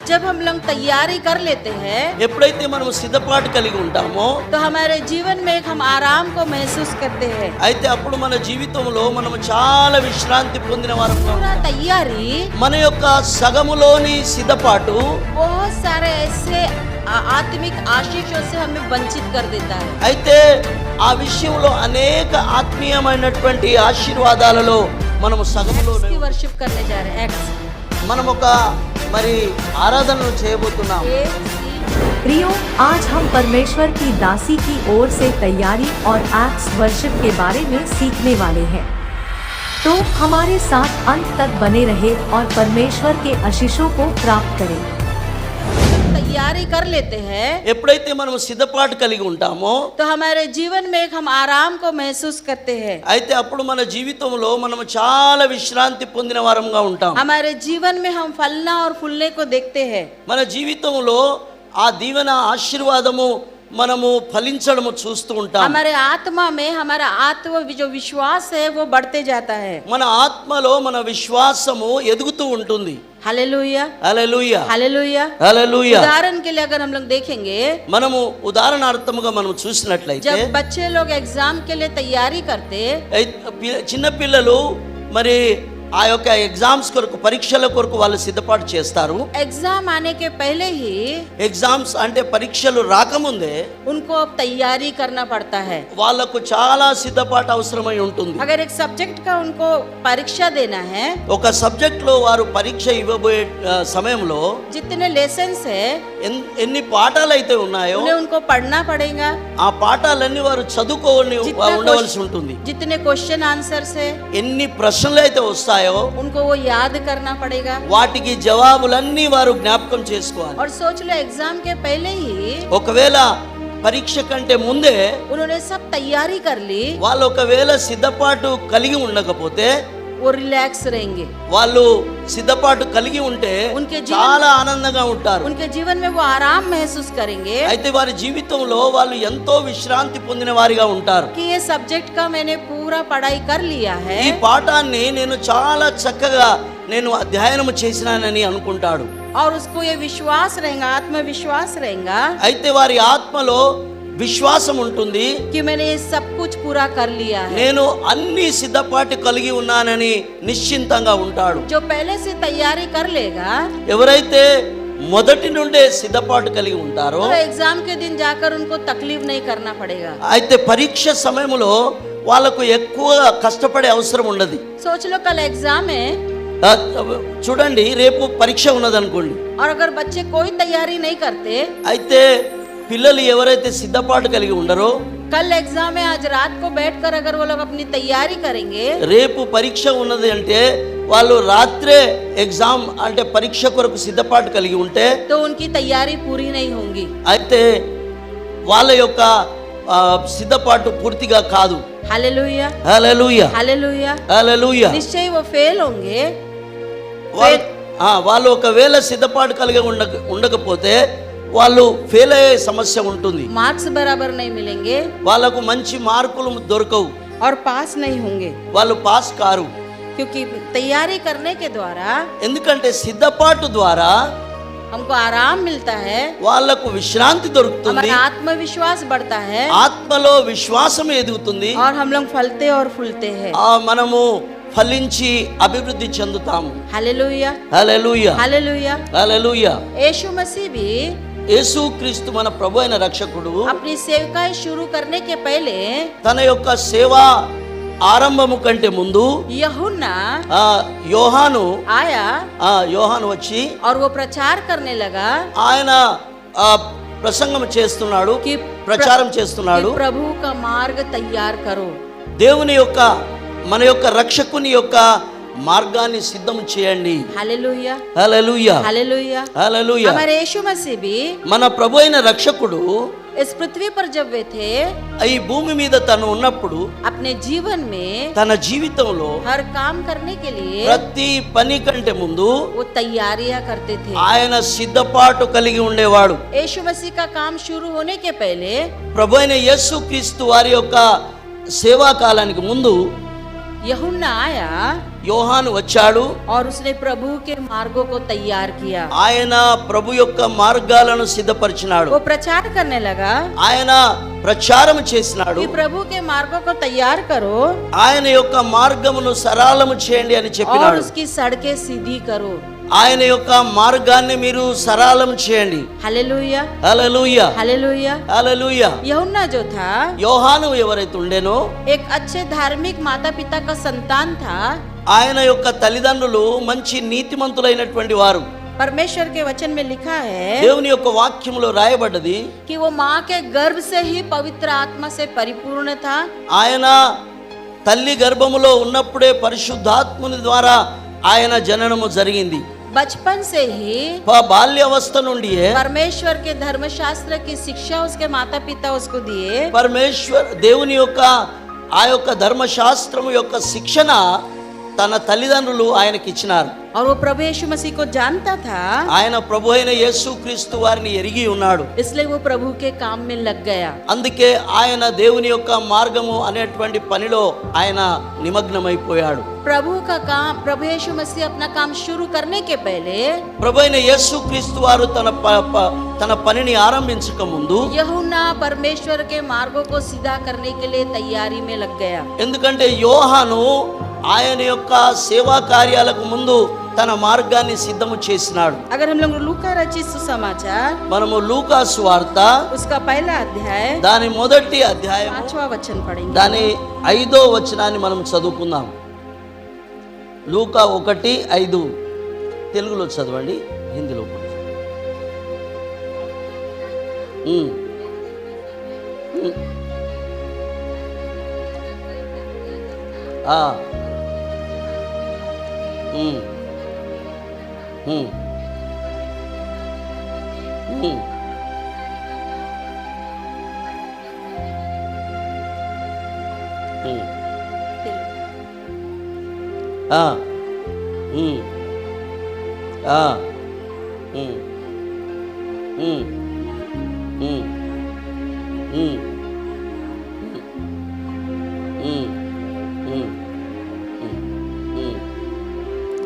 जब हम लोग तैयारी कर लेते हैं ఎప్పుడైతే మనం సిద్ధపాటు కలిగి ఉంటామో तो हमारे जीवन में हम आराम को महसूस करते हैं। అయితే అప్పుడు మన జీవితంలో మనం చాలా విశ్రాంతి పొందిన వారంగా पूरा ఉంటాం. तैयारी మన యొక్క సగములోని సిద్ధపాటు बहुत सारे ऐसे आत्मिक आशीषों से हमें वंचित कर देता है। అయితే ఆ విషయంలో అనేక ఆత్మీయమైనటువంటి ఆశీర్వాదాలలో మనము సగములో एक्स की वर्शिप करने जा रहे हैं। एक्स మనం ఒక మరి ఆరాధనను చేయబోతున్నాం. प्रियो, आज हम परमेश्वर की दासी की ओर से तैयारी और एक्ट्स वर्शिप के बारे में सीखने वाले हैं। तो हमारे साथ अंत तक बने रहे और परमेश्वर के आशीषों को प्राप्त करें। तैयारी कर लेते हैं ఎప్పుడైతే మనం సిద్ధపాటు కలిగి ఉంటామో तो हमारे जीवन में हम आराम को महसूस करते हैं। అయితే అప్పుడు మన జీవితంలో మనం చాలా విశ్రాంతి పొందిన వారంగా ఉంటాం. हमारे जीवन में हम फलना और फूलने को देखते हैं। మన జీవితంలో ఆ దీవెన ఆశీర్వాదము మనము ఫలించడము చూస్తూ ఉంటాం. हमारे आत्मा में हमारा आत्मा जो विश्वास है वो बढ़ते जाता है। మన ఆత్మలో మన విశ్వాసము ఎదుగుతూ ఉంటుంది. Hallelujah hallelujah hallelujah. హల్లెలూయా. उदाहरण के लिए अगर हम लोग देखेंगे, మనము ఉదాహరణార్థముగా మనం చూసినట్లయితే जब बच्चे लोग एग्जाम के लिए तैयारी करते చిన్న పిల్లలు మరి ఆ యొక్క ఎగ్జామ్స్ కొరకు పరీక్షల కొరకు వాళ్ళు సిద్ధపాటు చేస్తారు. एग्जाम आने के पहले ही ఎగ్జామ్స్ అంటే పరీక్షలు రాకముందే उनको अब तैयारी करना पड़ता है। వాళ్ళకు చాలా సిద్ధపాటు అవసరమై ఉంటుంది. अगर एक सब्जेक्ट का उनको परीक्षा देना है, ఒక సబ్జెక్ట్ లో వారు పరీక్ష ఇవ్వబోయే సమయంలో जितने लेसन्स है ఎన్ని పాఠాలు అయితే ఉన్నాయో उन्हें उनको पढ़ना पड़ेगा। ఆ పాఠాలన్నీ వారు చదువుకోని ఉండవలసి ఉంటుంది. जितने क्वेश्चन आंसर्स है ఎన్ని ప్రశ్నలు అయితే వస్తాయో उनको वो याद करना पड़ेगा। వాటికి జవాబులన్నీ వారు జ్ఞాపకం చేసుకోవాలి. और सोच लो एग्जाम के पहले ही ఒకవేళ పరీక్ష కంటే ముందే उन्होंने सब तैयारी कर ली, వాళ్ళు ఒకవేళ సిద్ధపాటు కలిగి ఉండకపోతే वो रिलैक्स रहेंगे। వాళ్ళు సిద్ధపాటు కలిగి ఉంటే उनके जीवन చాలా ఆనందంగా ఉంటారు. उनके जीवन में वो आराम महसूस करेंगे అయితే వారి జీవితంలో వాళ్ళు ఎంతో విశ్రాంతి పొందిన వారిగా ఉంటారు. कि ये सब्जेक्ट का मैंने पूरा पढ़ाई कर लिया है ఈ పాఠాన్ని నేను చాలా చక్కగా నేను అధ్యయనం చేసినానని అనుకుంటాడు. और उसको ये विश्वास रहेगा, आत्मविश्वास रहेगा అయితే వారి ఆత్మలో విశ్వాసం ఉంటుంది, कि मैंने ये सब कुछ पूरा कर लिया है। నేను అన్ని సిద్ధపాటు కలిగి ఉన్నానని నిశ్చింతంగా ఉంటాడు. जो पहले से तैयारी कर लेगा ఎవరైతే మొదటి నుండే సిద్ధపాటు కలిగి ఉంటారో तो एग्जाम के दिन जाकर उनको तकलीफ नहीं करना पड़ेगा। అయితే పరీక్ష సమయంలో వాళ్ళకు ఎక్కువ కష్టపడే అవసరం ఉండదు. सोच लो कल एग्जाम है చూడండి, రేపు పరీక్ష ఉన్నదనుకోండి. और अगर बच्चे कोई तैयारी नहीं करते, అయితే పిల్లలు ఎవరైతే సిద్ధపాటు కలిగి ఉండరో कल एग्जाम है, आज रात को बैठकर अगर वो लोग अपनी तैयारी करेंगे రేపు పరీక్ష ఉన్నది అంటే వాళ్ళు రాత్రే ఎగ్జామ్ అంటే పరీక్ష కొరకు సిద్ధపాటు కలిగి ఉంటే तो उनकी तैयारी पूरी नहीं होगी। అయితే వాళ్ళ యొక్క సిద్ధపాటు పూర్తిగా కాదు. Hallelujah hallelujah hallelujah. హల్లెలూయా. निश्चय वो फेल होंगे। వాళ్ళు ఒకవేళ సిద్ధపాటు కలిగి ఉండకపోతే వాళ్ళు ఫెయిల్ అయ్యే సమస్య ఉంటుంది. मार्क्स बराबर नहीं मिलेंगे వాళ్ళకు మంచి మార్కులు దొరకవు, और पास नहीं होंगे, వాళ్ళు పాస్ కారు. क्योंकि तैयारी करने के द्वारा ఎందుకంటే సిద్ధపాటు ద్వారా हमको आराम मिलता है, వాళ్ళకు విశ్రాంతి దొరుకుతుంది, हमारा आत्मविश्वास बढ़ता है ఆత్మలో విశ్వాసం ఎదుగుతుంది, और हम लोग फलते और फूलते हैं। మనము ఫలించి అభివృద్ధి చెందుతాము. Hallelujah hallelujah hallelujah. హల్లెలూయా. यीशु मसीह भी యేసుక్రీస్తు మన ప్రభు అయిన రక్షకుడు अपनी सेवकाई शुरू करने के पहले తన యొక్క సేవా ఆరంభము కంటే ముందు यूहन्ना యోహాను వచ్చి और वो प्रचार करने लगा ఆయన ప్రసంగం చేస్తున్నాడు, कि ప్రచారం చేస్తున్నాడు. कि प्रभु का मार्ग तैयार करो, దేవుని యొక్క మన యొక్క రక్షకుని యొక్క మార్గాన్ని సిద్ధం చేయండి. Hallelujah hallelujah hallelujah. హల్లెలూయా. हमारे यीशु मसीह भी మన ప్రభు అయిన రక్షకుడు इस पृथ्वी पर जब वे थे, ఈ భూమి మీద తను ఉన్నప్పుడు अपने जीवन में తన జీవితంలో हर काम करने के लिए ప్రతి పని కంటే ముందు वो तैयारियां करते थे। ఆయన సిద్ధపాటు కలిగి ఉండేవాడు. यीशु मसीह का काम शुरू होने के पहले ప్రభు అయిన యేసుక్రీస్తు వారి యొక్క సేవా కాలానికి ముందు यूहन्ना आया యోహాను వచ్చాడు, और उसने प्रभु के मार्गों को तैयार किया। ఆయన ప్రభు యొక్క మార్గాలను సిద్ధపరిచినాడు, वो प्रचार करने लगा ఆయన ప్రచారం చేసినాడు, कि प्रभु के मार्गों को तैयार करो ఆయన యొక్క మార్గమును సరళము చేయండి అని और చెప్పినాడు. उसकी सड़कें सीधी करो। ఆయన యొక్క మార్గాన్ని మీరు సరళం చేయండి. Hallelujah, hallelujah, hallelujah. హల్లెలూయా. यूहन्ना जो था యోహాను ఎవరైతే ఉండేనో एक अच्छे धार्मिक माता पिता का संतान था। ఆయన యొక్క తల్లిదండ్రులు మంచి నీతిమంతులైనటువంటి వారు. परमेश्वर के वचन में लिखा है దేవుని యొక్క వాక్యములో రాయబడ్డది, कि वो माँ के गर्भ से ही पवित्र आत्मा से परिपूर्ण था। ఆయన తల్లి గర్భములో ఉన్నప్పుడే పరిశుద్ధాత్ముని ద్వారా ఆయన జననము జరిగింది. बचपन से ही బాల్యావస్థ నుండియే परमेश्वर के धर्मशास्त्र की शिक्षा उसके माता पिता उसको दिए। పరమేశ్వర్ దేవుని యొక్క ఆ యొక్క ధర్మశాస్త్రము యొక్క శిక్షణ తన తల్లిదండ్రులు ఆయనకి ఇచ్చినారు. और वो प्रभु यीशु मसीह को जानता था, ఆయన ప్రభు అయిన యేసుక్రీస్తు వారిని ఎరిగి ఉన్నాడు. इसलिए वो प्रभु के काम में लग गया। అందుకే ఆయన దేవుని యొక్క మార్గము అనేటువంటి పనిలో ఆయన నిమగ్నమైపోయాడు. प्रभु का काम, प्रभु यीशु मसीह अपना काम शुरू करने के पहले ప్రభు అయిన యేసుక్రీస్తు వారు తన పనిని ఆరంభించక ముందు यूहन्ना परमेश्वर के मार्गों को सीधा करने के लिए तैयारी में लग गया। ఎందుకంటే యోహాను ఆయన యొక్క సేవా కార్యాలకు ముందు తన మార్గాన్ని సిద్ధము చేసినాడు. अगर हम लोग लूका रचित सुसमाचार మనము లూకా సువార్త उसका पहला अध्याय దాని మొదటి అధ్యాయం 5वां वचन पढ़ेंगे। దాని 5వ వచనాన్ని మనం చదువుకుందాం. లూకా 1:5 తెలుగులో చదవండి, హిందీలో కూడా.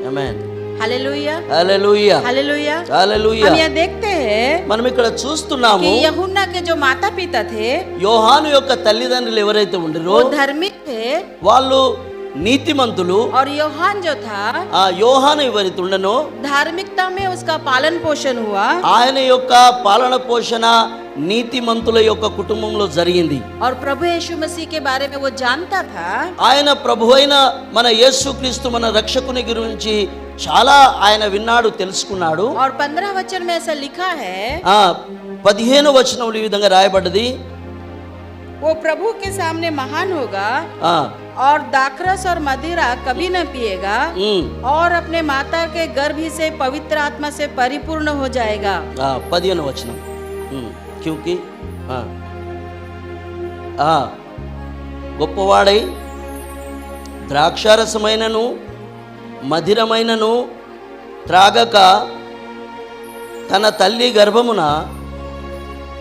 ఆమేన్. Hallelujah, hallelujah, hallelujah. హల్లెలూయా. हम यहाँ देखते हैं మనం ఇక్కడ చూస్తున్నాము कि यूहन्ना के जो माता पिता थे యోహాను యొక్క తల్లిదండ్రులు ఎవరైతే ఉండిరో वो धार्मिक थे, వాళ్ళు నీతిమంతులు. और यूहन जो था ఆ యోహాను ఎవరైతే ఉండనో धार्मिकता में उसका पालन पोषण हुआ। ఆయన యొక్క పాలన పోషణ నీతిమంతుల యొక్క కుటుంబంలో జరిగింది. और प्रभु यीशु मसीह के बारे में वो जानता था। ఆయన ప్రభు అయిన మన యేసుక్రీస్తు మన రక్షకుని గురించి చాలా ఆయన విన్నాడు, తెలుసుకున్నాడు. और 15 वचन में ऐसा लिखा है, 15వ వచనంలో ఈ విధంగా రాయబడ్డది, वो प्रभु के सामने महान होगा ఆ, और दाखरस और मदिरा कभी न पिएगा ఉమ్, और अपने माता के गर्भ ही से पवित्र आत्मा से परिपूर्ण हो जाएगा। 15వ వచనం. క్యూకి గొప్పవాడై ద్రాక్షారసమైనను మధిరమైనను త్రాగక తన తల్లి గర్భమున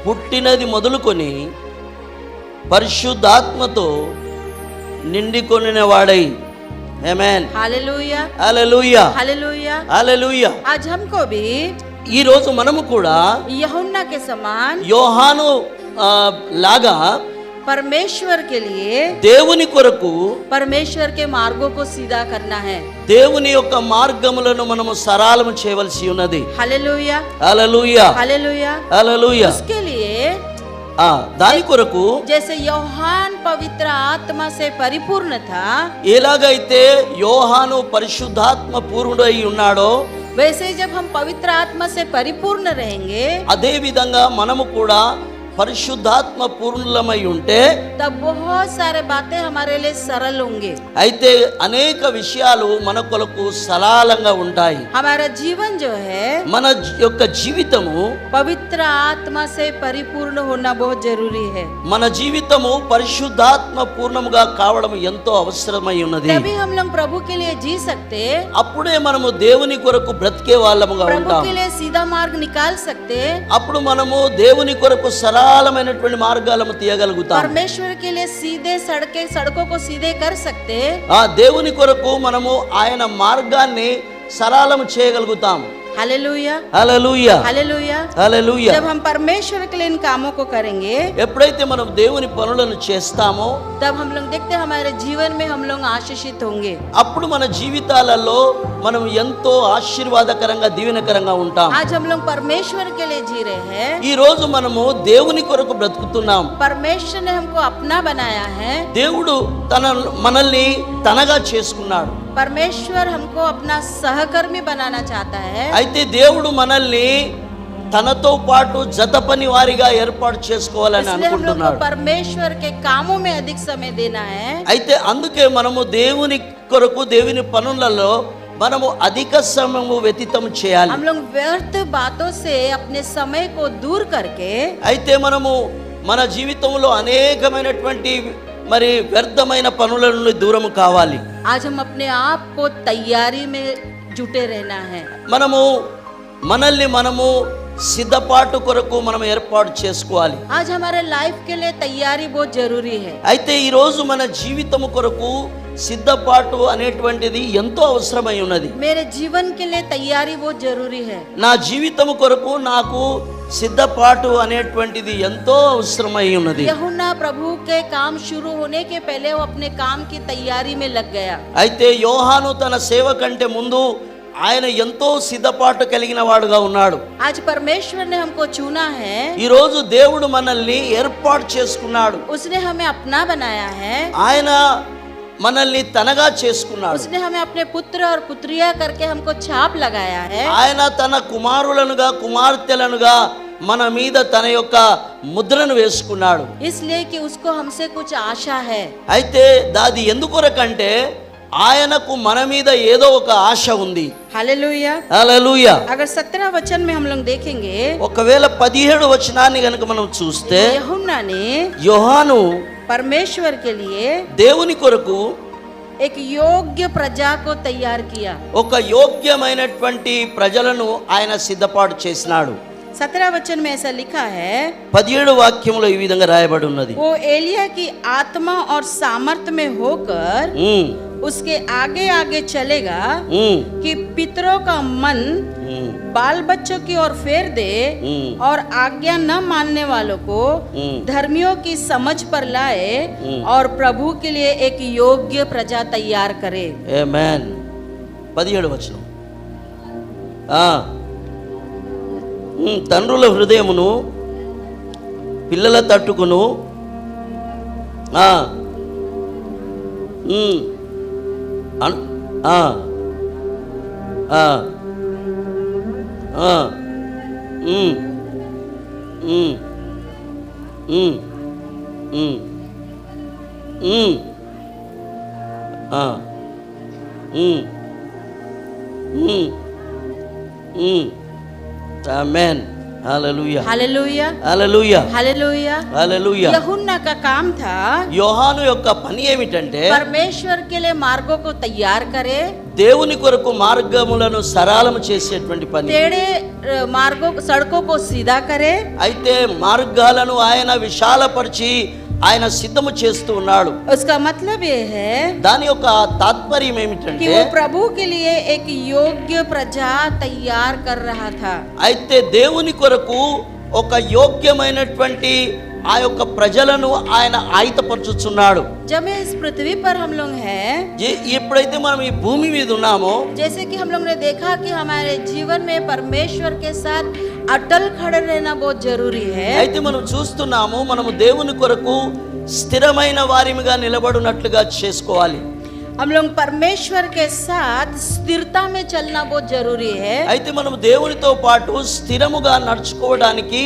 పుట్టినది మొదలుకొని పరిశుద్ధాత్మతో నిండికొనిన వాడై. ఆమేన్. Hallelujah, hallelujah, hallelujah. హల్లెలూయా. आज हमको भी ఈ రోజు మనము కూడా यूहन्ना के समान యోహాను లాగా परमेश्वर के लिए దేవుని కొరకు परमेश्वर के मार्गों को सीधा करना है। దేవుని యొక్క మార్గములను మనము సరళము చేయవలసి ఉన్నది. Hallelujah, hallelujah, hallelujah. హల్లెలూయా. उसके लिए దాని కొరకు जैसे यूहन पवित्र आत्मा से परिपूर्ण था, ఎలాగైతే యోహాను పరిశుద్ధాత్మ పూర్ణుడై ఉన్నాడో वैसे ही जब हम पवित्र आत्मा से परिपूर्ण रहेंगे అదే విధంగా మనము కూడా పరిశుద్ధాత్మ పూర్ణులమై ఉంటే तब बहुत सारे बातें हमारे लिए सरल होंगे। అయితే అనేక విషయాలు మన కొరకు సరళంగా ఉంటాయి. हमारा जीवन जो है మన యొక్క జీవితము पवित्र आत्मा से परिपूर्ण होना बहुत जरूरी है। మన జీవితము పరిశుద్ధాత్మ పూర్ణముగా కావడం ఎంతో అవసరమై ఉన్నది. तभी हम लोग प्रभु के लिए जी सकते, అప్పుడే మనము దేవుని కొరకు బ్రతికే వాళ్ళముగా प्रभु ఉంటాం. के लिए सीधा मार्ग निकाल सकते, అప్పుడు మనము దేవుని కొరకు సరళ సరళమైనటువంటి మార్గాలను తీయగలుగుతాం. परमेश्वर के लिए सीधे सड़कों को सीधे कर सकते. ఆ దేవుని కొరకు మనము ఆయన మార్గాన్ని సరళం చేయగలుగుతాం. Hallelujah, hallelujah, hallelujah. హల్లెలూయా. जब हम परमेश्वर के लिए इन कामों को करेंगे, ఎప్పుడైతే మనం దేవుని పనులను చేస్తామో तब हम लोग देखते हैं हमारे जीवन में हम लोग आशीषित होंगे. అప్పుడు మన జీవితాలలో మనం ఎంతో ఆశీర్వాదకరంగా దీవెనకరంగా ఉంటాం. आज हम लोग परमेश्वर के लिए जी रहे हैं. ఈ రోజు మనము దేవుని కొరకు బ్రతుకుతున్నాం. परमेश्वर ने हमको अपना बनाया है. దేవుడు మనల్ని తనగా చేసుకున్నాడు. परमेश्वर हमको अपना सहकर्मी बनाना चाहता है. అయితే దేవుడు మనల్ని తనతో పాటు జత పని వారిగా ఏర్పాటు చేసుకోవాలని इसलिए हम लोग को అనుకుంటున్నాడు. परमेश्वर के कामों में अधिक समय देना है. అయితే అందుకే మనము దేవుని కొరకు దేవుని పనులలో మనము అధిక సమయము వ్యతితం చేయాలి. हम लोग व्यर्थ बातों से अपने समय को दूर करके అయితే మనము మన జీవితంలో అనేకమైనటువంటి మరి వ్యర్థమైన పనుల నుండి దూరము కావాలి. आज हम अपने आप को तैयारी में जुटे रहना है. మనల్ని మనము సిద్ధపాటు కొరకు మనం ఏర్పాటు చేసుకోవాలి. आज हमारे लाइफ के लिए तैयारी बहुत जरूरी है. అయితే ఈ రోజు మన జీవితము కొరకు సిద్ధపాటు అనేటువంటిది ఎంతో అవసరమై ఉన్నది. मेरे जीवन के लिए तैयारी बहुत जरूरी है. నా జీవితము కొరకు నాకు సిద్ధపాటు అనేటువంటిది ఎంతో అవసరమై ఉన్నది. यूहन्ना प्रभु के काम शुरू होने के पहले वो अपने काम की तैयारी में लग गया. అయితే యోహాను తన సేవ కంటే ముందు ఆయన ఎంతో సిద్ధపాటు కలిగిన వాడుగా ఉన్నాడు. आज परमेश्वर ने हमको चुना है. ఈ రోజు దేవుడు మనల్ని ఏర్పాటు చేసుకున్నాడు. उसने हमें अपना बनाया है. ఆయన మనల్ని తనగా చేసుకున్నాడు. उसने हमें अपने पुत्र और पुत्रिया करके हमको छाप लगाया है. ఆయన తన కుమారులనుగా కుమార్తెలనుగా మన మీద తన యొక్క ముద్రను వేసుకున్నాడు. इसलिए कि उसको हमसे कुछ आशा है. అయితే దాది ఎందుకొరకంటే ఆయనకు మన మీద ఏదో ఒక ఆశ ఉంది. Hallelujah, hallelujah. अगर 17 वचन में हम लोग देखेंगे, ఒకవేళ 17 వచనాన్ని గనుక మనం చూస్తే यूहन्ना ने యోహాను परमेश्वर के लिए దేవుని కొరకు एक योग्य प्रजा को तैयार किया. ఒక యోగ్యమైనటువంటి ప్రజలను ఆయన సిద్ధపాటు చేసినాడు. 17 वचन में ऐसा लिखा है, 17 వాక్యంలో ఈ విధంగా రాయబడి ఉన్నది. वो एलिया की आत्मा और सामर्थ में होकर उसके आगे आगे चलेगा कि पितरों का मन बाल बच्चों की ओर फेर दे और आज्ञा न मानने वालों को धर्मियों की समझ पर लाए और प्रभु के लिए एक योग्य प्रजा तैयार करे. ఆమేన్. 17 వచనం. తండ్రుల హృదయమును పిల్లల తట్టుకును ఆమేన్. హల్లెలూయా, हालेलुया, హల్లెలూయా, हालेलुया. హల్లెలూయా. यूहन्ना का काम था యోహాను యొక్క పని ఏమిటంటే परमेश्वर के लिए मार्गों को तैयार करे. దేవుని కొరకు మార్గములను సరళం చేసేటువంటి పని. टेढ़े मार्गों सड़कों को सीधा करे. అయితే మార్గాలను ఆయన విశాలపరిచి ఆయన సిద్ధము చేస్తూ ఉన్నాడు. उसका मतलब ये है దాని యొక్క తాత్పర్యం कि ఏమిటంటే वो प्रभु के लिए एक योग्य प्रजा तैयार कर रहा था. అయితే దేవుని కొరకు ఒక యోగ్యమైనటువంటి ఆ యొక్క ప్రజలను ఆయన ఆయుధపరచుచున్నాడు. जब इस पृथ्वी पर हम लोग हैं, ఎప్పుడైతే మనం ఈ భూమి మీద ఉన్నామో जैसे कि हम लोग ने देखा कि हमारे जीवन में परमेश्वर के साथ अटल खड़े रहना बहुत जरूरी है. అయితే మనం చూస్తున్నాము మనము దేవుని కొరకు స్థిరమైన వారిగా నిలబడినట్లుగా చేసుకోవాలి. हम लोग परमेश्वर के साथ स्थिरता में चलना बहुत जरूरी है. అయితే మనము దేవునితో పాటు స్థిరముగా నడుచుకోవడానికి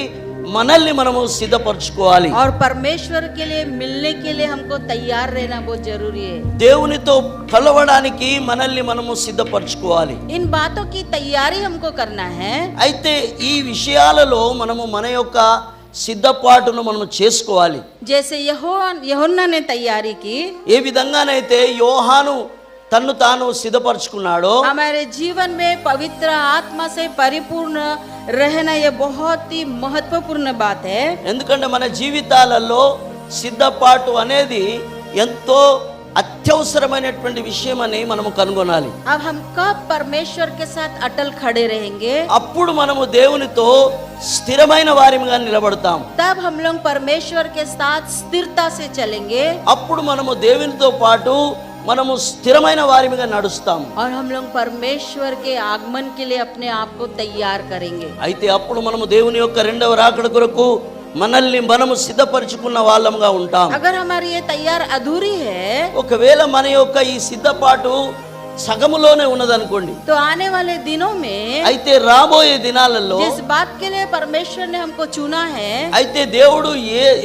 మనల్ని మనము సిద్ధపరచుకోవాలి. और परमेश्वर के लिए मिलने के लिए हमको तैयार रहना बहुत जरूरी है. దేవునితో కలవడానికి మనల్ని మనము సిద్ధపరచుకోవాలి. इन बातों की तैयारी हमको करना है. అయితే ఈ విషయాలలో మనము మన యొక్క సిద్ధపాటును మనము చేసుకోవాలి. जैसे यूहन्ना ने तैयारी की, ఏ విధంగానైతే యోహాను తన్ను తాను సిద్ధపరచుకున్నాడో, हमारे जीवन में पवित्र आत्मा से परिपूर्ण रहना ये बहुत ही महत्वपूर्ण बात है। ఎందుకంటే మన జీవితాలలో సిద్ధపాటు అనేది ఎంతో అత్యవసరమైనటువంటి విషయం అని మనము కనుగొనాలి. अब हम कब परमेश्वर के साथ अटल खड़े रहेंगे, అప్పుడు మనము దేవునితో స్థిరమైన వారిగా నిలబడతాం. तब हम लोग परमेश्वर के साथ स्थिरता से चलेंगे అప్పుడు మనము దేవునితో పాటు మనము స్థిరమైన వారిగా నడుస్తాం. और हम लोग परमेश्वर के आगमन के लिए अपने आप को तैयार करेंगे। అయితే అప్పుడు మనము దేవుని యొక్క రెండవ రాకడ కొరకు మనల్ని మనము సిద్ధపరచుకున్న వాళ్ళంగా ఉంటాం. अगर हमारी ये तैयार अधूरी है ఒకవేళ మన యొక్క ఈ సిద్ధపాటు సగములోనే ఉన్నదనుకోండి, तो आने वाले दिनों में అయితే రాబోయే దినాలలో जिस बात के लिए परमेश्वर ने हमको चुना है, అయితే దేవుడు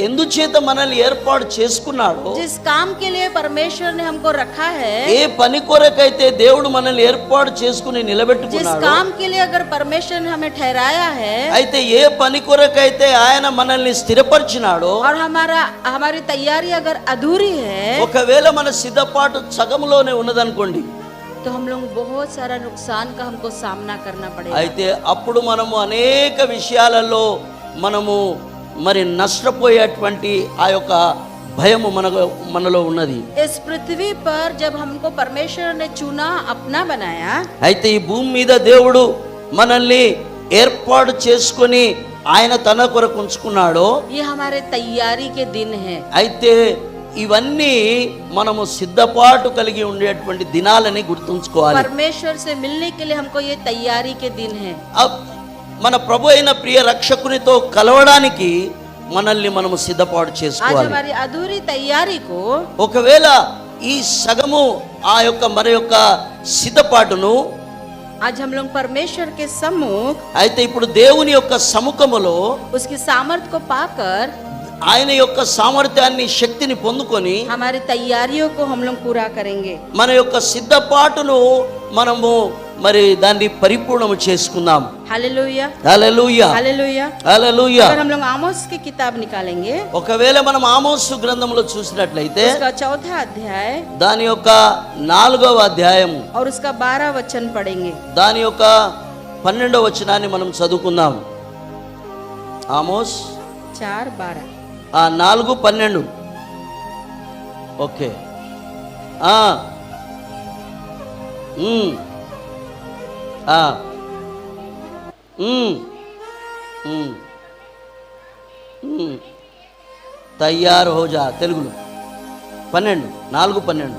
ఎందుచేత మనల్ని ఏర్పాటు చేసుకున్నాడో, जिस काम के लिए परमेश्वर ने हमको रखा है, ఏ పని కొరకైతే దేవుడు మనల్ని ఏర్పాటు చేసుకుని जिस నిలబెట్టుకున్నాడో, काम के लिए अगर परमेश्वर ने हमें ठहराया है అయితే ఏ పని కొరకైతే ఆయన మనల్ని స్థిరపరిచినాడో, और हमारी तैयारी अगर अधूरी है ఒకవేళ మన సిద్ధపాటు సగములోనే ఉన్నదనుకోండి, तो हम लोग बहुत सारा नुकसान का हमको सामना करना पड़ेगा। అయితే అప్పుడు మనము అనేక విషయాలలో మనము మరి నష్టపోయేటువంటి ఆ యొక్క భయము మనలో ఉన్నది. इस पृथ्वी पर जब हमको परमेश्वर ने चुना, अपना बनाया, అయితే ఈ భూమి మీద దేవుడు మనల్ని ఏర్పాటు చేసుకొని ఆయన తన కొరకు ఉంచుకున్నాడో, ये हमारे तैयारी के दिन है। అయితే ఇవన్నీ మనము సిద్ధపాటు కలిగి ఉండేటువంటి దినాలని గుర్తుంచుకోవాలి. परमेश्वर से मिलने के लिए हमको ये तैयारी के दिन है। మన ప్రభు అయిన ప్రియ రక్షకునితో కలవడానికి మనల్ని మనము సిద్ధపాటు आज చేసుకోవాలి. हमारी अधूरी तैयारी को ఒకవేళ ఈ సగము ఆ యొక్క మన యొక్క సిద్ధపాటును आज हम लोग परमेश्वर के सम्मुख అయితే ఇప్పుడు దేవుని యొక్క సముఖములో उसकी सामर्थ को पाकर ఆయన యొక్క సామర్థ్యాన్ని శక్తిని పొందుకొని हमारी तैयारियों को हम लोग पूरा करेंगे। మన యొక్క సిద్ధపాటును మనము మరి దాన్ని పరిపూర్ణము చేసుకుందాం. Hallelujah, hallelujah, hallelujah. హల్లెలూయా. अगर हम लोग आमोस की किताब निकालेंगे, ఒకవేళ మనం ఆమోసు గ్రంథంలో చూసినట్లయితే उसका 4था अध्याय దాని యొక్క 4వ అధ్యాయము और उसका 12 वचन पढ़ेंगे। దాని యొక్క 12వ వచనాన్ని మనం చదువుకుందాం. ఆమోస్ 4:12 4:12. ఓకే. తయారు హోజా. తెలుగులో 12 4:12.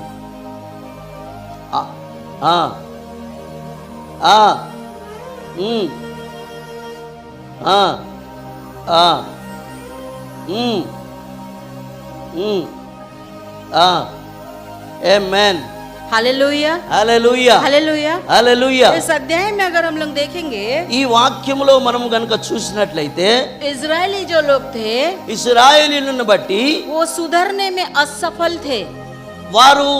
आमेन, हालेलुया, హల్లెలూయా, हालेलुया। హల్లెలూయా. इस अध्याय में अगर हम लोग देखेंगे, ఈ వాక్యములో మనం గనుక చూసినట్లయితే इजरायली जो लोग थे ఇశ్రాయేలీయులను బట్టి वो सुधरने में असफल थे। వారు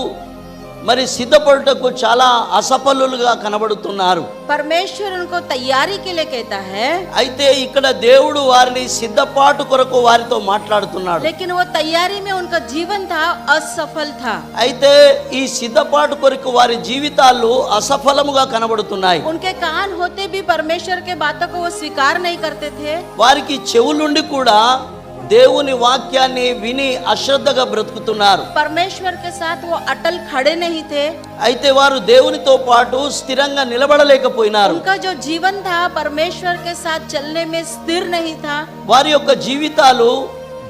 మరి సిద్ధపడుటకు చాలా అసఫలులుగా కనబడుతున్నారు. परमेश्वर उनको तैयारी के लिए कहता है, అయితే ఇక్కడ దేవుడు వారిని సిద్ధపాటు కొరకు వారితో మాట్లాడుతున్నాడు. लेकिन वो तैयारी में उनका जीवन था असफल था। అయితే ఈ సిద్ధపాటు కొరకు వారి జీవితాలు అసఫలముగా కనబడుతున్నాయి. उनके कान होते भी परमेश्वर के बातों को वो स्वीकार नहीं करते थे। వారికి చెవులుండి కూడా దేవుని వాక్యాన్ని విని అశ్రద్ధగా బ్రతుకుతున్నారు. परमेश्वर के साथ वो अटल खड़े नहीं थे। అయితే వారు దేవునితో పాటు స్థిరంగా నిలబడలేకపోయినారు. उनका जो जीवन था परमेश्वर के साथ चलने में स्थिर नहीं था। వారి యొక్క జీవితాలు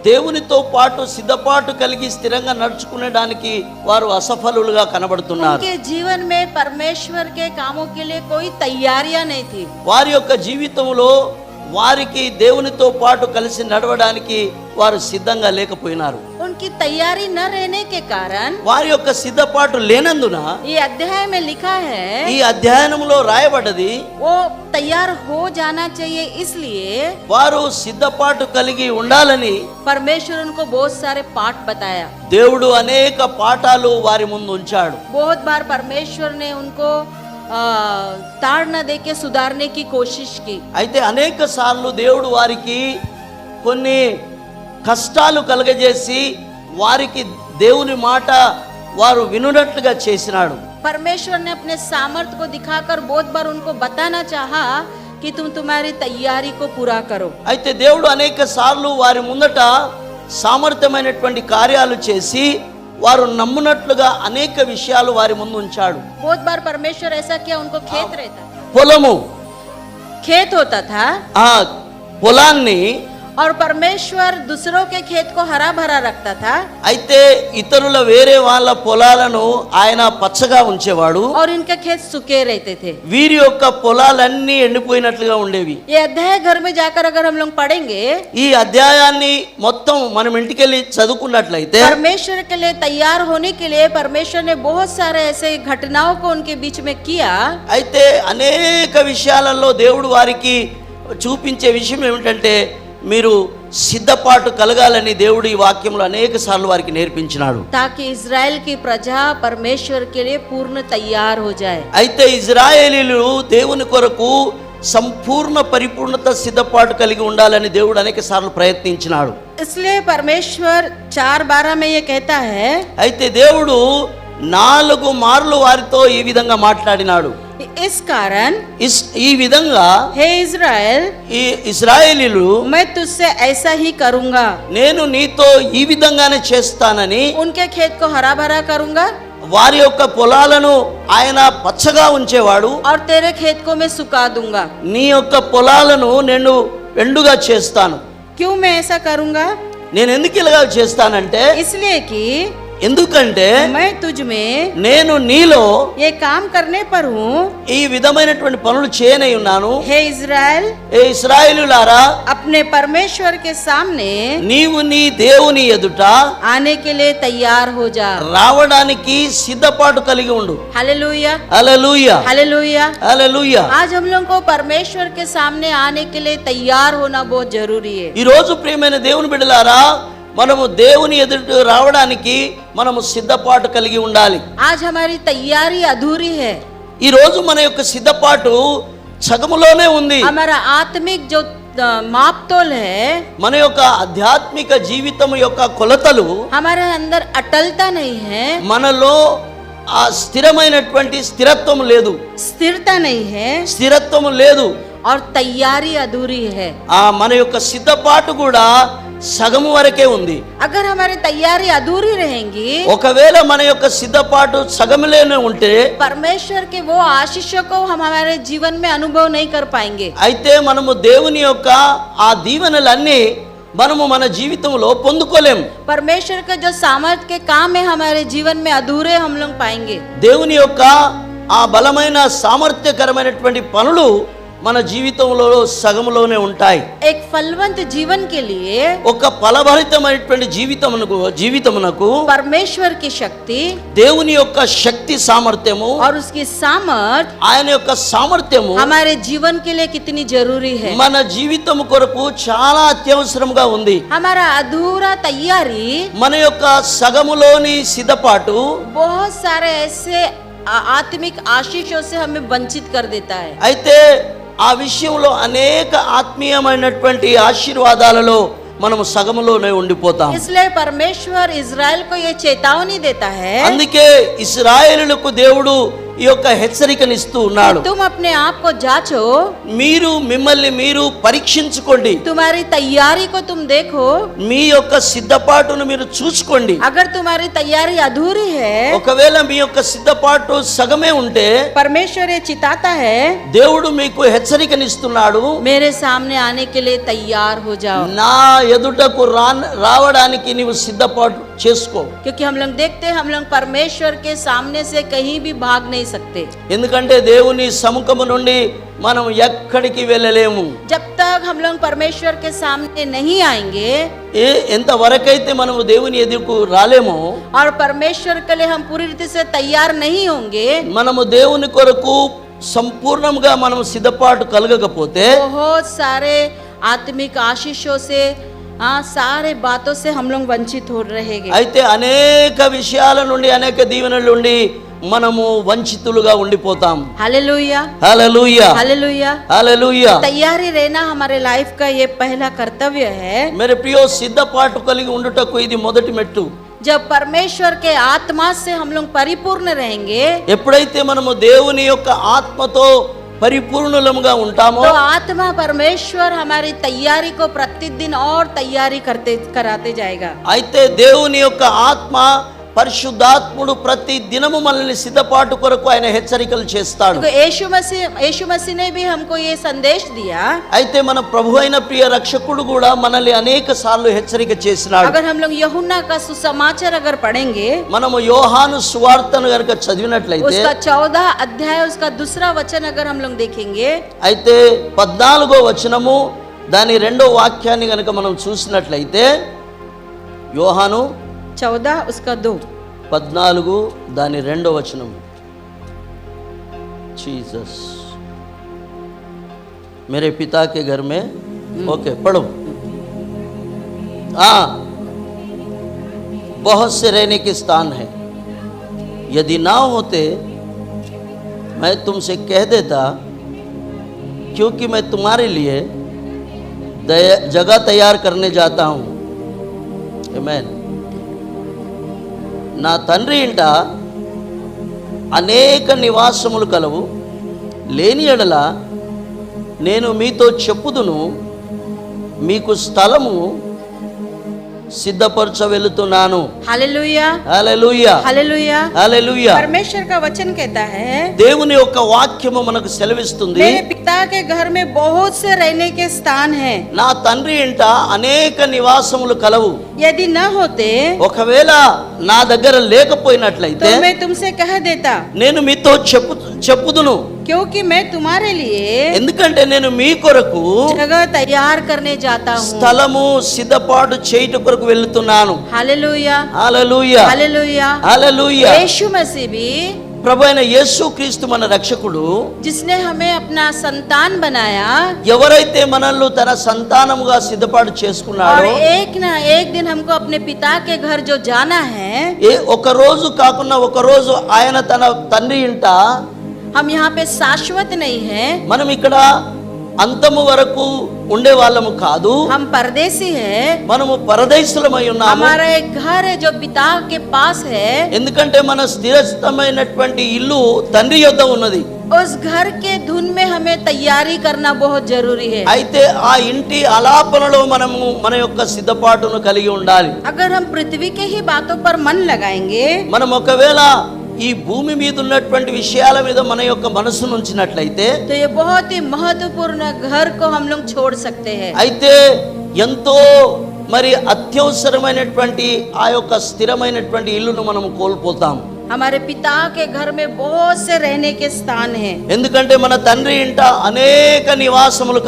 దేవునితో పాటు సిద్ధపాటు కలిగి స్థిరంగా నడుచుకునేడానికి వారు అసఫలులుగా కనబడుతున్నారు. उनके जीवन में परमेश्वर के कामों के लिए कोई तैयारियां नहीं थी। వారి యొక్క జీవితంలో వారికి దేవునితో పాటు కలిసి నడవడానికి వారు సిద్ధంగా లేకపోయినారు. उनकी तैयारी न रहने के कारण వారి యొక్క సిద్ధపాటు లేనందున ये अध्याय में लिखा है, ఈ అధ్యయనంలో రాయబడ్డది, वो तैयार हो जाना चाहिए, इसलिए వారు సిద్ధపాటు కలిగి ఉండాలని परमेश्वर उनको बहुत सारे पाठ बताया। దేవుడు అనేక పాఠాలు వారి ముందు ఉంచాడు. बहुत बार परमेश्वर ने उनको ताड़ न दे के सुधारने की कोशिश की। అయితే అనేక సార్లు దేవుడు వారికి కొన్ని కష్టాలు కలగజేసి వారికి దేవుని మాట వారు వినునట్లుగా చేసినాడు. परमेश्वर ने अपने सामर्थ को दिखाकर बहुत बार उनको बताना चाहा कि तुम तुम्हारी तैयारी को पूरा करो। అయితే దేవుడు అనేక సార్లు వారి ముందట సామర్థ్యమైనటువంటి కార్యాలు చేసి వారు నమ్మునట్లుగా అనేక విషయాలు వారి ముందు ఉంచాడు. बहुत बार परमेश्वर ऐसा किया, उनको खेत रहता था, పొలము, खेत होता था ఆ పొలాన్ని और परमेश्वर दूसरों के खेत को हरा भरा रखता था అయితే ఇతరుల వేరే వాళ్ళ పొలాలను ఆయన పచ్చగా ఉంచేవాడు. और इनके खेत सूखे रहते थे। వీరి యొక్క పొలాలన్నీ ఎండిపోయినట్లుగా ఉండేవి. ये अध्याय घर में जाकर अगर हम लोग पढ़ेंगे, ఈ అధ్యాయాన్ని మొత్తం మనం ఇంటికెళ్ళి చదువుకున్నట్లయితే परमेश्वर के लिए तैयार होने के लिए परमेश्वर ने बहुत सारे ऐसे घटनाओं को उनके बीच में किया। అయితే అనేక విషయాలలో దేవుడు వారికి చూపించే విషయం ఏమిటంటే మీరు సిద్ధపాటు కలగాలని దేవుడు ఈ వాక్యంలో అనేక సార్లు వారికి నేర్పించినాడు. ताकि इज़राइल की प्रजा परमेश्वर के लिए पूर्ण तैयार हो जाए। అయితే ఇజ్రాయేలీలు దేవుని కొరకు సంపూర్ణ పరిపూర్ణత సిద్ధపాటు కలిగి ఉండాలని దేవుడు అనేక సార్లు ప్రయత్నించినాడు. इसलिए परमेश्वर 4:12 में ये कहता है, అయితే దేవుడు 4 మార్లు వారితో ఈ విధంగా మాట్లాడినాడు. इस कारण ఈ విధంగా हे इज़राइल, ఈ ఇశ్రాయేలీలు मैं तुझसे ऐसा ही करूंगा, నేను నీతో ఈ విధంగానే చేస్తానని, उनके खेत को हरा भरा करूंगा వారి యొక్క పొలాలను ఆయన పచ్చగా ఉంచేవాడు. और तेरे खेत को मैं सुखा दूंगा। నీ యొక్క పొలాలను నేను ఎండుగా చేస్తాను. क्यों मैं ऐसा करूंगा? నేను ఎందుకు ఇలాగా చేస్తానంటే, इसलिए कि ఎందుకంటే मैं तुझ में నేను నీలో ये काम करने पर हूँ। ఈ విధమైనటువంటి పనులు చేయనై ఉన్నాను. हे इज़राइल, ఏ ఇశ్రాయేలులారా, अपने परमेश्वर के सामने నీవు నీ దేవుని ఎదుట आने के लिए तैयार हो जा। రావడానికి సిద్ధపాటు కలిగి ఉండు. Hallelujah, hallelujah, hallelujah. హల్లెలూయా. आज हम लोग को परमेश्वर के सामने आने के लिए तैयार होना बहुत जरूरी है। ఈ రోజు ప్రియమైన దేవుని బిడ్డలారా, మనము దేవుని ఎదుట రావడానికి మనము సిద్ధపాటు కలిగి ఉండాలి. आज हमारी तैयारी अधूरी है। ఈ రోజు మన యొక్క సిద్ధపాటు సగములోనే ఉంది. हमारा आत्मिक जो मापतोल है, మన యొక్క ఆధ్యాత్మిక జీవితం యొక్క కొలతలు हमारे अंदर अटलता नहीं है, మనలో ఆ స్థిరమైనటువంటి స్థిరత్వం లేదు, स्थिरता नहीं है స్థిరత్వం లేదు. और तैयारी अधूरी है। ఆ మన యొక్క సిద్ధపాటు కూడా సగము వరకే ఉంది. अगर हमारी तैयारी अधूरी रहेंगी, ఒకవేళ మన యొక్క సిద్ధపాటు సగములోనే ఉంటే परमेश्वर के वो आशीषों को हम हमारे जीवन में अनुभव नहीं कर पाएंगे। అయితే మనము దేవుని యొక్క ఆ దీవెనలన్నీ మనము మన జీవితంలో పొందుకోలేం. परमेश्वर का जो सामर्थ्य के काम है हमारे जीवन में अधूरे हम लोग पाएंगे। దేవుని యొక్క ఆ బలమైన సామర్థ్యకరమైనటువంటి పనులు మన జీవితంలో సగములోనే ఉంటాయి. एक फलवंत जीवन के लिए ఒక ఫలభరితమైనటువంటి జీవితమునకు परमेश्वर की शक्ति దేవుని యొక్క శక్తి సామర్థ్యము, और उसकी सामर्थ ఆయన యొక్క సామర్థ్యము हमारे जीवन के लिए कितनी जरूरी है। మన జీవితం కొరకు చాలా అత్యవసరంగా ఉంది. हमारा अधूरा तैयारी మన యొక్క సగములోని సిద్ధపాటు बहुत सारे ऐसे आत्मिक आशीषों से हमें वंचित कर देता है। అయితే ఆ విషయంలో అనేక ఆత్మీయమైనటువంటి ఆశీర్వాదాలలో మనము సగములోనే ఉండిపోతాం. इसलिए परमेश्वर इज़राइल को ये चेतावनी देता है, అందుకే ఇశ్రాయేలులకు దేవుడు ఈ యొక్క హెచ్చరికను ఇస్తూ ఉన్నాడు. तुम अपने आप को जांचो, మీరు మిమ్మల్ని మీరు పరీక్షించుకోండి, तुम्हारी तैयारी को तुम देखो। మీ యొక్క సిద్ధపాటును మీరు చూసుకోండి. अगर तुम्हारी तैयारी अधूरी है, ఒకవేళ మీ యొక్క సిద్ధపాటు సగమే ఉంటే परमेश्वर ये चिताता है, దేవుడు మీకు హెచ్చరికనిస్తున్నాడు, मेरे सामने आने के लिए तैयार हो जाओ। నా ఎదుటకు రావడానికి నీవు సిద్ధపాటు చేసుకో. क्योंकि हम लोग देखते हैं, हम लोग परमेश्वर के सामने से कहीं भी भाग नहीं सकते। ఎందుకంటే దేవుని సముఖము నుండి మనం ఎక్కడికి వెళ్ళలేము. जब तक हम लोग परमेश्वर के सामने नहीं आएंगे ఎంత వరకైతే మనము దేవుని ఎదుకు రాలేమో, और परमेश्वर के लिए हम पूरी रीति से तैयार नहीं होंगे, మనము దేవుని కొరకు సంపూర్ణంగా మనం సిద్ధపాటు కలగకపోతే बहुत सारे आत्मिक आशीषों से सारे बातों से हम लोग वंचित हो रहेंगे। అయితే అనేక విషయాల నుండి అనేక దీవెనల నుండి మనము వంచితులుగా ఉండిపోతాం. Hallelujah, hallelujah, hallelujah. హల్లెలూయా. तैयारी रहना हमारे लाइफ का ये पहला कर्तव्य है। मेरे प्रियो, సిద్ధపాటు కలిగి ఉండుటకు ఇది మొదటి మెట్టు. जब परमेश्वर के आत्मा से हम लोग परिपूर्ण रहेंगे, ఎప్పుడైతే మనము దేవుని యొక్క ఆత్మతో పరిపూర్ణులముగా ఉంటామో, तो आत्मा परमेश्वर हमारी तैयारी को प्रतिदिन और तैयारी कराते जाएगा। అయితే దేవుని యొక్క ఆత్మ పరిశుద్ధాత్ముడు ప్రతి దినము మనల్ని సిద్ధపాటు కొరకు ఆయన హెచ్చరికలు చేస్తాడు। तो यीशु मसीह ने भी हमको ये संदेश दिया। అయితే మన ప్రభు అయిన ప్రియ రక్షకుడు కూడా మనల్ని అనేక సార్లు హెచ్చరిక చేసినాడు। अगर हम लोग यूहन्ना का सुसमाचार अगर पढ़ेंगे, మనము యోహాను సువార్తను గనుక చదివినట్లయితే उसका 14 अध्याय उसका दूसरा वचन अगर हम लोग देखेंगे, అయితే 14వ వచనము దాని 2వ వాక్యాన్ని గనుక మనం చూసినట్లయితే, యోహాను 14 उसका 2, 14 దాని 2వ వచనం। जीसस मेरे पिता के घर में, ओके पढ़ो। हाँ, बहुत से रहने के स्थान है, यदि ना होते मैं तुमसे कह देता, क्योंकि मैं तुम्हारे लिए जगह तैयार करने जाता हूँ। आमीन। నా తండ్రి ఇంట అనేక నివాసములు కలవు, లేని ఎడల నేను మీతో చెప్పుదును, మీకు స్థలము సిద్ధపరచ వెళుతున్నాను। हालेलुया, హల్లెలూయా, हालेलुया, హల్లెలూయా। परमेश्वर का वचन कहता है, దేవుని యొక్క వాక్యము మనకు సెలవిస్తుంది, मेरे पिता के घर में बहुत से रहने के स्थान हैं। నా తండ్రి ఇంట అనేక నివాసములు కలవు, यदि न होते ఒకవేళ నా దగ్గర లేకపోయినట్లయితే तो मैं तुमसे कह देता, నేను మీతో చెప్పుదును, क्योंकि मैं तुम्हारे लिए ఎందుకంటే నేను మీ కొరకు जगह तैयार करने जाता हूँ। స్థలము సిద్ధపాటు చేయుట కొరకు వెళ్తున్నాను। Hallelujah, hallelujah, hallelujah. హల్లెలూయా। यीशु मसीह भी, ప్రభు అయిన యేసు క్రీస్తు మన రక్షకుడు, जिसने हमें अपना संतान बनाया ఎవరైతే మనల్ని తన సంతానముగా సిద్ధపాటు और చేసుకున్నాడో, एक ना एक दिन हमको अपने पिता के घर जो जाना है, ఒక రోజు కాకుండా ఒక రోజు ఆయన తన తండ్రి ఇంట, हम यहाँ पे शाश्वत नहीं है, మనం ఇక్కడ అంతము వరకు ఉండే వాళ్ళము కాదు, हम परदेसी है। మనము పరదేశులమై ఉన్నాము। हमारा एक घर है जो पिता के पास है, ఎందుకంటే మన స్థిరస్థమైనటువంటి ఇల్లు తండ్రి యొద్ద ఉన్నది। उस घर के धुन में हमें तैयारी करना बहुत जरूरी है। అయితే ఆ ఇంటి ఆలాపనలో మనము మన యొక్క సిద్ధపాటును కలిగి ఉండాలి। अगर हम पृथ्वी के ही बातों पर मन लगाएंगे, మనం ఒకవేళ ఈ భూమి మీద ఉన్నటువంటి విషయాల మీద మన యొక్క మనసును ఉంచినట్లయితే, तो ये बहुत ही महत्वपूर्ण घर को हम लोग छोड़ सकते हैं। అయితే ఎంతో మరి అత్యవసరమైనటువంటి ఆ యొక్క స్థిరమైనటువంటి ఇల్లును మనం కోల్పోతాం। हमारे पिता के घर में बहुत से रहने के स्थान हैं, ఎందుకంటే మన తండ్రి ఇంట అనేక నివాసములు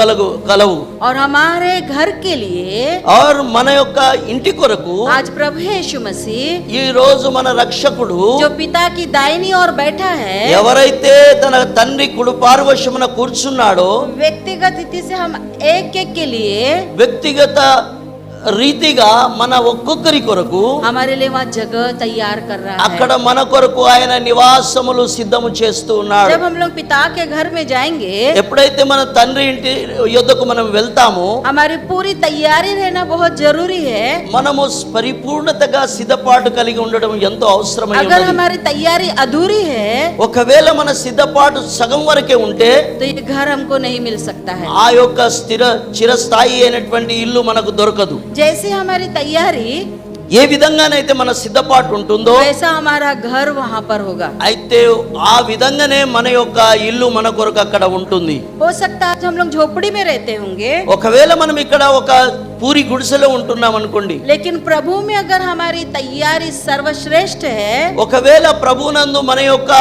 కలవు। और हमारे घर के लिए और మన యొక్క ఇంటి కొరకు आज प्रभु यीशु मसीह ఈ రోజు మన రక్షకుడు जो पिता की दाहिनी ओर बैठा है, ఎవరైతే తన తండ్రి కుడి పార్శ్వమున కూర్చున్నాడో, व्यक्तिगत रीति से हम एक एक के लिए వ్యక్తిగత రీతిగా మన ఒక్కొక్కరి కొరకు हमारे लिए वहाँ जगह तैयार कर रहा है। అక్కడ మన కొరకు ఆయన నివాసములు సిద్ధము చేస్తూ ఉన్నాడు। जब हम लोग पिता के घर में जाएंगे, ఎప్పుడైతే మన తండ్రి ఇంటి యొద్దకు మనం వెళ్తామో, हमारी पूरी तैयारी रहना बहुत जरूरी है। మనము పరిపూర్ణతగా సిద్ధపాటు కలిగి ఉండడం ఎంతో అవసరమై अगर ఉన్నది। हमारी तैयारी अधूरी है ఒకవేళ మన సిద్ధపాటు సగం వరకే ఉంటే तो ये घर हमको नहीं मिल सकता है। ఆ యొక్క చిరస్థాయి అయినటువంటి ఇల్లు మనకు దొరకదు। जैसे हमारी तैयारी ఏ విధంగానైతే మన సిద్ధపాటు ఉంటుందో, वैसा हमारा घर वहाँ पर होगा। అయితే ఆ విధంగానే మన యొక్క ఇల్లు మన కొరకు అక్కడ ఉంటుంది। हो सकता है आज हम लोग झोपड़ी में रहते होंगे, ఒకవేళ మనం ఇక్కడ ఒక పూరి గుడిసెలో ఉంటున్నాం అనుకోండి, लेकिन प्रभु में अगर हमारी तैयारी सर्वश्रेष्ठ है, ఒకవేళ ప్రభునందు మన యొక్క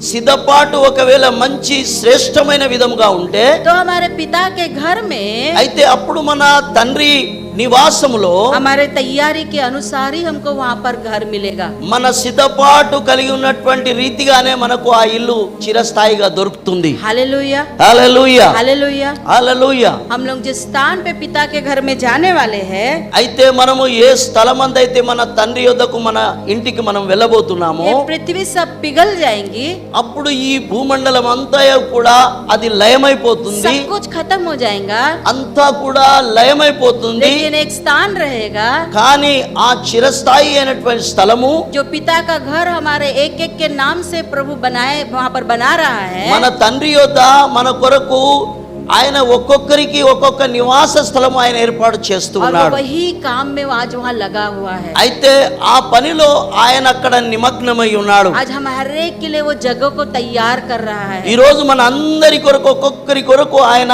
సిద్ధపాటు ఒకవేళ మంచి శ్రేష్టమైన విధముగా ఉంటే, तो हमारे पिता के घर में అయితే అప్పుడు మన తండ్రి నివాసములో हमारे तैयारी के अनुसार ही हमको वहाँ पर घर मिलेगा। మన సిద్ధపాటు కలిగి ఉన్నటువంటి రీతిగానే మనకు ఆ ఇల్లు చిరస్థాయిగా దొరుకుతుంది। Hallelujah, hallelujah, hallelujah. హల్లెలూయా। हम लोग जिस स्थान पे पिता के घर में जाने वाले हैं, అయితే మనము ఏ స్థలమందైతే మన తండ్రి యొద్దకు మన ఇంటికి మనం వెళ్ళబోతున్నామో, ये पृथ्वी सब पिघल जाएंगी, అప్పుడు ఈ భూమండలం అంతా కూడా అది లయమైపోతుంది, सब कुछ खत्म हो जाएगा, అంతా కూడా లయమైపోతుంది। लेकिन लेकिन एक स्थान रहेगा కానీ ఆ చిరస్థాయి అయినటువంటి స్థలము जो पिता का घर हमारे एक एक के नाम से प्रभु बनाए वहाँ पर बना रहा है। మన తండ్రి యొద్ద మన కొరకు ఆయన ఒక్కొక్కరికి ఒక్కొక్క నివాస స్థలము ఆయన ఏర్పాటు చేస్తూ और वो ఉన్నాడు. वही काम में आज वहाँ लगा हुआ है। అయితే ఆ పనిలో ఆయన అక్కడ నిమగ్నమై ఉన్నాడు. आज हम हर एक के लिए वो जगह को तैयार कर रहा है। ఈ రోజు మన అందరి కొరకు ఒక్కొక్కరి కొరకు ఆయన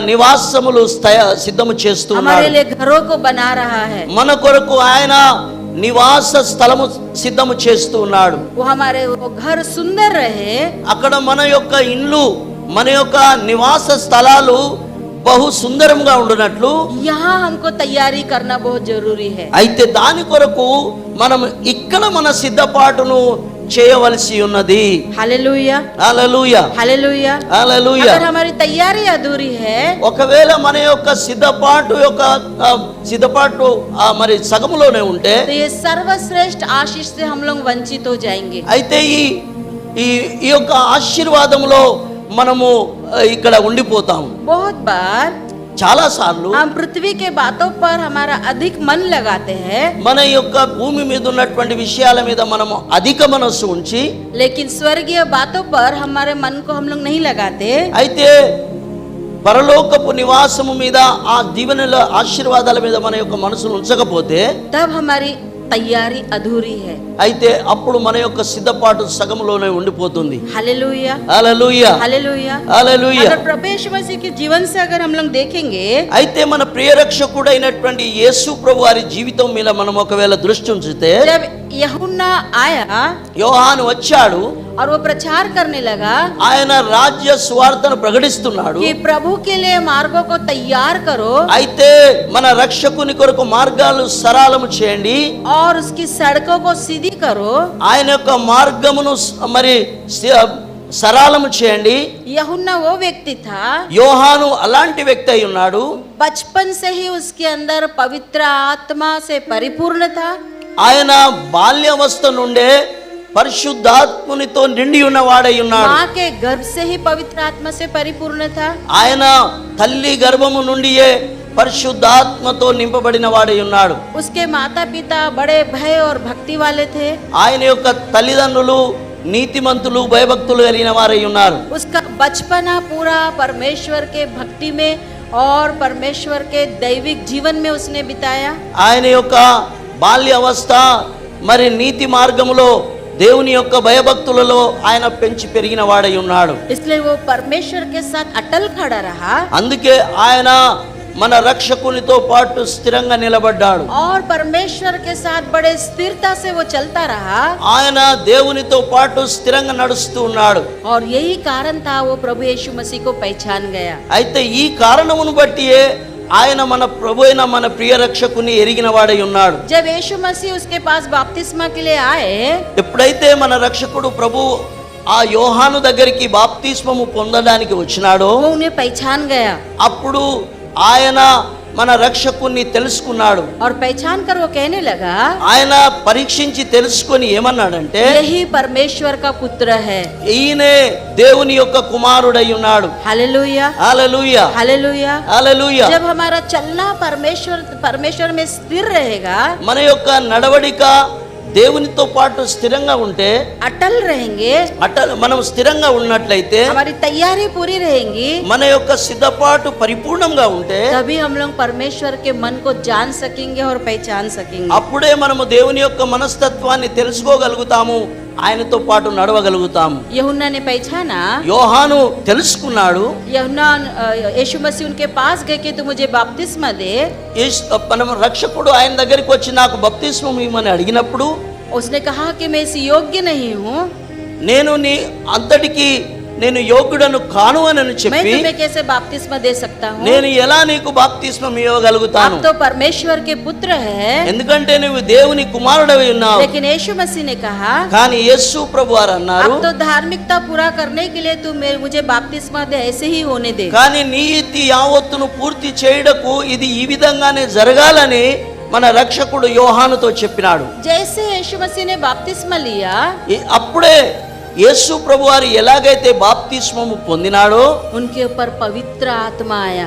నివాసములు సిద్ధము చేస్తూ हमारे ఉన్నాడు. लिए घरों को बना रहा है। మన కొరకు ఆయన నివాస స్థలము సిద్ధము చేస్తూ ఉన్నాడు. वो हमारे वो घर सुंदर रहे। అక్కడ మన యొక్క ఇండ్లు మన యొక్క నివాస స్థలాలు బహు సుందరంగా ఉండునట్లు यहाँ हमको तैयारी करना बहुत जरूरी है। అయితే దాని కొరకు మనం ఇక్కడ మన సిద్ధపాటును చేయవలసి ఉన్నది. Hallelujah hallelujah hallelujah. హల్లెలూయా. अगर हमारी तैयारी अधूरी है ఒకవేళ మన యొక్క సిద్ధపాటు మరి సగములోనే ఉంటే तो ये सर्वश्रेष्ठ आशीष से हम लोग वंचित हो जाएंगे। అయితే ఈ యొక్క ఆశీర్వాదంలో మనము ఇక్కడ ఉండిపోతాం. बहुत बार చాలా సార్లు हम पृथ्वी के बातों पर हमारा अधिक मन लगाते हैं, మన యొక్క భూమి మీద ఉన్నటువంటి విషయాల మీద మనము అధిక మనస్సు ఉంచి लेकिन स्वर्गीय बातों पर हमारे मन को हम लोग नहीं लगाते। అయితే పరలోకపు నివాసము మీద ఆ దీవెనల ఆశీర్వాదాల మీద మన యొక్క మనసును ఉంచకపోతే तब हमारी तैयारी अधूरी है। అయితే అప్పుడు మన యొక్క సిద్ధపాటు సగంలోనే ఉండిపోతుంది. Hallelujah hallelujah hallelujah. హల్లెలూయా. अगर प्रभु यीशु मसीह के जीवन से अगर हम लोग देखेंगे అయితే మన ప్రియ రక్షకుడైనటువంటి యేసు ప్రభు వారి జీవితం మీద మనం ఒకవేళ దృష్టి ఉంచితే जब यूहन्ना आया యోహాను వచ్చాడు, और वो प्रचार करने लगा ఆయన రాజ్య సువార్తను ప్రకటిస్తున్నాడు. कि प्रभु के लिए मार्गों को तैयार करो అయితే మన రక్షకుని కొరకు మార్గాలు సరళము చేయండి, और उसकी सड़कों को सीधी करो। ఆయన యొక్క మార్గమును మరి సరళము చేయండి. यूहन्ना वो व्यक्ति था యోహాను అలాంటి వ్యక్తి అయి ఉన్నాడు. बचपन से ही उसके अंदर पवित्र आत्मा से परिपूर्ण था। ఆయన బాల్యావస్థ నుండే పరిశుద్ధాత్మునితో నిండి ఉన్నవాడై ఉన్నాడు. माँ के गर्भ से ही पवित्र आत्मा से परिपूर्ण था। ఆయన తల్లి గర్భము నుండియే పరిశుద్ధాత్మతో నింపబడిన వాడై ఉన్నాడు. उसके माता पिता बड़े भय और भक्ति वाले थे। ఆయన యొక్క తల్లిదండ్రులు నీతిమంతులు భయభక్తులు కలిగిన వారై ఉన్నారు. उसका बचपना पूरा परमेश्वर के भक्ति में और परमेश्वर के दैविक जीवन में उसने बिताया। ఆయన యొక్క బాల్య అవస్థ మరి నీతి మార్గములో దేవుని యొక్క భయభక్తులలో ఆయన పెంచి పెరిగిన వాడై ఉన్నాడు. इसलिए वो परमेश्वर के साथ अटल खड़ा रहा అందుకే ఆయన మన రక్షకునితో పాటు స్థిరంగా నిలబడ్డాడు. और परमेश्वर के साथ बड़े स्थिरता से वो चलता रहा। ఆయన దేవునితో పాటు స్థిరంగా నడుస్తూ ఉన్నాడు. और यही कारण था वो प्रभु यीशु मसीह को पहचान गया। అయితే ఈ కారణమును బట్టియే ఆయన మన ప్రభు అయిన మన ప్రియ రక్షకుని ఎరిగిన వాడై ఉన్నాడు. जब यीशु मसीह उसके पास बपतिस्मा के लिए आए ఎప్పుడైతే మన రక్షకుడు ప్రభు ఆ యోహాను దగ్గరికి బాప్తిస్మము పొందడానికి వచ్చినాడో वो उन्हें पहचान गया। అప్పుడు ఆయన మన రక్షకుణ్ణి తెలుసుకున్నాడు. और पहचान कर वो कहने लगा ఆయన పరీక్షించి తెలుసుకొని ఏమన్నాడంటే यही परमेश्वर का पुत्र है। ఈయనే దేవుని యొక్క కుమారుడై ఉన్నాడు. Hallelujah hallelujah hallelujah. హల్లెలూయా. जब हमारा चलना परमेश्वर में स्थिर रहेगा, మన యొక్క నడవడిక దేవునితో పాటు స్థిరంగా ఉంటే अटल रहेंगे, మనం స్థిరంగా ఉన్నట్లయితే हमारी तैयारी पूरी रहेंगी, మన యొక్క సిద్ధపాటు పరిపూర్ణంగా ఉంటే तभी हम लोग परमेश्वर के मन को जान सकेंगे और पहचान सकेंगे। అప్పుడే మనము దేవుని యొక్క మనస్తత్వాన్ని తెలుసుకోగలుగుతాము, ఆయనతో పాటు నడవగలుగుతాము. यूहन्ना ने पहचाना, యోహాను తెలుసుకున్నాడు. यूहन्ना यीशु मसीह उनके पास गए कि तू मुझे बपतिस्मा दे। మన రక్షకుడు ఆయన దగ్గరికి వచ్చి నాకు బప్తిస్మం ఇవ్వమని అడిగినప్పుడు उसने कहा कि मैं इस योग्य नहीं हूँ, నేను నీ అంతటికి నేను యోగ్యుడను కాను అని मैं చెప్పి तुम्हें कैसे बपतिस्मा दे सकता हूँ? నేను ఎలా నీకు బాప్తిస్మం ఇవ్వగలుగుతాను? आप तो परमेश्वर के पुत्र है। ఎందుకంటే నువ్వు దేవుని కుమారుడవి ఉన్నావు. लेकिन यीशु मसीह ने कहा కానీ యేసు ప్రభు వారు అన్నారు, अब तो धार्मिकता पूरा करने के लिए तू मुझे बपतिस्मा दे, ऐसे ही होने दे। కానీ నీతి యావత్తును పూర్తి చేయుటకు ఇది ఈ విధంగానే జరగాలని మన రక్షకుడు యోహానుతో చెప్పినాడు. जैसे यीशु मसीह ने बपतिस्मा लिया, అప్పుడే యేసు ప్రభు వారు ఎలాగైతే బాప్తిస్మము పొందినాడో उनके ऊपर पवित्र आत्मा आया।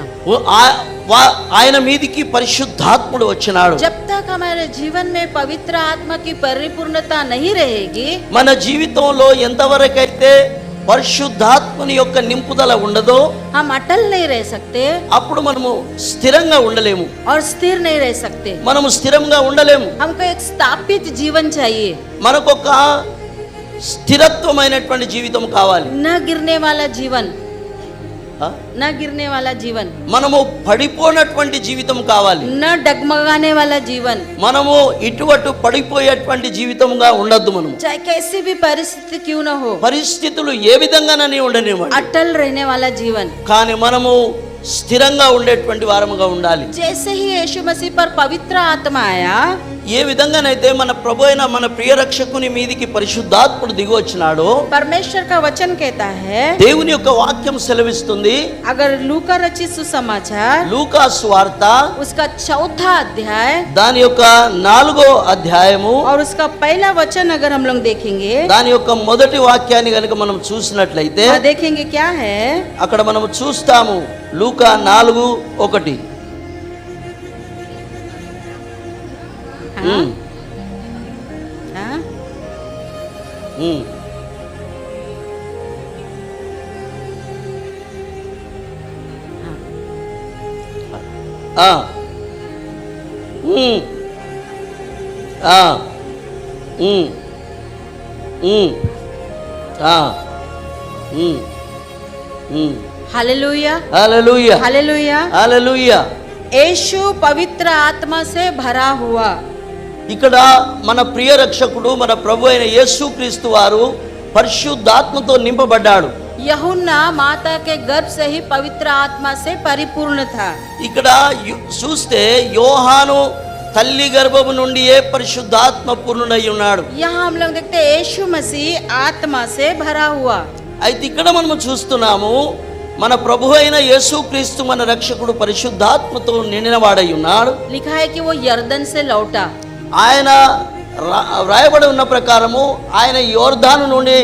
ఆయన మీదికి పరిశుద్ధాత్ముడు వచ్చినాడు। जब तक हमारे जीवन में पवित्र आत्मा की परिपूर्णता नहीं रहेगी, మన జీవితంలో ఎంతవరకైతే పరిశుద్ధాత్మని యొక్క నింపుదల ఉండదో हम अटल नहीं रह सकते అప్పుడు మనము స్థిరంగా ఉండలేము। और स्थिर नहीं रह सकते। మనము స్థిరంగా ఉండలేము। हमको एक स्थापित जीवन चाहिए, మనకొక స్థిరత్వమైనటువంటి జీవితం కావాలి। न गिरने वाला जीवन, ఆ? न गिरने वाला जीवन, మనము పడిపోనటువంటి జీవితం కావాలి। न डगमगाने वाला जीवन। మనము ఇటువటు పడిపోయేటువంటి జీవితంగా ఉండొద్దు। మనము चाहे कैसी भी परिस्थिति क्यों न हो, పరిస్థితులు ఏ విధంగానని ఉండనివ్వండి, अटल रहने वाला जीवन। కానీ మనము స్థిరంగా ఉండేటువంటి వారముగా ఉండాలి। जैसे ही यीशु मसीह पर पवित्र आत्मा आया, ఏ విధంగానైతే మన ప్రభు అయిన మన ప్రియ రక్షకుని మీదికి పరిశుద్ధాత్ముడు దిగి వచ్చినాడో परमेश्वर का वचन कहता है, దేవుని యొక్క వాక్యం సెలవిస్తుంది। अगर लूका रचित सुसमाचार లూకా సువార్త उसका 4था अध्याय దాని యొక్క 4వ అధ్యాయము और उसका पहला वचन अगर हम लोग देखेंगे, దాని యొక్క మొదటి వాక్యాన్ని గనుక మనం చూసినట్లయితే देखेंगे क्या है। అక్కడ మనం చూస్తాము లూకా 4:1। हाँ? हाँ? ఆ. ఆ. ఆ. Hallelujah, hallelujah hallelujah. హల్లెలూయా। यीशु पवित्र आत्मा से भरा हुआ। ఇక్కడ మన ప్రియ రక్షకుడు మన ప్రభు అయిన యేసుక్రీస్తు వారు పరిశుద్ధాత్మతో నింపబడ్డాడు। यूहन्ना माता के गर्भ से ही पवित्र आत्मा से परिपूर्ण था। ఇక్కడ చూస్తే యోహాను తల్లి గర్భము నుండియే పరిశుద్ధాత్మ పూర్ణుడై ఉన్నాడు। यहाँ हम लोग देखते हैं यीशु मसीह आत्मा से भरा हुआ। అయితే ఇక్కడ మనము చూస్తున్నాము మన ప్రభు అయిన యేసుక్రీస్తు మన రక్షకుడు పరిశుద్ధాత్మతో నిండినవాడై ఉన్నాడు। लिखा है कि वो यर्दन से लौटा। ఆయన వ్రాయబడి ఉన్న ప్రకారము ఆయన యోర్దాను నుండి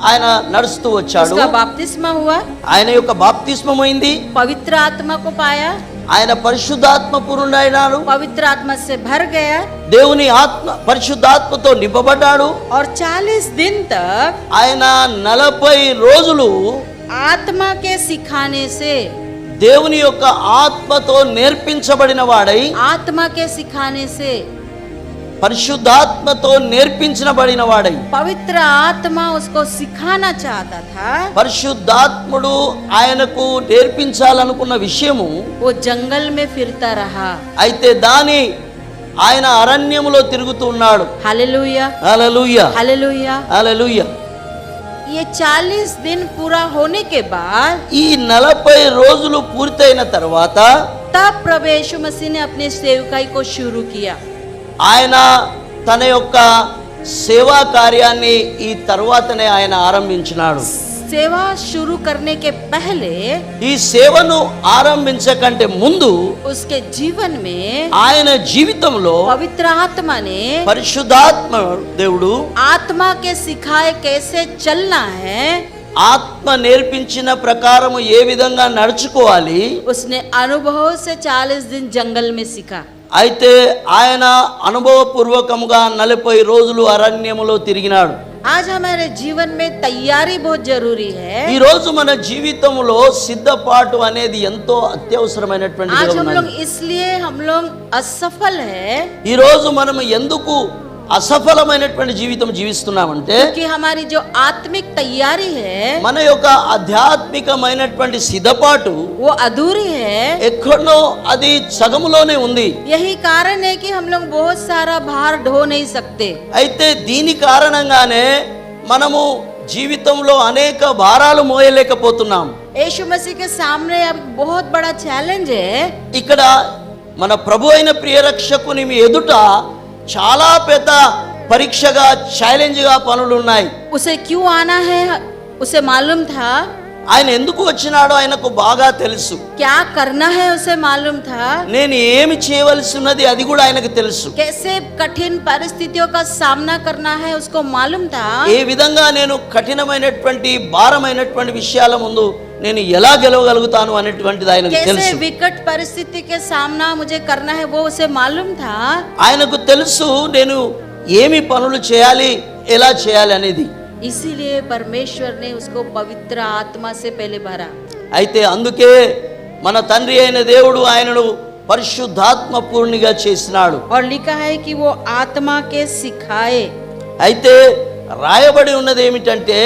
ఆయన నడుస్తూ వచ్చాడు। उसका बपतिस्मा हुआ, ఆయన యొక్క బాప్తిస్మమైంది, पवित्र आत्मा को पाया, ఆయన పరిశుద్ధాత్మ పూర్ణుడైనాడు, पवित्र आत्मा से भर गया దేవుని ఆత్మ పరిశుద్ధాత్మతో నింపబడ్డాడు। और 40 दिन तक ఆయన 40 రోజులు आत्मा के सिखाने से, దేవుని యొక్క ఆత్మతో నేర్పించబడిన వాడై, आत्मा के सिखाने से, పరిశుద్ధాత్మతో నేర్పించబడిన వాడై, पवित्र आत्मा उसको सिखाना चाहता था। పరిశుద్ధాత్ముడు ఆయనకు నేర్పించాలనుకున్న విషయము वो जंगल में फिरता रहा। అయితే దాని ఆయన అరణ్యములో తిరుగుతూ ఉన్నాడు। Hallelujah, hallelujah hallelujah. హల్లెలూయా। ये 40 दिन पूरा होने के बाद ఈ 40 రోజులు పూర్తయిన తర్వాత तब प्रभु यीशु मसीह ने अपने सेवकाई को शुरू किया। ఆయన తన యొక్క సేవా కార్యాన్ని ఈ తర్వాతనే ఆయన ఆరంభించినాడు। सेवा शुरू करने के पहले ఈ సేవను ఆరంభించకంటే ముందు उसके जीवन में ఆయన జీవితంలో पवित्र आत्मा ने పరిశుద్ధాత్మ దేవుడు आत्मा के सिखाए कैसे चलना है, ఆత్మ నేర్పించిన ప్రకారము ఏ విధంగా నడుచుకోవాలి, उसने अनुभव से 40 दिन जंगल में सीखा। అయితే ఆయన అనుభవపూర్వకముగా 40 రోజులు అరణ్యములో తిరిగినాడు। आज हमारे जीवन में तैयारी बहुत जरूरी है। ఈ రోజు మన జీవితంలో సిద్ధపాటు అనేది ఎంతో అత్యవసరమైనటువంటి आज हम ఉన్నది। लोग इसलिए हम लोग असफल है ఈ రోజు మనం ఎందుకు అసఫలమైనటువంటి జీవితం జీవిస్తున్నామంటే कि हमारी जो आत्मिक तैयारी है మన యొక్క ఆధ్యాత్మికమైనటువంటి సిద్ధపాటు वो अधूरी है। ఎక్కడో అది సగములోనే ఉంది। यही कारण है कि हम लोग बहुत सारा भार ढो नहीं सकते। అయితే దీని కారణంగానే మనము జీవితంలో అనేక భారాలు మోయలేకపోతున్నాం। यीशु मसीह के सामने अब बहुत बड़ा चैलेंज है। ఇక్కడ మన ప్రభు అయిన ప్రియ రక్షకుని మీ ఎదుట చాలా పెద్ద పరీక్షగా ఛాలెంజ్గా పనులు ఉన్నాయి। उसे क्यों आना है, उसे मालूम था। ఆయన ఎందుకు వచ్చినాడో ఆయనకు బాగా తెలుసు. क्या करना है उसे मालूम था, నేను ఏమి చేయవలసి ఉన్నది అది కూడా ఆయనకు తెలుసు. कैसे कठिन परिस्थितियों का सामना करना है उसको मालूम था, ఏ విధంగా నేను కఠినమైనటువంటి భారమైనటువంటి విషయాల ముందు నేను ఎలా గెలవగలుగుతాను అనేటువంటిది ఆయనకు कैसे తెలుసు. विकट परिस्थिति के सामना मुझे करना है वो उसे मालूम था। ఆయనకు తెలుసు నేను ఏమి పనులు చేయాలి, ఎలా చేయాలి అనేది. इसीलिए परमेश्वर ने उसको पवित्र आत्मा से पहले भरा। అయితే అందుకే మన తండ్రి అయిన దేవుడు ఆయనను పరిశుద్ధాత్మ పూర్ణిగా చేసినాడు. और लिखा है कि वो आत्मा के सिखाए। అయితే రాయబడి ఉన్నది ఏమిటంటే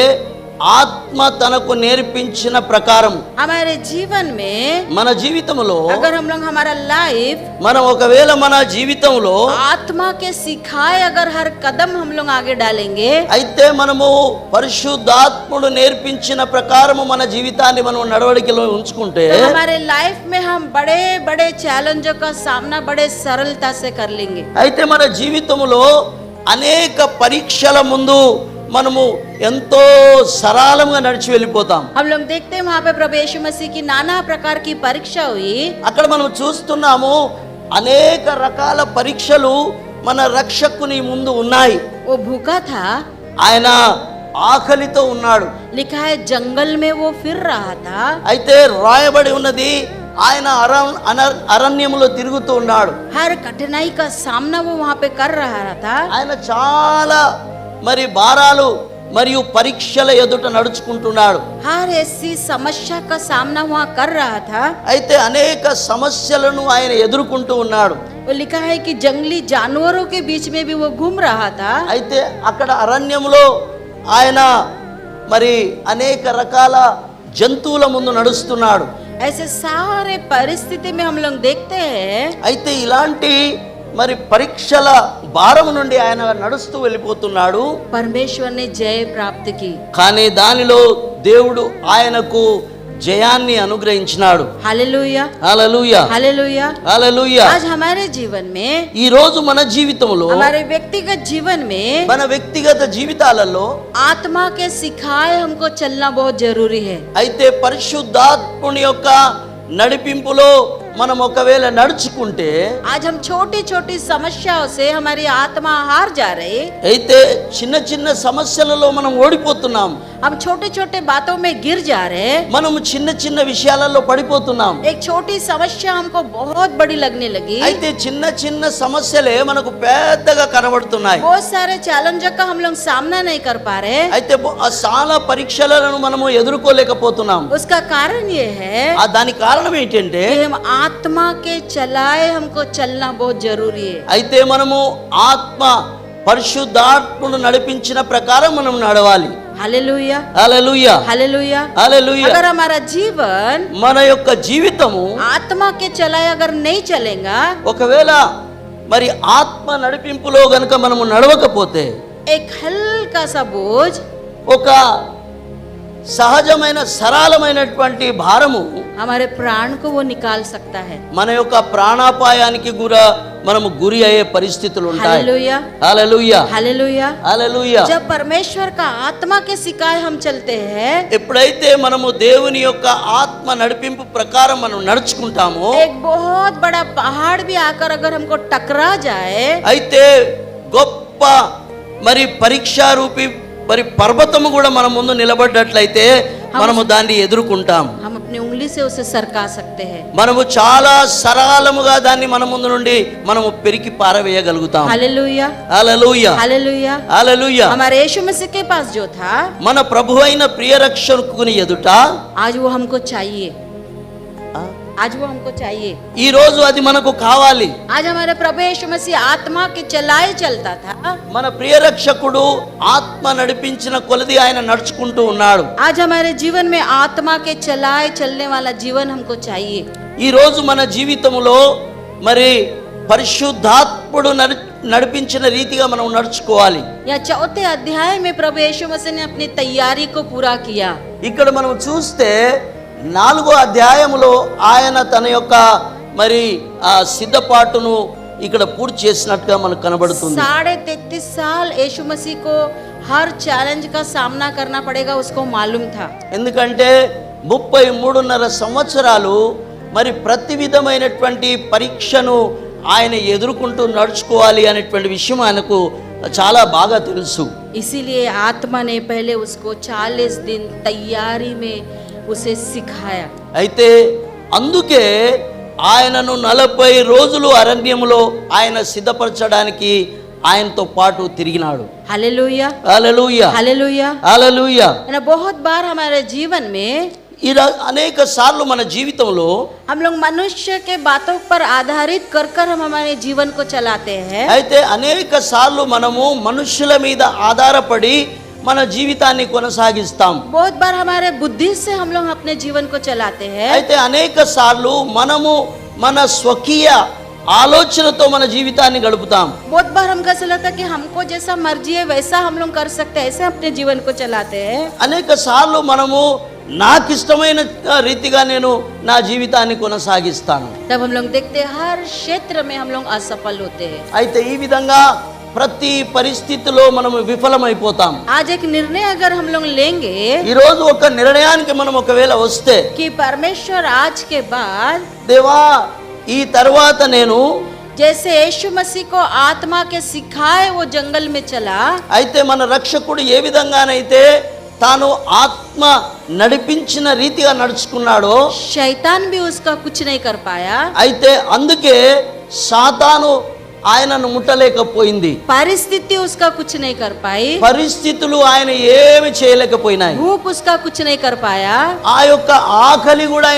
ఆత్మ తనకు నేర్పించిన ప్రకారం हमारे जीवन में మన జీవితంలో अगर हम लोग हमारा लाइफ మనం ఒకవేళ మన జీవితంలో आत्मा के सिखाए अगर हर कदम हम लोग आगे डालेंगे, అయితే మనము పరిశుద్ధాత్ముడు నేర్పించిన ప్రకారము మన జీవితాన్ని మనం నడవడికలో ఉంచుకుంటే तो हमारे लाइफ में हम बड़े बड़े चैलेंजों का सामना बड़े सरलता से कर लेंगे। అయితే మన జీవితంలో అనేక పరీక్షల ముందు మనము ఎంతో సరళంగా నడిచి వెళ్ళిపోతాం. हम लोग देखते हैं वहाँ पे प्रभु यीशु मसीह की नाना प्रकार की परीक्षा हुई। అక్కడ మనం చూస్తున్నాము అనేక రకాల పరీక్షలు మన రక్షకుని ముందు ఉన్నాయి. वो भूखा था, ఆయన ఆకలితో ఉన్నాడు. लिखा है जंगल में वो फिर रहा था। అయితే రాయబడి ఉన్నది ఆయన అరణ్యములో తిరుగుతూ ఉన్నాడు. हर कठिनाई का सामना वो वहाँ पे कर रहा था। ఆయన చాలా మరి భారాలు మరియు పరీక్షల ఎదుట నడుచుకుంటున్నాడు. हर ऐसी समस्या का सामना वहाँ कर रहा था। అయితే అనేక సమస్యలను ఆయన ఎదుర్కొంటూ ఉన్నాడు. वो लिखा है कि जंगली जानवरों के बीच में भी वो घूम रहा था। అయితే అక్కడ అరణ్యంలో ఆయన మరి అనేక రకాల జంతువుల ముందు నడుస్తున్నాడు. ऐसे सारे परिस्थिति में हम लोग देखते हैं అయితే ఇలాంటి మరి పరీక్షల భారం నుండి ఆయన నడుస్తూ వెళ్ళిపోతున్నాడు. परमेश्वर ने जय प्राप्त की। కానీ దానిలో దేవుడు ఆయనకు జయాన్ని అనుగ్రహించినాడు. Hallelujah, hallelujah, hallelujah. హల్లెలూయా. आज हमारे जीवन में, ఈ రోజు మన జీవితంలో हमारे व्यक्तिगत जीवन में మన వ్యక్తిగత జీవితాలలో आत्मा के सिखाए हमको चलना बहुत जरूरी है। అయితే పరిశుద్ధాత్ముని యొక్క నడిపింపులో మనం ఒకవేళ నడుచుకుంటే आज हम छोटी छोटी समस्याओं से हमारी आत्मा हार जा रही। అయితే చిన్న చిన్న సమస్యలలో మనం ఓడిపోతున్నాం. हम छोटे छोटे बातों में गिर जा रहे। మనము చిన్న చిన్న విషయాలలో పడిపోతున్నాం. एक छोटी समस्या हमको बहुत बड़ी लगने लगी। అయితే చిన్న చిన్న సమస్యలే మనకు పెద్దగా కనబడుతున్నాయి. बहुत सारे चैलेंजों का हम लोग सामना नहीं कर पा रहे। అయితే ఆ చాలా పరీక్షలను మనము ఎదుర్కోలేకపోతున్నాం. उसका कारण ये है దానికి కారణం ఏంటంటే कि हम आत्मा के चलाए हमको चलना बहुत जरूरी है। అయితే మనము ఆత్మ పరిశుద్ధాత్మను నడిపించిన ప్రకారం మనం నడవాలి. Hallelujah, hallelujah, hallelujah. హల్లెలూయా. अगर हमारा जीवन మన యొక్క జీవితము आत्मा के चलाए अगर नहीं चलेगा, ఒకవేళ మరి ఆత్మ నడిపింపులో గనుక మనము నడవకపోతే एक हल्का सा बोझ ఒక సహజమైన సరళమైనటువంటి భారము हमारे प्राण को वो निकाल सकता है। మన యొక్క ప్రాణాపాయానికి కూడా మనము గురి అయ్యే పరిస్థితులు ఉంటాయి. Hallelujah, hallelujah, hallelujah. హల్లెలూయా. जब परमेश्वर का आत्मा के सिखाए हम चलते हैं, ఎప్పుడైతే మనము దేవుని యొక్క ఆత్మ నడిపింపు ప్రకారం మనం నడుచుకుంటామో एक बहुत बड़ा पहाड़ भी आकर अगर हमको टकरा जाए, అయితే గొప్ప మరి పరీక్షా రూపి మరి పర్వతము కూడా మన ముందు నిలబడ్డట్లయితే మనము దాన్ని ఎదుర్కొంటాం. हम अपनी उंगली से उसे सरका सकते हैं। మనము చాలా సరళముగా దాన్ని మన ముందు నుండి మనము పెరికి పారవేయగలుగుతాం. Hallelujah, hallelujah, hallelujah. హల్లెలూయా. हमारे यीशु मसीह के पास जो था, మన ప్రభువైన ప్రియ రక్షకుని ఎదుట आज वो हमको चाहिए। आज वो हमको चाहिए। ఈ రోజు అది మనకు కావాలి. आज हमारे प्रभु यीशु मसीह आत्मा के चलाए चलता था। మన ప్రియ రక్షకుడు ఆత్మ నడిపించిన కొలది ఆయన నడుచుకుంటూ ఉన్నాడు. आज हमारे जीवन में आत्मा के चलाए चलने वाला जीवन हमको चाहिए। ఈ రోజు మన జీవితంలో మరి పరిశుద్ధాత్ముడు నడిపించిన రీతిగా మనం నడుచుకోవాలి. या चौथे अध्याय में प्रभु यीशु मसीह ने अपनी तैयारी को पूरा किया। ఇక్కడ మనం చూస్తే 4వ అధ్యాయములో ఆయన తన యొక్క మరి ఆ సిద్ధపాటును ఇక్కడ పూర్తి చేసినట్టుగా మనకు కనబడుతుంది. 33.5 साल यीशु मसीह को हर चैलेंज का सामना करना पड़ेगा, उसको मालूम था। ఎందుకంటే 33.5 సంవత్సరాలు మరి ప్రతి విధమైనటువంటి పరీక్షను ఆయన ఎదుర్కొంటూ నడుచుకోవాలి అనేటువంటి విషయం ఆయనకు చాలా బాగా తెలుసు. इसीलिए आत्मा ने पहले उसको 40 दिन तैयारी में उसे सिखाया. అయితే అందుకే ఆయనను 40 రోజులు అరణ్యములో ఆయన సిద్ధపరచడానికి ఆయనతో పాటు తిరిగినాడు. Hallelujah, hallelujah, hallelujah. హల్లెలూయా. ना बहुत बार हमारे जीवन में అనేక సార్లు మన జీవితంలో हम लोग मनुष्य के बातों पर आधारित कर कर हम हमारे जीवन को चलाते हैं. అయితే అనేక సార్లు మనము మనుషుల మీద ఆధారపడి మన జీవితాన్ని కొనసాగిస్తాం. बहुत बार हमारे बुद्धि से हम लोग अपने जीवन को चलाते हैं. అయితే అనేక సార్లు మనము మన స్వకీయ ఆలోచనతో మన జీవితాన్ని గడుపుతాం. बहुत बार हमको ऐसा लगता है कि हमको जैसा मर्जी है वैसा हम लोग कर सकते हैं, ऐसे अपने जीवन को चलाते हैं. అనేక సార్లు మనము నాకు ఇష్టమైన రీతిగా నేను నా జీవితాన్ని కొనసాగిస్తాను. तब हम लोग देखते हैं हर क्षेत्र में हम लोग असफल होते हैं. అయితే ఈ విధంగా ప్రతి పరిస్థితిలో మనము విఫలమైపోతాం. आज एक निर्णय अगर हम लोग लेंगे ఈ రోజు ఒక నిర్ణయానికి మనం ఒకవేళ వస్తే, कि परमेश्वर आज के बाद దేవా ఈ తర్వాత నేను जैसे यीशु मसीह को आत्मा के सिखाए वो जंगल में चला, అయితే మన రక్షకుడు ఏ విధంగానైతే తాను ఆత్మ నడిపించిన రీతిగా నడుచుకున్నాడో, शैतान भी उसका कुछ नहीं कर पाया. అయితే అందుకే సాతాను ఆయనను ముట్టలేకపోయింది. परिस्थिति उसका कुछ नहीं कर पाई. పరిస్థితులు ఆయన ఏమి చేయలేకపోయినాయి. धूप उसका कुछ नहीं कर पाया. ఆ యొక్క ఆకలి కూడా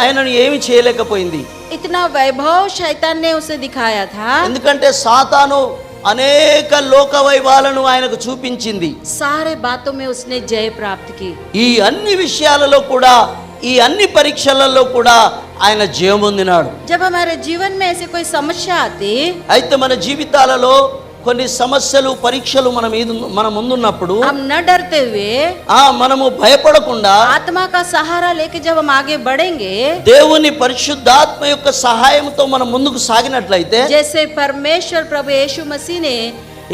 ఆయనను ఏమి చేయలేకపోయింది. इतना वैभव शैतान ने उसे दिखाया था. ఎందుకంటే సాతాను అనేక లోక వైభవాలను ఆయనకు చూపించింది. सारे बातों में उसने जय प्राप्त की. ఈ అన్ని విషయాలలో కూడా, ఈ అన్ని పరీక్షలలో కూడా ఆయన జయం పొందినాడు. जब हमारे जीवन में ऐसी कोई समस्या आती, అయితే మన జీవితాలలో కొన్ని సమస్యలు, పరీక్షలు మన ముందున్నప్పుడు हम न डरते हुए మనము భయపడకుండా आत्मा का सहारा लेके जब हम आगे बढ़ेंगे, దేవుని పరిశుద్ధాత్మ యొక్క సహాయంతో మనం ముందుకు సాగినట్లయితే, जैसे परमेश्वर प्रभु यीशु मसीह ने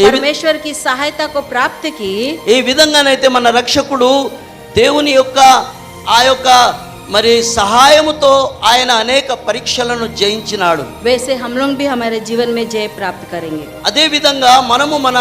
परमेश्वर की सहायता को प्राप्त की, ఈ విధంగానైతే మన రక్షకుడు దేవుని యొక్క ఆ యొక్క మరి సహాయముతో ఆయన అనేక పరీక్షలను జయించినాడు. वैसे हम लोग भी हमारे जीवन में जय प्राप्त करेंगे. అదే విధంగా మనము మన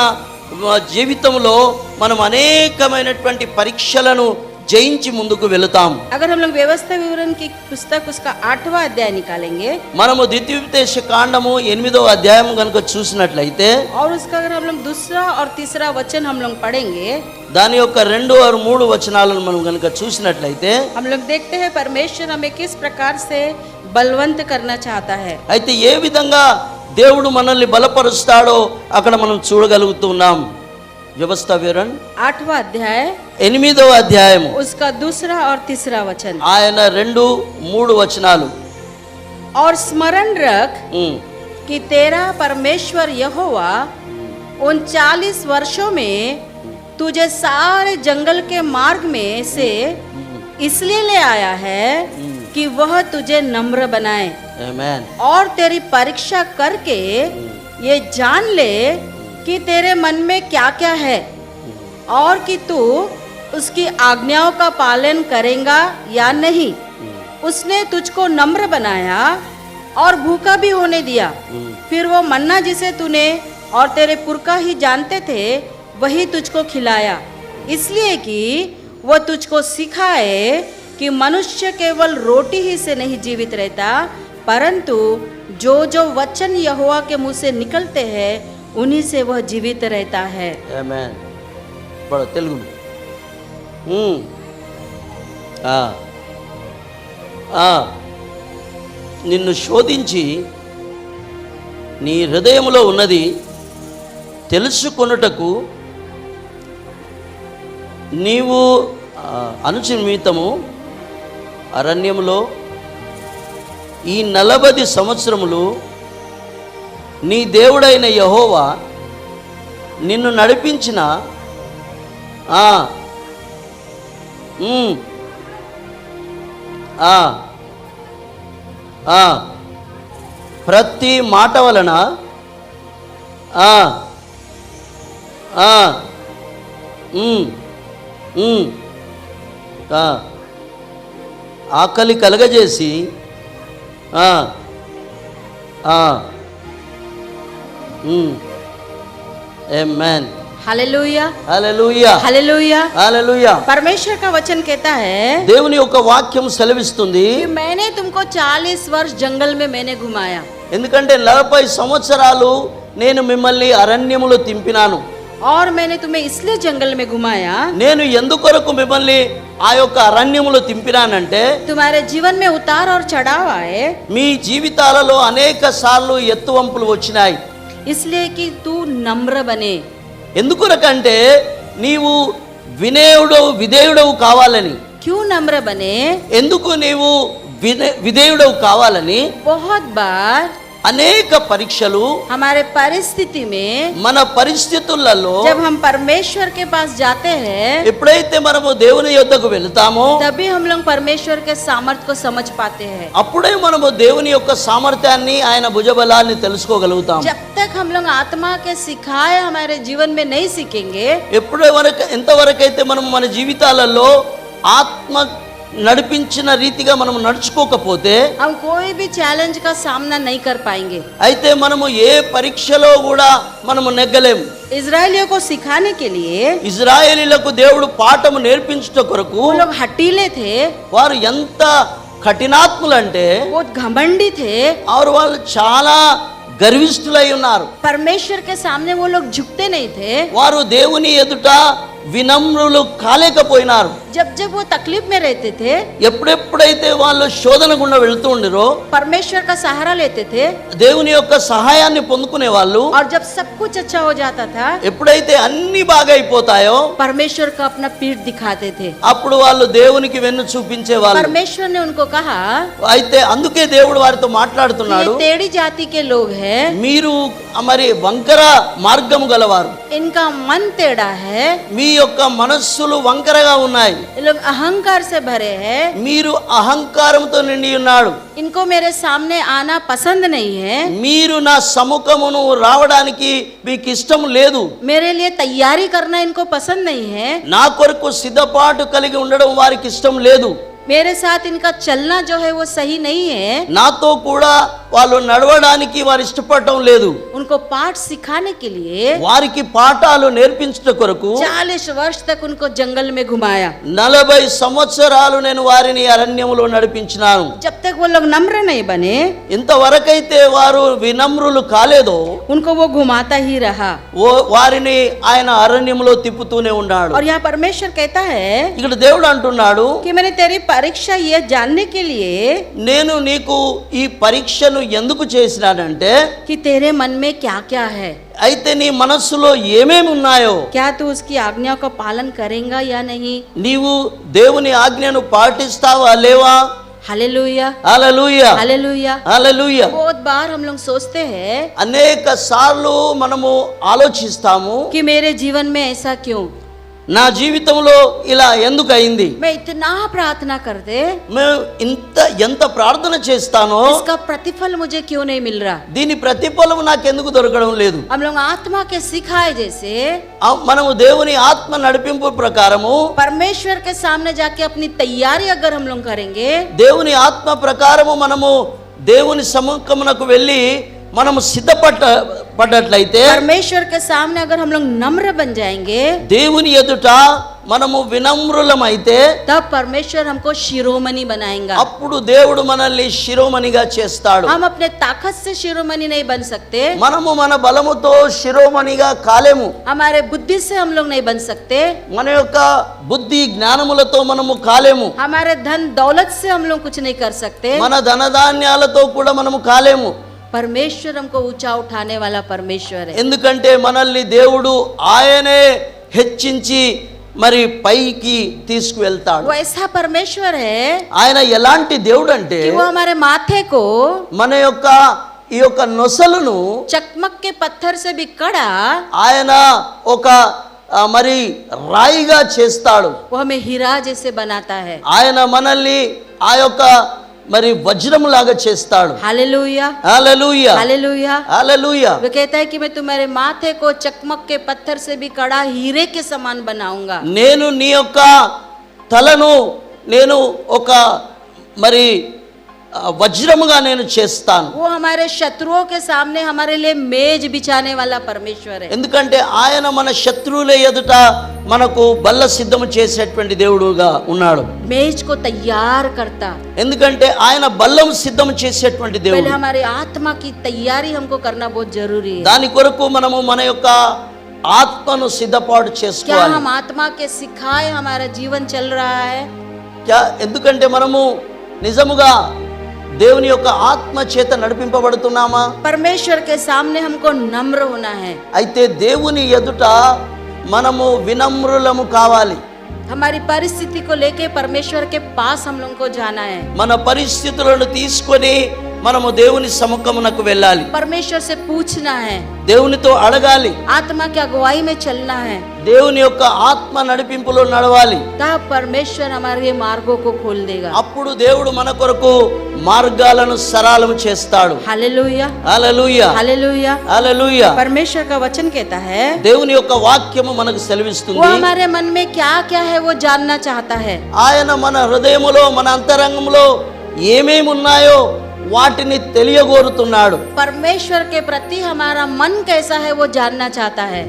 జీవితంలో మనం అనేకమైనటువంటి పరీక్షలను జయించి ముందుకు వెళుతాం. अगर हम लोग व्यवस्था विवरण की पुस्तक उसका 8वां अध्याय निकालेंगे మనము ద్వితీయోపదేశ కాండము 8వ అధ్యాయం కనుక చూసినట్లయితే, और उसका अगर हम लोग दूसरा और तीसरा वचन हम लोग पढ़ेंगे, దాని యొక్క 2 और 3 వచనాలను మనం కనుక చూసినట్లయితే, हम लोग देखते हैं परमेश्वर हमें किस प्रकार से बलवंत करना चाहता है. అయితే ఏ విధంగా దేవుడు మనల్ని బలపరుస్తాడో అక్కడ మనం చూడగలుగుతున్నాం. వ్యవస్థ వివరణ 8वां अध्याय 8వ అధ్యాయము उसका दूसरा और तीसरा वचन. ఆయన 2-3 వచనాలు. और स्मरण रख ఉమ్, कि तेरा परमेश्वर यहोवा उन 40 वर्षों में तुझे सारे जंगल के मार्ग में से इसलिए ले आया है कि वह तुझे नम्र बनाए ఆమేన్. और तेरी परीक्षा करके ये जान ले कि तेरे मन में क्या क्या है, और कि तू उसकी आज्ञाओं का पालन करेगा या नहीं. उसने तुझको नम्र बनाया और भूखा भी होने दिया. फिर वो मन्ना जिसे तूने और तेरे पुरखा ही जानते थे वही तुझको खिलाया, इसलिए कि वो तुझको सिखाए कि मनुष्य केवल रोटी ही से नहीं जीवित रहता, परंतु जो जो वचन यहोवा के मुंह से निकलते हैं उन्हीं से वह जीवित रहता है. ఆమేన్. పడ తెలుగు. నిన్ను శోధించి నీ హృదయములో ఉన్నది తెలుసుకొనుటకు నీవు అనుచితము అరణ్యములో ఈ 40 సంవత్సరములు నీ దేవుడైన యెహోవా నిన్ను నడిపించిన ప్రతి మాట వలన ఆకలి కలగజేసి amen hallelujah hallelujah hallelujah hallelujah परमेश्वर का वचन कहता है దేవుని యొక్క వాక్యం సెలవిస్తుంది कि मैंने तुमको 40 वर्ष जंगल में मैंने घुमाया ఎందుకంటే 40 సంవత్సరాలు నేను మిమ్మల్ని అరణ్యములో తింపినాను और मैंने तुम्हें इसलिए जंगल में घुमाया నేను ఎందుకొరకు మిమ్మల్ని ఆ యొక్క అరణ్యములో తింపినానంటే तुम्हारे जीवन में उतार और चढ़ाव आए మీ జీవితాలలో అనేక సార్లు ఎత్తువంపులు వచ్చినాయి इसलिए कि तू नम्र बने ఎందుకొరకంటే నీవు విధేయుడవు కావాలని क्यों नम्र बने ఎందుకు నీవు విధేయుడవు కావాలని बहुत बार అనేక పరీక్షలు हमारे परिस्थिति में మన పరిస్థితులలో जब हम परमेश्वर के पास जाते हैं ఎప్పుడైతే మనము దేవుని యొద్దకు వెళ్తామో तभी हम लोग परमेश्वर के सामर्थ्य को समझ पाते हैं అప్పుడే మనము దేవుని యొక్క సామర్థ్యాన్ని ఆయన భుజబలాన్ని తెలుసుకోగలుగుతాం जब तक हम लोग आत्मा के सिखाए हमारे जीवन में नहीं सीखेंगे ఎంతవరకైతే మనం మన జీవితాలలో ఆత్మ నడిపించిన రీతిగా మనం నడుచుకోకపోతే हम कोई भी चैलेंज का सामना नहीं कर पाएंगे అయితే మనము ఏ పరీక్షలో కూడా మనము నెగ్గలేము इजरायलियों को सिखाने के लिए ఇజ్రాయేలీలకు దేవుడు పాఠము నేర్పించుట కొరకు वो लोग हटीले थे వారు ఎంత కఠినాత్ములంటే बहुत घमंडी थे వాళ్ళు చాలా గర్విష్ఠులై ఉన్నారు परमेश्वर के सामने वो लोग झुकते नहीं थे వారు దేవుని ఎదుట వినమ్రులు కాలేకపోయినారు जब जब वो तकलीफ में रहते थे ఎప్పుడెప్పుడైతే వాళ్ళు శోధన గుండా వెళ్తూ ఉండిరో परमेश्वर का सहारा लेते थे దేవుని యొక్క సహాయాన్ని పొందుకునే వాళ్ళు और जब सब कुछ अच्छा हो जाता था ఎప్పుడైతే అన్ని బాగా అయిపోతాయో परमेश्वर का अपना पीठ दिखाते थे అప్పుడు వాళ్ళు దేవునికి వెన్ను చూపించే వాళ్ళు परमेश्वर ने उनको कहा అయితే అందుకే దేవుడు వారితో మాట్లాడుతున్నాడు ये टेढ़ी जाति के लोग हैं మీరు మరి వంకర మార్గము గలవారు इनका मन टेढ़ा है మీ యొక్క మనస్సులు వంకరగా ఉన్నాయి ये लोग अहंकार से भरे हैं మీరు అహంకారంతో నిండి ఉన్నాడు इनको मेरे सामने आना पसंद नहीं है మీరు నా సముఖమును రావడానికి మీకు ఇష్టం లేదు मेरे लिए तैयारी करना इनको पसंद नहीं है నా కొరకు సిద్ధపాటు కలిగి ఉండడం వారికి ఇష్టం లేదు मेरे साथ इनका चलना जो है वो सही नहीं है నాతో కూడా వాళ్ళు నడవడానికి వారు ఇష్టపడటం లేదు उनको पाठ सिखाने के लिए వారికి పాఠాలు నేర్పించుట కొరకు 40 वर्ष तक उनको जंगल में घुमाया 40 సంవత్సరాలు నేను వారిని అరణ్యములో నడిపించినాను जब तक वो लोग नम्र नहीं बने ఇంతవరకైతే వారు వినమ్రులు కాలేదో उनको वो घुमाता ही रहा వారిని ఆయన అరణ్యములో తిప్పుతూనే ఉన్నాడు और यहाँ परमेश्वर कहता है ఇక్కడ దేవుడు అంటున్నాడు कि मैंने तेरी परीक्षा ये जानने के लिए నేను నీకు ఈ పరీక్షను ఎందుకు చేసినానంటే कि तेरे मन में क्या क्या है అయితే నీ మనస్సులో ఏమేమి ఉన్నాయో क्या तू उसकी आज्ञा का पालन करेगा या नहीं నీవు దేవుని ఆజ్ఞను పాటిస్తావా లేవా हालेलुया హల్లెలూయా हालेलुया హల్లెలూయా बहुत बार हम लोग सोचते हैं అనేక సార్లు మనము ఆలోచిస్తాము कि मेरे जीवन में ऐसा क्यों నా జీవితంలో ఇలా ఎందుకు అయింది मैं इतना प्रार्थना करते మేము ఎంత ప్రార్థన చేస్తానో इसका प्रतिफल मुझे क्यों नहीं मिल रहा దీని ప్రతిఫలం నాకు ఎందుకు దొరకడం లేదు हम लोग आत्मा के सिखाए जैसे మనము దేవుని ఆత్మ నడిపింపు ప్రకారము परमेश्वर के सामने जाके अपनी तैयारी अगर हम लोग करेंगे దేవుని ఆత్మ ప్రకారము మనము దేవుని సముఖమునకు వెళ్ళి మనము సిద్ధపడ్డట్లయితే परमेश्वर के सामने अगर हम लोग नम्र बन जाएंगे దేవుని ఎదుట మనము వినమ్రులమైతే तब परमेश्वर हमको शिरोमणि बनाएगा అప్పుడు దేవుడు మనల్ని శిరోమణిగా చేస్తాడు हम अपने ताकत से शिरोमणि नहीं बन सकते మనము మన బలముతో శిరోమణిగా కాలేము हमारे बुद्धि से हम लोग नहीं बन सकते మన యొక్క బుద్ధి జ్ఞానములతో మనము కాలేము हमारे धन दौलत से हम लोग कुछ नहीं कर सकते మన ధనధాన్యాలతో కూడా మనము కాలేము परमेश्वर हमको ऊंचा उठाने वाला परमेश्वर है ఎందుకంటే మనల్ని దేవుడు ఆయనే హెచ్చించి మరి పైకి తీసుకువెళ్తాడు वो ऐसा परमेश्वर है ఆయన ఎలాంటి దేవుడు అంటే कि वो हमारे माथे को మన యొక్క ఈ యొక్క నొసలును चकमक के पत्थर से भी कड़ा ఆయన ఒక మరి రాయిగా చేస్తాడు वो हमें हीरा जैसे बनाता है ఆయన మనల్ని ఆ యొక్క మరి వజ్రములాగా చేస్తాడు हालेलुया హల్లెలూయా हालेलुया హల్లెలూయా वो कहता है कि मैं तुम्हारे माथे को चकमक के पत्थर से भी कड़ा हीरे के समान बनाऊंगा నేను నీ యొక్క తలను నేను ఒక మరి వజ్రముగా నేను చేస్తాను. वो हमारे शत्रुओं के सामने हमारे लिए मेज बिछाने वाला परमेश्वर है। ఎందుకంటే ఆయన మన శత్రువుల ఎదుట మనకు బల్ల సిద్ధము చేసేటువంటి దేవుడుగా ఉన్నాడు. मेज को तैयार करता। ఎందుకంటే ఆయన బల్లం సిద్ధం చేసేటువంటి पहले దేవుడు. हमारी आत्मा की तैयारी हमको करना बहुत जरूरी है। దాని కొరకు మనము మన యొక్క ఆత్మను సిద్ధపాటు क्या చేసుకోవాలి. हम आत्मा के सिखाए हमारा जीवन चल रहा है? ఎందుకంటే మనము నిజముగా దేవుని యొక్క ఆత్మ చేత నడిపింపబడుతున్నామా? परमेश्वर के सामने हमको नम्र होना है। అయితే దేవుని ఎదుట మనము వినమ్రులము కావాలి. हमारी परिस्थिति को लेके परमेश्वर के पास हम लोगों को जाना है। మన పరిస్థితులను తీసుకొని మనము దేవుని సముఖమునకు వెళ్ళాలి. परमेश्वर से पूछना है, దేవునితో అడగాలి. आत्मा की अगुवाई में चलना है। దేవుని యొక్క ఆత్మ నడిపింపులో నడవాలి. तब परमेश्वर हमारे मार्गों को खोल देगा। అప్పుడు దేవుడు మన కొరకు మార్గాలను సరళము చేస్తాడు. Hallelujah, hallelujah, hallelujah. హల్లెలూయా. परमेश्वर का वचन कहता है దేవుని యొక్క వాక్యము మనకు वो సెలవిస్తుంది. हमारे मन में क्या क्या है वो जानना चाहता है। ఆయన మన హృదయములో మన అంతరంగంలో ఏమేమి ఉన్నాయో వాటిని తెలియగోరుతున్నాడు. परमेश्वर के प्रति हमारा मन कैसा है वो जानना चाहता है।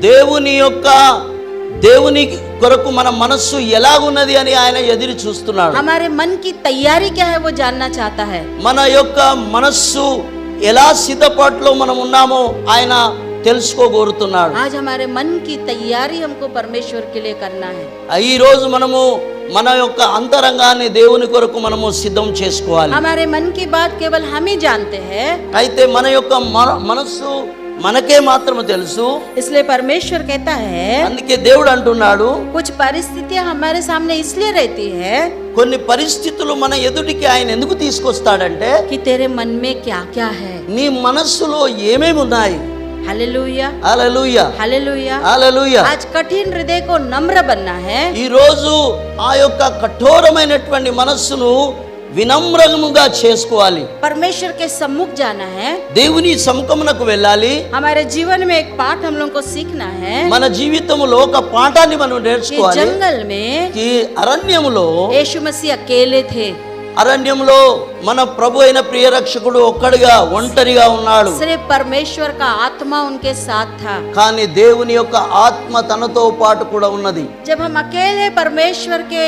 దేవుని కొరకు మన మనస్సు ఎలాగున్నది అని ఆయన ఎదురు చూస్తున్నాడు. हमारे मन की तैयारी क्या है वो जानना चाहता है। మన యొక్క మనస్సు ఎలా సిద్ధపాటులో మనం ఉన్నామో ఆయన తెలుసుకోగోరుతున్నాడు. आज हमारे मन की तैयारी हमको परमेश्वर के लिए करना है। ఈ రోజు మనము మన యొక్క అంతరంగాన్ని దేవుని కొరకు మనము సిద్ధం చేసుకోవాలి. हमारे मन की बात केवल हम ही जानते हैं, అయితే మన యొక్క మనస్సు మనకే మాత్రమే తెలుసు. इसलिए परमेश्वर कहता है అందుకే దేవుడు అంటున్నాడు, कुछ परिस्थितियां हमारे सामने इसलिए रहती है కొన్ని పరిస్థితులు మన ఎదుటికి ఆయన ఎందుకు తీసుకొస్తాడంటే कि तेरे मन में क्या क्या है। నీ మనస్సులో ఏమేమి ఉన్నాయి. Hallelujah, hallelujah, hallelujah. హల్లెలూయా. आज कठिन हृदय को नम्र बनना है। ఈ రోజు ఆ యొక్క కఠోరమైనటువంటి మనస్సును వినమ్రముగా చేసుకోవాలి. परमेश्वर के सम्मुख जाना है। దేవుని సముఖమునకు వెళ్ళాలి. हमारे जीवन में एक पाठ हम लोग को सीखना है మన జీవితములో ఒక పాఠాన్ని మనం कि నేర్చుకోవాలి. जंगल में ఈ అరణ్యములో यीशु मसीह अकेले थे। అరణ్యంలో మన ప్రభు అయిన ప్రియ రక్షకుడు ఒక్కడిగా ఒంటరిగా ఉన్నాడు. सिर्फ परमेश्वर का आत्मा उनके साथ था। కానీ దేవుని యొక్క ఆత్మ తనతో పాటు కూడా ఉన్నది. जब हम अकेले परमेश्वर के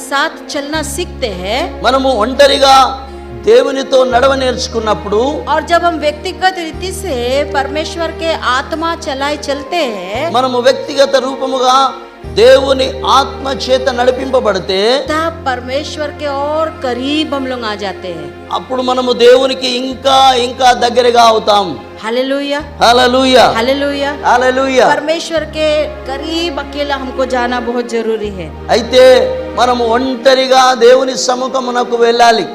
साथ चलना सीखते हैं మనము ఒంటరిగా దేవునితో నడవ నేర్చుకున్నప్పుడు और जब हम व्यक्तिगत रीति से परमेश्वर के आत्मा चलाए चलते हैं మనము వ్యక్తిగత రూపముగా దేవుని ఆత్మ చేత నడిపింపబడితే तब परमेश्वर के और करीब हम लोग आ जाते हैं। అప్పుడు మనము దేవునికి ఇంకా ఇంకా దగ్గరగా అవుతాం. Hallelujah, hallelujah, hallelujah. హల్లెలూయా. परमेश्वर के करीब अकेला हमको जाना बहुत जरूरी है। అయితే మనము ఒంటరిగా దేవుని సముఖమునకు వెళ్ళాలి.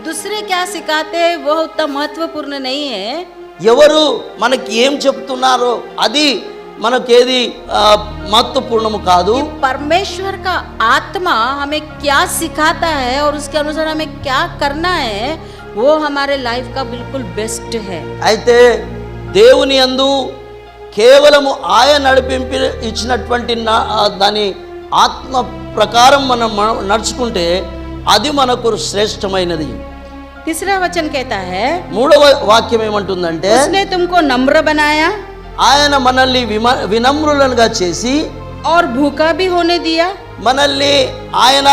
दूसरे क्या सिखाते हैं वो उतना महत्वपूर्ण नहीं है। ఎవరు మనకి ఏం చెప్తున్నారో అది మనకేది महत्वपूर्णము కాదు. परमेश्वर का आत्मा हमें क्या सिखाता है और उसके अनुसार हमें क्या करना है वो हमारे लाइफ का बिल्कुल बेस्ट है। అయితే దేవుని యందు కేవలము ఆయన నడిపింపి ఇచ్చినటువంటి దాని ఆత్మ ప్రకారం మనం నడుచుకుంటే అది మనకు శ్రేష్టమైనది. तीसरा वचन कहता है మూడవ వాక్యం ఏమంటుందంటే उसने तुमको नम्र बनाया ఆయన మనల్ని వినమ్రులుగా చేసి और भूखा भी होने दिया మనల్ని ఆయన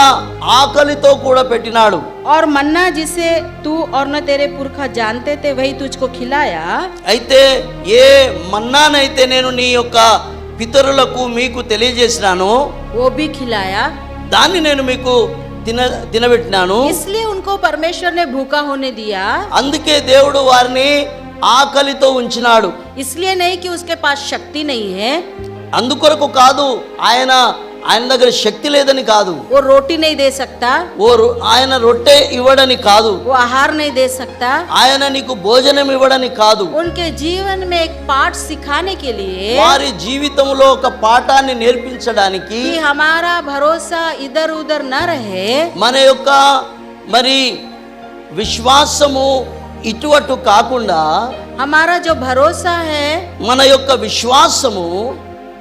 ఆకలితో కూడా పెట్టినాడు. और मन्ना जिसे तू और न तेरे पुरखा जानते थे वही तुझको खिलाया। అయితే ఏ మన్నానైతే నేను నీ యొక్క పితరులకు మీకు తెలియజేసినాను वो भी खिलाया। దాన్ని నేను మీకు తినబెట్టినాను. इसलिए उनको परमेश्वर ने भूखा होने दिया। అందుకే దేవుడు వారిని ఆకలితో ఉంచినాడు. इसलिए नहीं कि उसके पास शक्ति नहीं है, అందుకొరకు కాదు, ఆయన దగ్గర శక్తి లేదని కాదు, वो रोटी नहीं दे सकता, ఆయన రొట్టె ఇవ్వడని కాదు, वो आहार नहीं दे सकता। ఆయన నీకు భోజనం ఇవ్వడని కాదు. उनके जीवन में एक पाठ सिखाने के लिए వారి జీవితంలో ఒక పాఠాన్ని నేర్పించడానికి कि हमारा भरोसा इधर उधर न रहे, మన యొక్క మరి విశ్వాసము ఇటు అటు కాకుండా हमारा जो भरोसा है మన యొక్క విశ్వాసము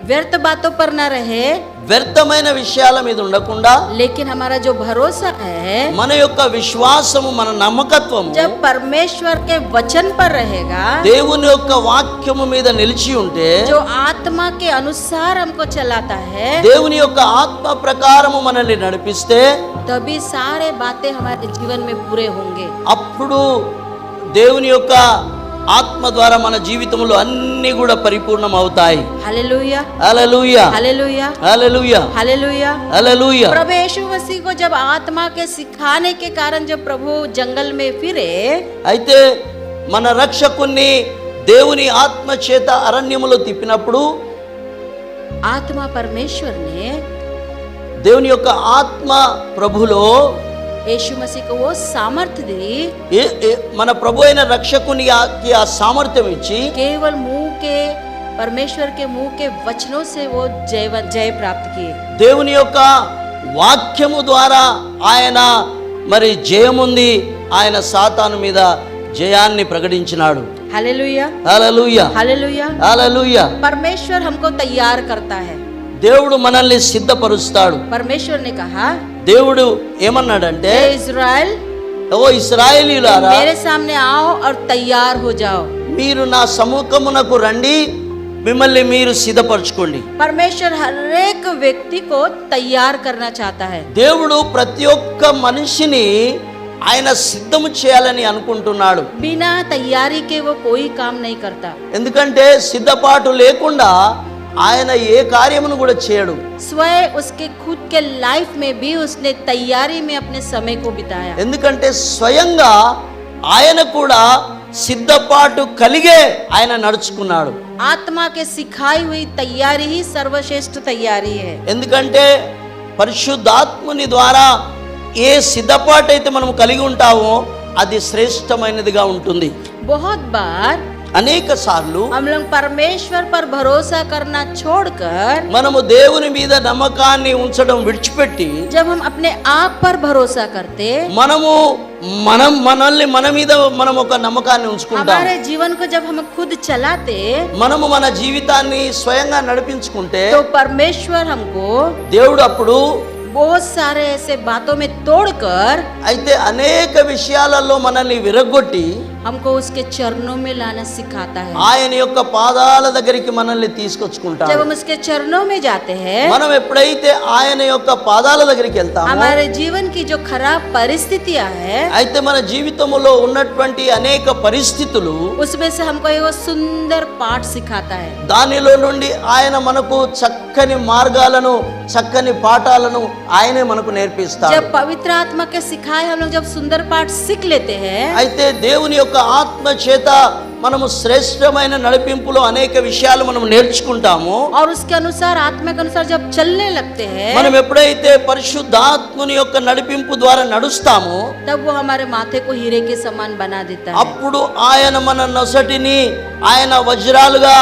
व्यर्थ बातों पर न रहे, వ్యర్థమైన విషయాల మీద ఉండకుండా लेकिन हमारा जो भरोसा है మన యొక్క విశ్వాసము, మన నమ్మకత్వము जब परमेश्वर के वचन पर रहेगा, దేవుని యొక్క వాక్యము మీద నిలిచి ఉంటే, जो आत्मा के अनुसार हमको चलाता है, దేవుని యొక్క ఆత్మ ప్రకారము మనల్ని నడిపిస్తే तभी सारे बातें हमारे जीवन में पूरे होंगे। అప్పుడు దేవుని యొక్క ఆత్మ ద్వారా మన జీవితంలో అన్ని కూడా పరిపూర్ణం అవుతాయి. Hallelujah, hallelujah, hallelujah, hallelujah, hallelujah. హల్లెలూయా. प्रभु यीशु मसीह को जब आत्मा के सिखाने के कारण जब प्रभु जंगल में फिरे, అయితే మన రక్షకుణ్ణి దేవుని ఆత్మ చేత అరణ్యములో తిప్పినప్పుడు आत्मा परमेश्वर ने దేవుని యొక్క ఆత్మ ప్రభులో यीशु मसीह को वो सामर्थ्य दी, మన ప్రభు అయిన రక్షకునికి ఆ సామర్థ్యం ఇచ్చి केवल मुंह के परमेश्वर के मुंह के वचनों से वो जय प्राप्त किए। దేవుని యొక్క వాక్యము ద్వారా ఆయన మరి జయముంది, ఆయన సాతాను మీద జయాన్ని ప్రకటించినాడు. Hallelujah, hallelujah, hallelujah. హల్లెలూయా. परमेश्वर हमको तैयार करता है। దేవుడు మనల్ని సిద్ధపరుస్తాడు. परमेश्वर ने कहा, దేవుడు ఏమన్నాడంటే, हे इज़राइल, ఓ ఇశ్రాయేలీయులారా, मेरे सामने आओ और तैयार हो जाओ। మీరు నా సముఖమునకు రండి, మిమ్మల్ని మీరు సిద్ధపరచుకోండి. परमेश्वर हर एक व्यक्ति को तैयार करना चाहता है। దేవుడు ప్రతి ఒక్క మనిషిని ఆయన సిద్ధము చేయాలని అనుకుంటున్నాడు. बिना तैयारी के वो कोई काम नहीं करता। ఎందుకంటే సిద్ధపాటు లేకుండా ఆయన ఏ కార్యమును కూడా చేయడు. स्वयं उसके खुद के लाइफ में भी उसने तैयारी में अपने समय को बिताया। ఎందుకంటే స్వయంగా ఆయన కూడా సిద్ధపాటు కలిగే ఆయన నడుచుకున్నాడు. आत्मा के सिखाई हुई तैयारी ही सर्वश्रेष्ठ तैयारी है। ఎందుకంటే పరిశుద్ధాత్ముని ద్వారా ఏ సిద్ధపాటు అయితే మనం కలిగి ఉంటామో అది శ్రేష్టమైనదిగా ఉంటుంది. बहुत बार అనేక సార్లు हम लोग परमेश्वर पर भरोसा करना छोड़कर మనము దేవుని మీద నమ్మకాన్ని ఉంచడం విడిచిపెట్టి जब हम अपने आप पर भरोसा करते, మనల్ని మన మీద మనం ఒక నమ్మకాన్ని ఉంచుకుంటాం. हमारे जीवन को जब हम खुद चलाते, మనము మన జీవితాన్ని స్వయంగా నడిపించుకుంటే तो परमेश्वर हमको దేవుడు అప్పుడు बहुत सारे ऐसे बातों में तोड़कर అయితే అనేక విషయాలలో మనల్ని విరగొట్టి हमको उसके चरणों में लाना सिखाता है। ఆయన యొక్క పాదాల దగ్గరికి మనల్ని తీసుకొచ్చుకుంటాడు. जब हम उसके चरणों में जाते हैं, మనం ఎప్పుడైతే ఆయన యొక్క పాదాల దగ్గరికి వెళ్తామో हमारे जीवन की जो खराब परिस्थितियां है, అయితే మన జీవితంలో ఉన్నటువంటి అనేక పరిస్థితులు उसमें से हमको एक सुंदर पाठ सिखाता है। దానిలో నుండి ఆయన మనకు చక్కని మార్గాలను, చక్కని పాఠాలను ఆయనే మనకు నేర్పిస్తాడు. जब पवित्र आत्मा के सिखाए हम लोग जब सुंदर पाठ सीख लेते हैं, అయితే దేవుని యొక్క ఆత్మ చేత మనము శ్రేష్టమైన నడిపింపులో అనేక విషయాలు మనం నేర్చుకుంటాము. और उसके अनुसार आत्मा के अनुसार जब चलने लगते हैं, మనం ఎప్పుడైతే పరిశుద్ధాత్ముని యొక్క నడిపింపు ద్వారా నడుస్తామో तब वो हमारे माथे को हीरे के समान बना देता है। అప్పుడు ఆయన మన నొసటిని ఆయన వజ్రాలుగా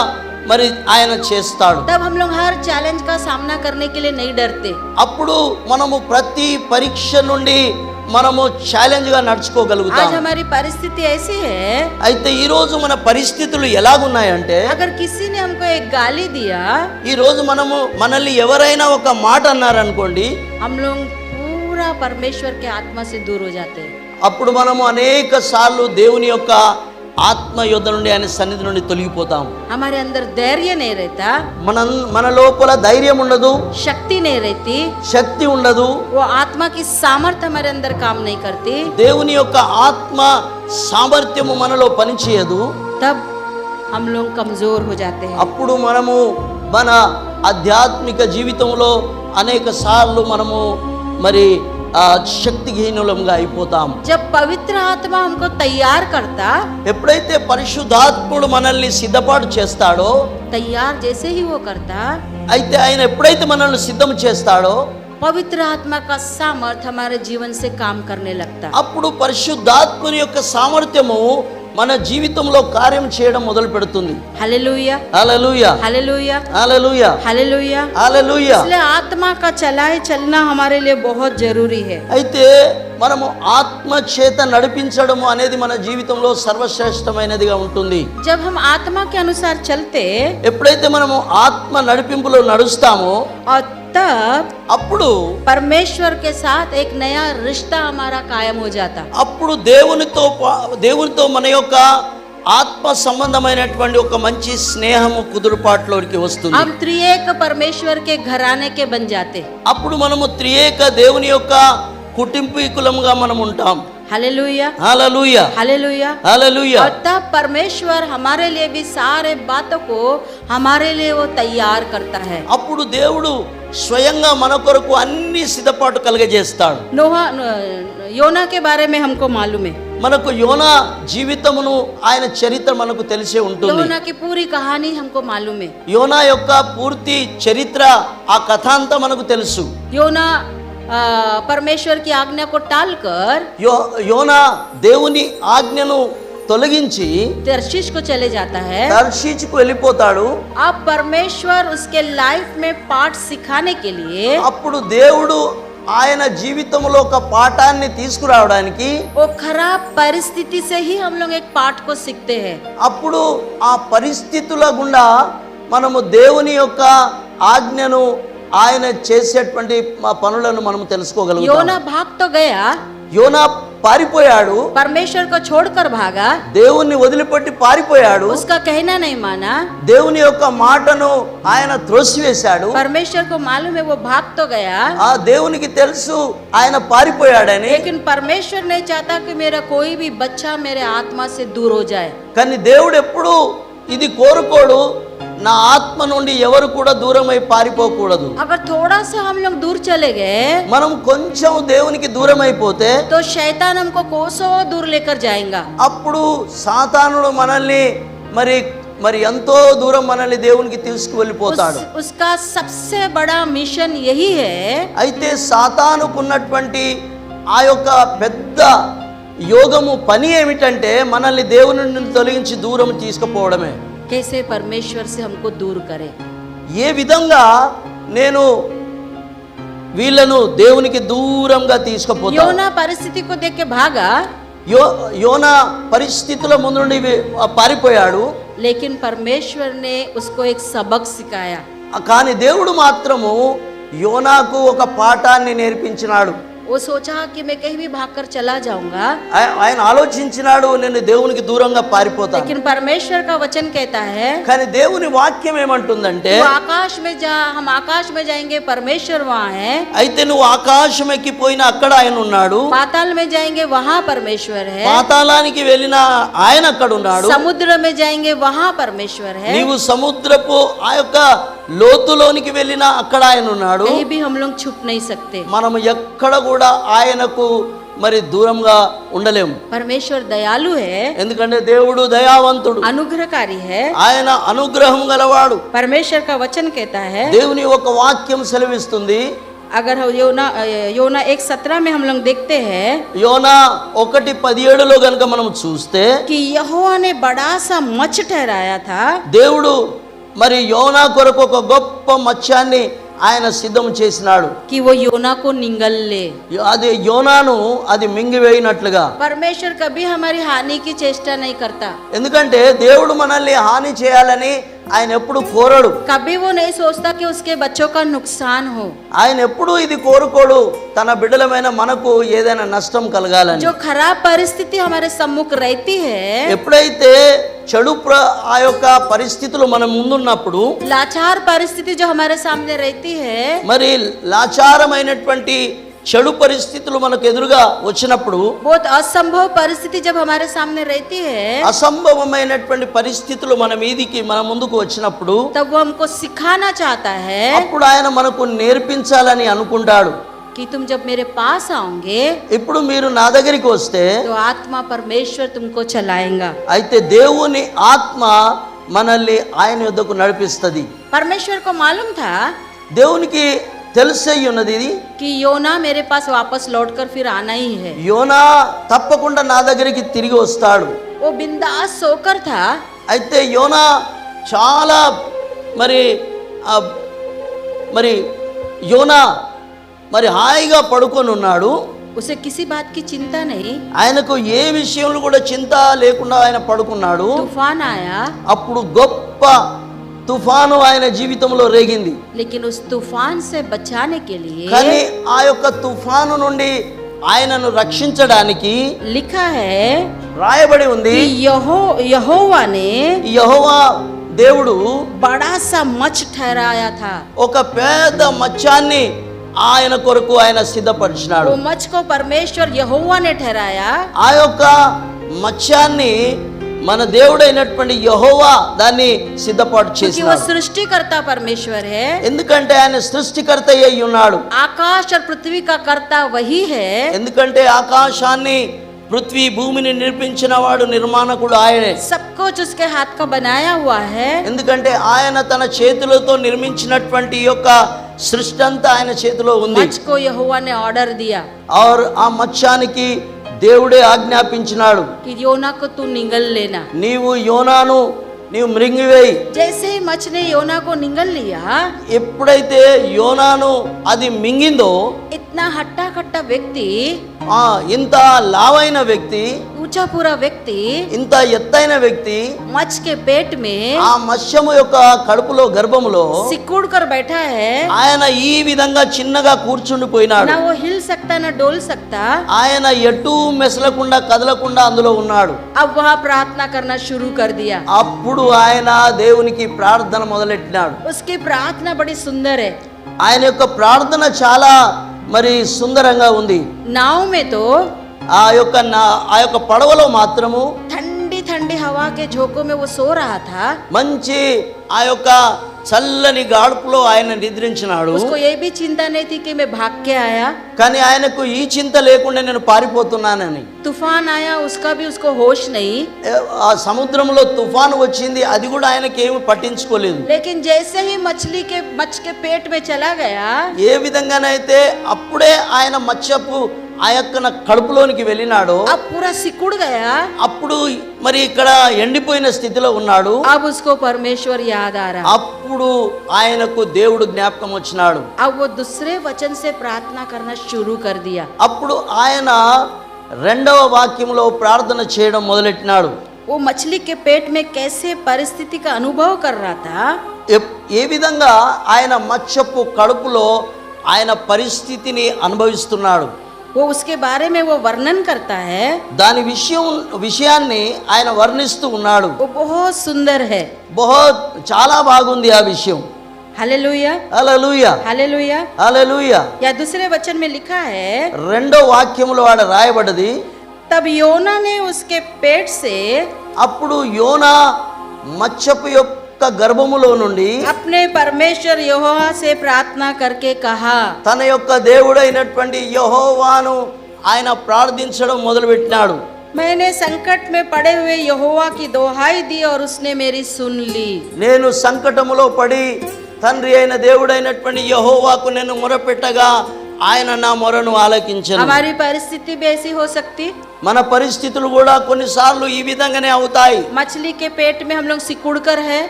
మరి ఆయన చేస్తాడు. तब हम लोग हर चैलेंज का सामना करने के लिए नहीं डरते। అప్పుడు మనము ప్రతి పరీక్ష నుండి మనము ఛాలెంజ్ గా నడుచుకోగలుగుతాం. आज हमारी परिस्थिति ऐसी है, అయితే ఈ రోజు మన పరిస్థితులు ఎలాగున్నాయంటే, अगर किसी ने हमको एक गाली दिया, ఈ రోజు మనల్ని ఎవరైనా ఒక మాట అన్నారనుకోండి, हम लोग पूरा परमेश्वर के आत्मा से दूर हो जाते हैं। అప్పుడు మనము అనేక సార్లు దేవుని యొక్క ఆత్మ యుద్ధ నుండి, ఆయన సన్నిధి నుండి తొలగిపోతాం. हमारे अंदर धैर्य नहीं रहता, మన లోపల ధైర్యం ఉండదు, शक्ति नहीं रहती, శక్తి ఉండదు, वो आत्मा की सामर्थ्य हमारे अंदर काम नहीं करती। దేవుని యొక్క ఆత్మ సామర్థ్యము మనలో పనిచేయదు. तब हम लोग कमजोर हो जाते हैं। అప్పుడు మనము మన ఆధ్యాత్మిక జీవితంలో అనేక సార్లు మనము మరి శక్తిహీనులంగా అయిపోతాం. जब पवित्र आत्मा हमको तैयार करता, ఎప్పుడైతే పరిశుద్ధాత్ముడు మనల్ని సిద్ధపాటు చేస్తాడో, तैयार जैसे ही वो करता, అయితే ఆయన ఎప్పుడైతే మనల్ని సిద్ధం చేస్తాడో पवित्र आत्मा का सामर्थ हमारे जीवन से काम करने लगता। అప్పుడు పరిశుద్ధాత్ముని యొక్క సామర్థ్యము మన జీవితంలో కార్యం చేయడం మొదలు పెడుతుంది. Hallelujah hallelujah hallelujah hallelujah hallelujah. Hallelujah. इसलिए आत्मा का चलाए चलना हमारे लिए बहुत जरूरी है। అయితే మనము ఆత్మ చేత నడిపించడము అనేది మన జీవితంలో సర్వశ్రేష్టమైనదిగా ఉంటుంది. जब हम आत्मा के अनुसार चलते ఎప్పుడైతే మనము ఆత్మ నడిపింపులో నడుస్తామో और तब అప్పుడు परमेश्वर के साथ एक नया रिश्ता हमारा कायम हो जाता। అప్పుడు దేవునితో మన యొక్క ఆత్మ సంబంధమైనటువంటి ఒక మంచి స్నేహము కుదురుపాట్లోకి వస్తుంది. हम त्रिएक परमेश्वर के घराने के बन जाते। అప్పుడు మనము త్రియేక దేవుని యొక్క కుటుంబీకులముగా మనం ఉంటాం. Hallelujah hallelujah hallelujah. హల్లెలూయా. और तब परमेश्वर हमारे लिए भी सारे बातों को हमारे लिए वो तैयार करता है। అప్పుడు దేవుడు స్వయంగా మన కొరకు అన్ని సిద్ధపాటు కలుగజేస్తాడు. योना के बारे में हमको मालूम है। మనకు యోనా జీవితమును ఆయన చరిత్ర మనకు తెలిసే ఉంటుంది. योना की पूरी कहानी हमको मालूम है। యోనా యొక్క పూర్తి చరిత్ర ఆ కథ అంతా మనకు తెలుసు. योना परमेश्वर की आज्ञा को टालकर యోనా దేవుని ఆజ్ఞను తొలగించి तर्शीश को चले जाता है। తర్షీచుకు వెళ్ళిపోతాడు. अब परमेश्वर उसके लाइफ में पाठ सिखाने के लिए అప్పుడు దేవుడు ఆయన జీవితంలో ఒక పాఠాన్ని తీసుకురావడానికి वो खराब परिस्थिति से ही हम लोग एक पाठ को सीखते हैं। అప్పుడు ఆ పరిస్థితుల గుండా మనము దేవుని యొక్క ఆజ్ఞను ఆయన చేసేటువంటి పనులను మనం తెలుసుకోగలుగుతాం. योना भाग तो गया, యోనా పారిపోయాడు, परमेश्वर को छोड़कर भागा, దేవుణ్ణి వదిలిపెట్టి పారిపోయాడు, उसका कहना नहीं माना। దేవుని యొక్క మాటను ఆయన త్రోసివేశాడు. परमेश्वर को मालूम है वो भाग तो गया, ఆ దేవునికి తెలుసు ఆయన పారిపోయాడని. लेकिन परमेश्वर नहीं चाहता कि मेरा कोई भी बच्चा मेरे आत्मा से दूर हो जाए। కానీ దేవుడు ఎప్పుడు ఇది కోరుకోడు, నా ఆత్మ నుండి ఎవరు కూడా దూరమై పారిపోకూడదు. अगर थोड़ा सा हम लोग दूर चले गए మనం కొంచెం దేవునికి దూరం అయిపోతే तो शैतान हमको कोसों दूर लेकर जाएगा। అప్పుడు సాతానుడు మనల్ని మరి ఎంతో దూరం మనల్ని దేవునికి తీసుకువెళ్ళిపోతాడు. उसका सबसे बड़ा मिशन यही है। అయితే సాతానుకున్నటువంటి ఆ యొక్క పెద్ద యోగము పని ఏమిటంటే మనల్ని దేవుని నుండి తొలగించి దూరం తీసుకుపోవడమే. कैसे परमेश्वर से हमको दूर करे। ఏ విధంగా నేను వీళ్ళను దేవునికి దూరంగా తీసుకుపోతాను. योना परिस्थिति को देख के भागा, యోనా పరిస్థితుల ముందు నుండి పారిపోయాడు. लेकिन परमेश्वर ने उसको एक सबक सिखाया। కానీ దేవుడు మాత్రము యోనాకు ఒక పాఠాన్ని నేర్పించినాడు. वो सोचा कि मैं कहीं भी भागकर चला जाऊंगा, ఆయన ఆలోచించినాడు, నేను దేవునికి దూరంగా పారిపోతాను. लेकिन परमेश्वर का वचन कहता है కానీ దేవుని వాక్యం ఏమంటుందంటే तू आकाश में जा, हम आकाश में जाएंगे, परमेश्वर वहाँ है। అయితే నువ్వు ఆకాశం ఎక్కిపోయినా అక్కడ ఆయన ఉన్నాడు, पाताल में जाएंगे वहाँ परमेश्वर है, పాతాళానికి వెళ్ళినా ఆయన అక్కడ ఉన్నాడు, समुद्र में जाएंगे वहाँ परमेश्वर है। నీవు సముద్రపు ఆ యొక్క లోతులోనికి వెళ్ళినా అక్కడ ఆయన ఉన్నాడు. कहीं भी हम लोग छुप नहीं सकते। మనము ఎక్కడ కూడా ఆయనకు దూరంగా ఉండలేము. परमेश्वर दयालु है, ఎందుకంటే దేవుడు దయావంతుడు, अनुग्रहकारी है। ఆయన అనుగ్రహం గలవాడు. परमेश्वर का वचन कहता है, దేవుని ఒక వాక్యం సెలవిస్తుంది. अगर योना 1:17 में हम लोग देखते हैं యోనా 1:17లో గనుక మనం చూస్తే कि यहोवा ने बड़ा सा मछ ठहराया था దేవుడు యోనా కొరకు ఒక గొప్ప మత్స్యాన్ని ఆయన సిద్ధం చేసినాడు. कि वो योना को निगल ले। అది యోనాను అది మింగివేయినట్లుగా. परमेश्वर कभी हमारी हानि की चेष्टा नहीं करता। ఎందుకంటే దేవుడు మనల్ని హాని చేయాలని ఆయన ఎప్పుడు కోరడు. कभी वो नहीं सोचता कि उसके बच्चों का नुकसान हो। ఆయన ఎప్పుడు ఇది కోరుకోడు, తన బిడ్డలమైన మనకు ఏదైనా నష్టం కలగాలని. जो खराब परिस्थिति हमारे सम्मुख रहती है, ఎప్పుడైతే చెడు ఆ యొక్క పరిస్థితులు మన ముందున్నప్పుడు, लाचार परिस्थिति जो हमारे सामने रहती है, మరి లాచారమైనటువంటి చెడు పరిస్థితులు మనకు ఎదురుగా వచ్చినప్పుడు, बहुत असंभव परिस्थिति जब हमारे सामने रहती है, అసంభవమైనటువంటి పరిస్థితులు మన మీదికి మన ముందుకు వచ్చినప్పుడు, तब वो हमको सिखाना चाहता है అప్పుడు ఆయన మనకు నేర్పించాలని అనుకుంటాడు. कि तुम जब मेरे पास आओगे ఇప్పుడు మీరు నా దగ్గరికి వస్తే तो आत्मा परमेश्वर तुमको चलाएगा। అయితే దేవుని ఆత్మ మనల్ని ఆయన యొద్దకు నడిపిస్తుంది. परमेश्वर को मालूम था దేవునికి తెలిసై ఉన్నది ఇది, कि योना मेरे पास वापस लौटकर फिर आना ही है। యోనా తప్పకుండా నా దగ్గరికి తిరిగి వస్తాడు. वो बिंदास सोकर था, అయితే యోనా చాలా మరి మరి యోనా మరి హాయిగా పడుకొని ఉన్నాడు. उसे किसी बात की चिंता नहीं। ఆయనకు ఏ విషయంలో కూడా చింత లేకుండా ఆయన పడుకున్నాడు. तूफान आया, అప్పుడు గొప్ప తుఫాను ఆయన జీవితంలో రేగింది. लेकिन उस तूफान से बचाने के लिए కానీ ఆ యొక్క తుఫాను నుండి ఆయనను రక్షించడానికి लिखा है రాయబడి ఉంది, कि यहोवा ने యెహోవా దేవుడు बड़ा सा मछ ठहराया था। ఒక పెద్ద మత్స్యాన్ని ఆయన కొరకు ఆయన సిద్ధపరిచినాడు. वो मछ को परमेश्वर यहोवा ने ठहराया, ఆ యొక్క మత్స్యాన్ని మన దేవుడైనటువంటి యెహోవా దాన్ని సిద్ధపాటు क्योंकि वो చేసినాడు. सृष्टिकर्ता परमेश्वर है। ఎందుకంటే ఆయన సృష్టికర్త అయి ఉన్నాడు. आकाश और पृथ्वी का कर्ता वही है। ఎందుకంటే ఆకాశాన్ని పృథ్వీ భూమిని నిర్మించిన వాడు నిర్మాణకుడు ఆయనే. सब कुछ उसके हाथ का बनाया हुआ है। ఎందుకంటే ఆయన తన చేతులతో నిర్మించినటువంటి ఈ యొక్క సృష్టి అంతా ఆయన చేతిలో ఉంది. मछ को यहोवा ने ऑर्डर दिया और ఆ మత్స్యానికి దేవుడే ఆజ్ఞాపించినాడు, कि योना को तू निगल लेना। నీవు యోనాను నీవు మృంగివేయి. जैसे ही मछ ने योना को निगल लिया, ఎప్పుడైతే యోనాను అది మింగిందో, इतना हट्टा कट्टा व्यक्ति, ఇంత లావైన వ్యక్తి, ऊंचा पूरा व्यक्ति ఇంత ఎత్తైన వ్యక్తి मछ के पेट में ఆ మత్స్యము యొక్క కడుపులో గర్భములో सिकुड़ कर बैठा है। ఆయన ఈ విధంగా చిన్నగా కూర్చుండిపోయినాడు. ना वो हिल सकता ना डोल सकता। ఆయన ఎటు మెసలకుండా కదలకుండా అందులో ఉన్నాడు. अब वहाँ प्रार्थना करना शुरू कर दिया। అప్పుడు ఆయన దేవునికి ప్రార్థన మొదలెట్టినాడు. उसकी प्रार्थना बड़ी सुंदर है। ఆయన యొక్క ప్రార్థన చాలా మరి సుందరంగా ఉంది. नाव में तो ఆ యొక్క పడవలో మాత్రము ठंडी ठंडी हवा के झोंकों में वो सो रहा था। మంచి ఆ యొక్క చల్లని గాడుపులో ఆయన నిద్రించినాడు. उसको ये भी चिंता नहीं थी कि मैं भाग के आया। కానీ ఆయనకు ఈ చింత లేకుండా నేను పారిపోతున్నానని. तूफान आया, उसका भी उसको होश नहीं। ఆ సముద్రంలో తుఫాను వచ్చింది, అది కూడా ఆయనకి ఏమి పట్టించుకోలేదు. लेकिन जैसे ही मछ के पेट में चला गया, ఏ విధంగానైతే అప్పుడే ఆయన మత్స్యపు ఆ యొక్క కడుపులోనికి వెళ్ళినాడో, अब पूरा सिकुड़ गया। అప్పుడు మరి ఇక్కడ ఎండిపోయిన స్థితిలో ఉన్నాడు. अब उसको परमेश्वर याद आ रहा। అప్పుడు ఆయనకు దేవుడు జ్ఞాపకం వచ్చినాడు. अब वो दूसरे वचन से प्रार्थना करना शुरू कर दिया। అప్పుడు ఆయన రెండవ వాక్యంలో ప్రార్థన చేయడం మొదలెట్టినాడు. वो मछली के पेट में कैसे परिस्थिति का अनुभव कर रहा था। ఏ విధంగా ఆయన మత్స్యపు కడుపులో ఆయన పరిస్థితిని అనుభవిస్తున్నాడు, वो उसके बारे में वो वर्णन करता है। దాని విషయాన్ని ఆయన వర్ణిస్తూ ఉన్నాడు. वो बहुत सुंदर है। చాలా బాగుంది ఆ విషయం. Hallelujah, hallelujah, hallelujah. హల్లెలూయా. या दूसरे वचन में लिखा है, రెండో వాక్యములో ఆడ రాయబడ్డది, तब योना ने उसके पेट से అప్పుడు యోనా మత్స్యపు యొక్క గర్భములో నుండి अपने परमेश्वर यहोवा से प्रार्थना करके कहा। తన యొక్క దేవుడైనటువంటి యెహోవాను ఆయన ప్రార్థించడం మొదలుపెట్టినాడు. मैंने संकट में पड़े हुए यहोवा की दोहाई दी और उसने मेरी सुन ली। నేను సంకటములో పడి తండ్రి అయిన దేవుడైనటువంటి యెహోవాకు నేను మొరపెట్టగా ఆయన నా మొరను ఆలకించెను. हमारी परिस्थिति भी ऐसी हो सकती। మన పరిస్థితులు కూడా కొన్నిసార్లు ఈ విధంగానే అవుతాయి. मछली के पेट में हम लोग सिकुड़ कर है,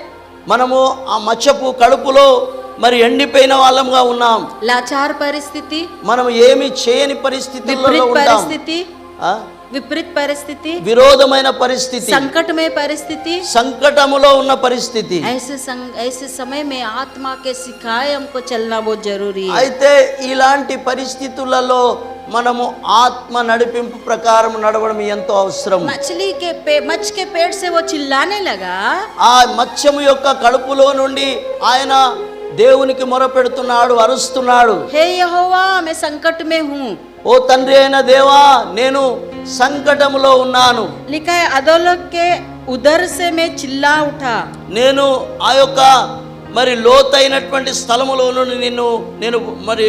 మనము ఆ మత్స్యపు కడుపులో మరి ఎండిపోయిన వాళ్ళంగా ఉన్నాం. लाचार परिस्थिति, మనం ఏమి చేయని పరిస్థితుల్లో विपरीत ఉంటాం. परिस्थिति, ఆ? विपरीत परिस्थिति, విరోధమైన పరిస్థితి, संकटमय परिस्थिति। సంకటములో ఉన్న పరిస్థితి. ऐसे समय में आत्मा के सिखाए हमको चलना बहुत जरूरी है। అయితే ఇలాంటి పరిస్థితులలో మనము ఆత్మ నడిపింపు ప్రకారం నడవడం ఎంతో అవసరం. मछ के पेट से वो चिल्लाने लगा। ఆ మత్స్యము యొక్క కడుపులో నుండి ఆయన దేవునికి మొరపెడుతున్నాడు, అరుస్తున్నాడు. हे यहोवा, मैं संकट में हूँ। ఓ తండ్రి అయిన దేవా, నేను సంకటములో ఉన్నాను. लिखा है, अधोलोक के उदर से मैं चिल्ला उठा। నేను ఆ యొక్క మరి లోతైనటువంటి స్థలములో నుండి నేను మరి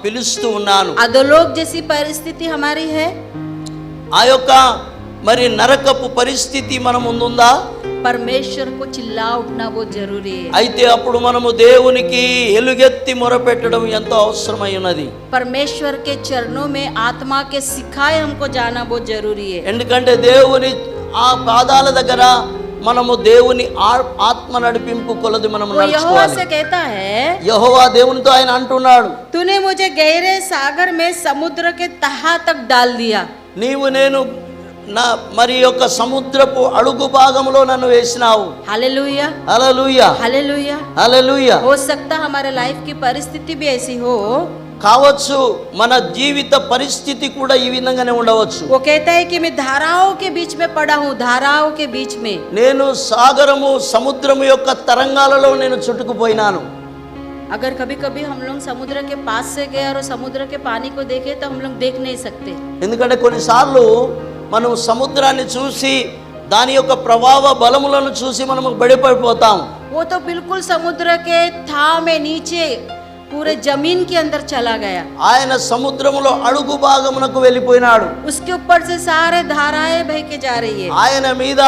పిలుస్తూ ఉన్నాను. अधोलोक जैसी परिस्थिति हमारी है। ఆ యొక్క మరి నరకపు పరిస్థితి మన ముందుందా? परमेश्वर को चिल्ला उठना वो जरूरी है। అయితే అప్పుడు మనము దేవునికి ఎలుగెత్తి మొరపెట్టడం ఎంతో అవసరమై ఉన్నది। परमेश्वर के चरणों में आत्मा के सिखाए हमको जाना बहुत जरूरी है। ఎందుకంటే దేవుని ఆ పాదాల దగ్గర మనము దేవుని ఆత్మ నడిపింపు కొలది మనం वो यहोवा నడుచుకోవాలి। से कहता है, యెహోవా దేవునితో ఆయన అంటున్నాడు, तूने मुझे गहरे सागर में समुद्र के तहा तक डाल दिया। నీవు నేను నా మరి యొక్క సముద్రపు అడుగు భాగంలో నన్ను వేసినావు। Hallelujah hallelujah hallelujah. హల్లెలూయా। हो सकता हमारे लाइफ की परिस्थिति भी ऐसी हो। కావచ్చు మన జీవిత పరిస్థితి కూడా ఈ విధంగానే ఉండవచ్చు। वो कहता है कि मैं धाराओं के बीच में पड़ा हूँ, धाराओं के बीच में। నేను సాగరము సముద్రము యొక్క తరంగాలలో నేను చుట్టుకుపోయినాను। अगर कभी कभी हम लोग समुद्र के पास से गए और समुद्र के पानी को देखे तो हम लोग देख नहीं सकते। ఎందుకంటే కొన్నిసార్లు మనం సముద్రాన్ని చూసి దాని యొక్క ప్రభావ బలములను చూసి మనము బడిపడిపోతాం। वो तो बिल्कुल समुद्र के था में नीचे पूरे जमीन के अंदर चला गया। ఆయన సముద్రములో అడుగు భాగమునకు వెళ్ళిపోయినాడు। उसके ऊपर से सारे धाराएं बह के जा रही है ఆయన మీద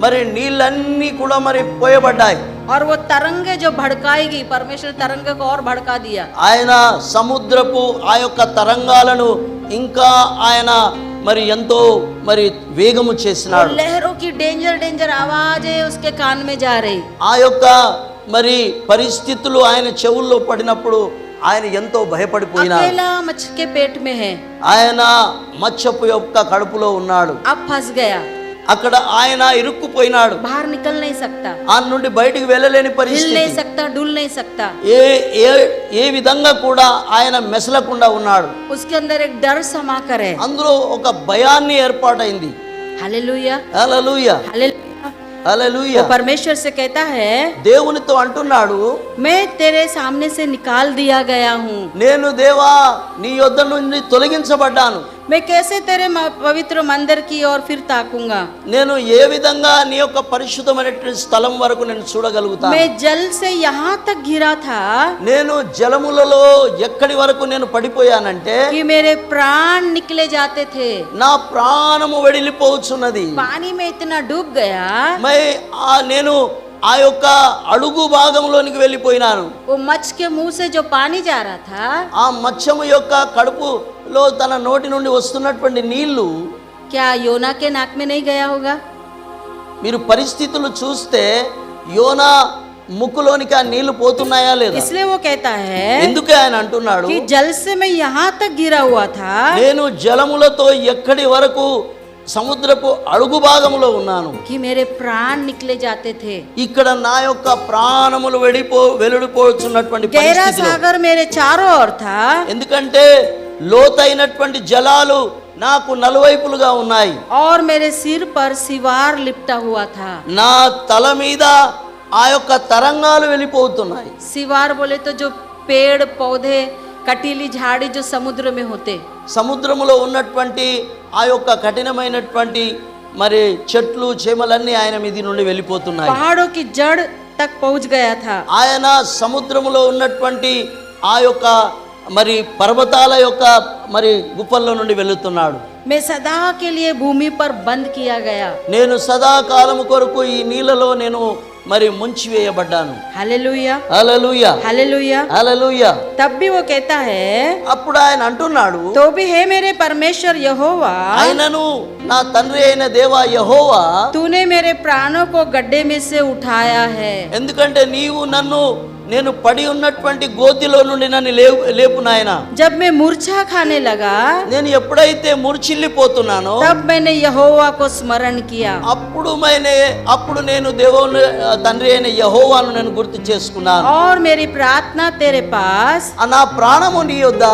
మరి నీళ్ళన్నీ కూడా మరి పోయబడ్డాయి। और वो तरंगे जो भड़काएगी, परमेश्वर तरंग को और भड़का दिया। ఆయన సముద్రపు ఆ యొక్క తరంగాలను ఇంకా ఆయన మరి ఎంతో మరి వేగము చేసినాడు। लहरों की डेंजर डेंजर आवाजें उसके कान में जा रही। ఆ యొక్క మరి పరిస్థితులు ఆయన చెవుల్లో పడినప్పుడు ఆయన ఎంతో భయపడిపోయినాడు। अकेला मच्छ के पेट में है, ఆయన మత్స్యపు యొక్క కడుపులో ఉన్నాడు। अब फंस गया, అక్కడ ఆయన ఇరుక్కుపోయినాడు। बाहर निकल नहीं सकता, ఆ నుండి బయటికి వెళ్ళలేని हिल పరిస్థితి। नहीं सकता, डुल नहीं सकता। ఏ ఏ ఏ విధంగా కూడా ఆయన మెసలకుండా ఉన్నాడు। उसके अंदर एक डर समा कर है। అందులో ఒక భయాన్ని ఏర్పాటైంది। Hallelujah hallelujah hallelujah. హల్లెలూయా। वो परमेश्वर से कहता है, దేవునితో అంటున్నాడు, मैं तेरे सामने से निकाल दिया गया हूँ। నేను దేవా నీ యొద్ద నుండి తొలగించబడ్డాను। मैं कैसे तेरे पवित्र मंदिर की ओर फिर ताकूंगा। నేను ఏ విధంగా నీ యొక్క పరిశుద్ధమైనటువంటి స్థలం వరకు నేను చూడగలుగుతాను। मैं जल से यहाँ तक गिरा था నేను జలములలో ఎక్కడి వరకు నేను పడిపోయానంటే कि मेरे प्राण निकले जाते थे। నా ప్రాణము వెడిలిపోచున్నది। पानी में इतना डूब गया, నేను ఆ యొక్క అడుగు భాగంలోనికి వెళ్ళిపోయినాను। वो मच्छ के मुंह से जो पानी जा रहा था, ఆ మత్స్యము యొక్క కడుపులో తన నోటి నుండి వస్తున్నటువంటి నీళ్లు क्या योना के नाक में नहीं गया होगा? మీరు పరిస్థితులు చూస్తే యోనా ముక్కులోనికి ఆ నీళ్లు పోతున్నాయా లేదా? इसलिए वो कहता है ఎందుకే ఆయన అంటున్నాడు, कि जल से मैं यहाँ तक गिरा हुआ था నేను జలములతో ఎక్కడి వరకు సముద్రపు అడుగు భాగంలో ఉన్నాను। कि मेरे प्राण निकले जाते थे। ఇక్కడ నా యొక్క ప్రాణములు వెలుడిపోతున్నటువంటి गहरा పరిస్థితిలో, सागर मेरे चारों ओर था ఎందుకంటే లోతైనటువంటి జలాలు నాకు నలువైపులుగా ఉన్నాయి। और मेरे सिर पर सिवार लिपटा हुआ था। నా తల మీద ఆ యొక్క తరంగాలు వెళ్ళిపోతున్నాయి। सिवार बोले तो जो पेड़ पौधे कटीली झाड़ी जो समुद्र में होते, సముద్రములో ఉన్నటువంటి ఆ యొక్క కఠినమైనటువంటి మరి చెట్లు చేమలన్నీ ఆయన మీది నుండి వెళ్ళిపోతున్నాయి। पहाड़ों की जड़ तक पहुंच गया था। ఆయన సముద్రములో ఉన్నటువంటి ఆ యొక్క మరి పర్వతాల యొక్క మరి గుప్పల్లో నుండి వెళుతున్నాడు। मैं सदा के लिए भूमि पर बंद किया गया। నేను సదాకాలము కొరకు ఈ నీళ్ళలో నేను మరి ముంచివేయబడ్డాను। Hallelujah hallelujah hallelujah. హల్లెలూయా। तब भी वो कहता है, అప్పుడు ఆయన అంటున్నాడు, तो भी है मेरे परमेश्वर यहोवा, ఆయనను నా తండ్రి అయిన దేవా యెహోవా, तूने मेरे प्राणों को गड्ढे में से उठाया है। ఎందుకంటే నీవు నన్ను నేను పడి ఉన్నటువంటి గోతిలో నుండి నన్ను లేపు నాయనా। जब मैं मूर्छा खाने लगा నేను ఎప్పుడైతే మూర్ఛిల్లిపోతున్నానో तब मैंने यहोवा को स्मरण किया। అప్పుడు నేను దేవుని తండ్రి అయిన యెహోవాను నేను గుర్తు చేసుకున్నాను। और मेरी प्रार्थना तेरे पास, నా ప్రాణము నీ యొద్ద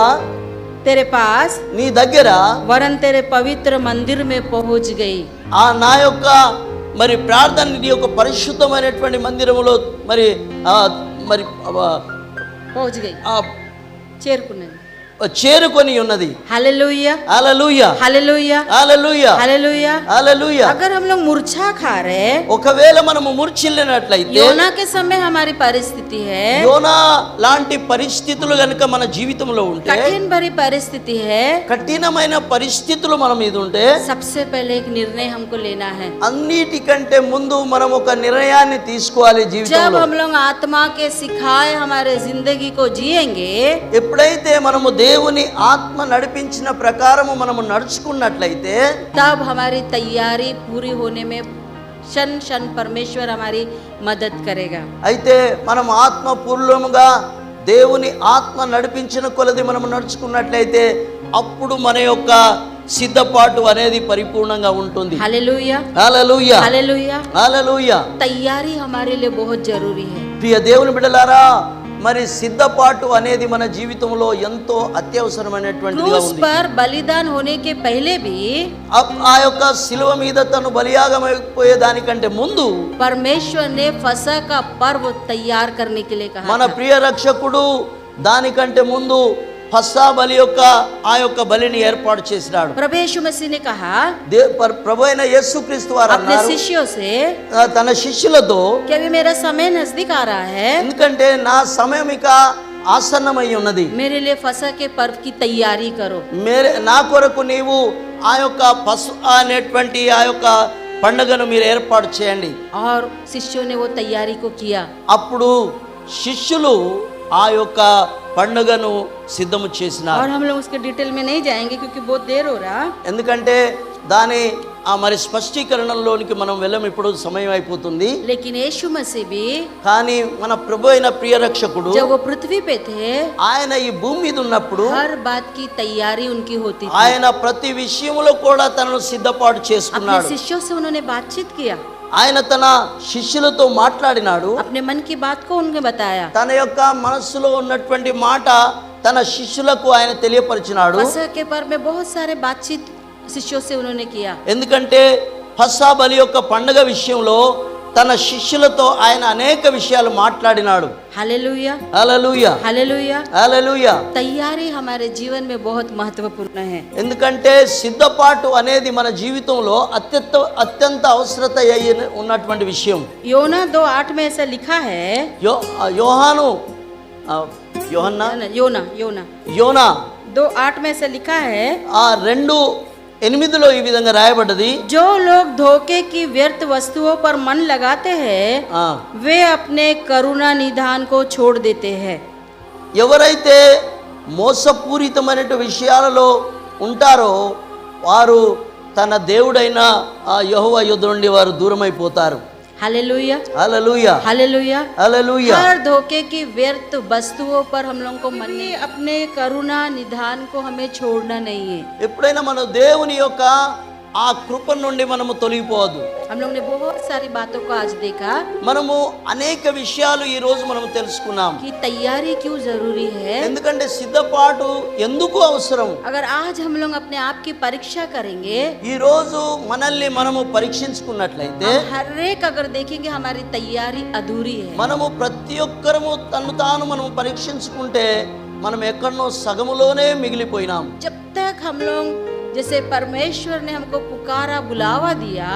तेरे पास నీ దగ్గర वरन तेरे पवित्र मंदिर में पहुंच गई। ఆ నా యొక్క మరి ప్రార్థన నీ యొక్క పరిశుద్ధమైనటువంటి మందిరములో మరి మరి पहुंच गई ఆ చేరుకున్నది। చేరుకొని ఉన్నది. Hallelujah hallelujah hallelujah hallelujah hallelujah. Hallelujah. अगर हम लोग मूर्छा खा रहे, ఒకవేళ మనము మూర్ఛిల్లినట్లయితే, योना के समय हमारी परिस्थिति है, యోనా లాంటి పరిస్థితులు గనుక మన జీవితంలో ఉంటే, कठिन भरी परिस्थिति है, కఠినమైన పరిస్థితులు మన మీద ఉంటే, सबसे पहले एक निर्णय हमको लेना है। అన్నిటికంటే ముందు మనం ఒక నిర్ణయాన్ని తీసుకోవాలి जब జీవితంలో. हम लोग आत्मा के सिखाए हमारे जिंदगी को जिएंगे, ఎప్పుడైతే మనము దేవుని ఆత్మ నడిపించిన ప్రకారము మనము నడుచుకున్నట్లయితే, तब हमारी तैयारी पूरी होने में क्षण क्षण परमेश्वर हमारी मदद करेगा। అయితే మనం ఆత్మ పూర్ణముగా దేవుని ఆత్మ నడిపించిన కొలది మనము నడుచుకున్నట్లయితే అప్పుడు మన యొక్క సిద్ధపాటు అనేది పరిపూర్ణంగా ఉంటుంది. Hallelujah hallelujah hallelujah. హల్లెలూయా. तैयारी हमारे लिए बहुत जरूरी है। ప్రియ దేవుని బిడ్డలారా, మరి సిద్ధపాటు అనేది మన జీవితంలో ఎంతో అత్యవసరమైనటువంటిదిగా क्रूस ఉంది. पर बलिदान होने के पहले भी ఆ యొక్క శిలువ మీద తను బలియాగమైపోయే దానికంటే ముందు परमेश्वर ने फसह का पर्व तैयार करने के लिए कहा మన था। ప్రియ రక్షకుడు దానికంటే ముందు పస్సా బలి యొక్క ఆ యొక్క బలిని ఏర్పాటు చేసినాడు. प्रभु यीशु मसीह ने कहा ప్రభు అయిన యేసుక్రీస్తు వారు अपने అన్నారు शिष्यों से తన శిష్యులతో, कि अभी मेरा समय नजदीक आ रहा है, ఎందుకంటే నా సమయం ఇక ఆసన్నమై ఉన్నది, मेरे लिए फसह के पर्व की तैयारी करो। నా కొరకు నీవు ఆ యొక్క పసు అనేటువంటి ఆ యొక్క పండుగను మీరు ఏర్పాటు చేయండి. और शिष्यों ने वो तैयारी को किया। అప్పుడు శిష్యులు ఆ యొక్క పండుగను సిద్ధము చేసినారు. और हम लोग उसके डिटेल में नहीं जाएंगे क्योंकि बहुत देर हो रहा। ఎందుకంటే దాని మరి స్పష్టీకరణలోనికి మనం వెళ్ళం, ఇప్పుడు సమయం అయిపోతుంది. लेकिन यीशु मसीह भी కానీ మన ప్రభు అయిన ప్రియ రక్షకుడు जब वो पृथ्वी पे थे, ఆయన ఈ భూమి మీద ఉన్నప్పుడు हर बात की तैयारी उनकी होती थी। ఆయన ప్రతి విషయంలో కూడా తనను సిద్ధపాటు अपने చేసుకున్నాడు. शिष्यों से उन्होंने बातचीत किया, ఆయన తన శిష్యులతో మాట్లాడినాడు. अपने मन की बात को उन्हें बताया। తన యొక్క మనస్సులో ఉన్నటువంటి మాట తన శిష్యులకు ఆయన తెలియపరిచినాడు. फसह के पर्व में बहुत सारे बातचीत शिष्यों से उन्होंने किया। ఎందుకంటే పస్సా బలి యొక్క పండుగ విషయంలో తన శిష్యులతో ఆయన అనేక విషయాలు మాట్లాడినాడు. Hallelujah hallelujah hallelujah. హల్లెలూయా. तैयारी हमारे जीवन में बहुत महत्वपूर्ण है। ఎందుకంటే సిద్ధపాటు అనేది మన జీవితంలో అత్యంత అవసరత అయి ఉన్నటువంటి విషయం. योना 2:8 में ऐसा लिखा है, యోహాను యోహన్నా योना योना యోనా 2:8 में ऐसा लिखा है, 2:8 ఈ విధంగా రాయబడ్డది. जो लोग धोखे की व्यर्थ वस्तुओं पर मन लगाते हैं, ఆ, वे अपने करुणा निधान को छोड़ देते हैं। ఎవరైతే మోసపూరితమైన విషయాలలో ఉంటారో వారు తన దేవుడైన ఆ యెహోవా యొద్ద నుండి వారు దూరమైపోతారు. Hallelujah hallelujah hallelujah. హల్లెలూయా. हर धोखे की व्यर्थ वस्तुओं पर हम लोगों को मन अपने करुणा निधान को हमें छोड़ना नहीं है। ఎప్పుడైనా మనం దేవుని యొక్క ఆ కృప నుండి మనము తొలగిపోవద్దు. हम लोग ने बहुत सारी बातों को आज देखा మనము అనేక విషయాలు ఈ రోజు మనం తెలుసుకున్నాం. कि तैयारी क्यों जरूरी है। ఎందుకంటే సిద్ధపాటు ఎందుకు అవసరం. अगर आज हम लोग अपने आप की परीक्षा करेंगे, ఈ రోజు మనల్ని మనము పరీక్షించుకున్నట్లయితే हम हर एक अगर देखेंगे हमारी तैयारी अधूरी है। మనము ప్రతి ఒక్కరము తను తాను మనం పరీక్షించుకుంటే మనం ఎక్కడనో సగములోనే మిగిలిపోయినాం. जब तक हम लोग जैसे परमेश्वर ने हमको पुकारा बुलावा दिया,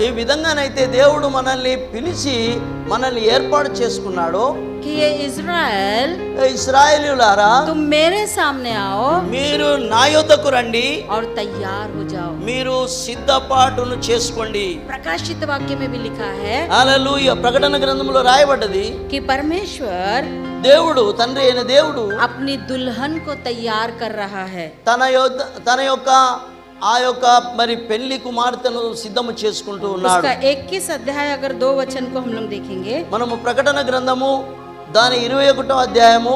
ఈ విధంగానైతే దేవుడు మనల్ని పిలిచి మనల్ని ఏర్పాటు చేసుకున్నాడో, कि ये इज़राइल ఇశ్రాయేలీయులారా तुम मेरे सामने आओ మీరు నా యొద్దకు రండి, और तैयार हो जाओ। మీరు సిద్ధపాటును చేసుకోండి. प्रकाशित वाक्य में भी लिखा है హల్లెలూయా. ప్రకటన గ్రంథంలో రాయబడ్డది, कि परमेश्वर దేవుడు తండ్రి అయిన దేవుడు अपनी दुल्हन को तैयार कर रहा है। తన యొక్క ఆ యొక్క మరి పెళ్లి కుమార్తెను సిద్ధము చేసుకుంటూ ఉన్నాడు. उसका 21 अध्याय अगर 2 वचन को हम लोग देखेंगे, మనము ప్రకటన గ్రంథము దాని 21వ అధ్యాయము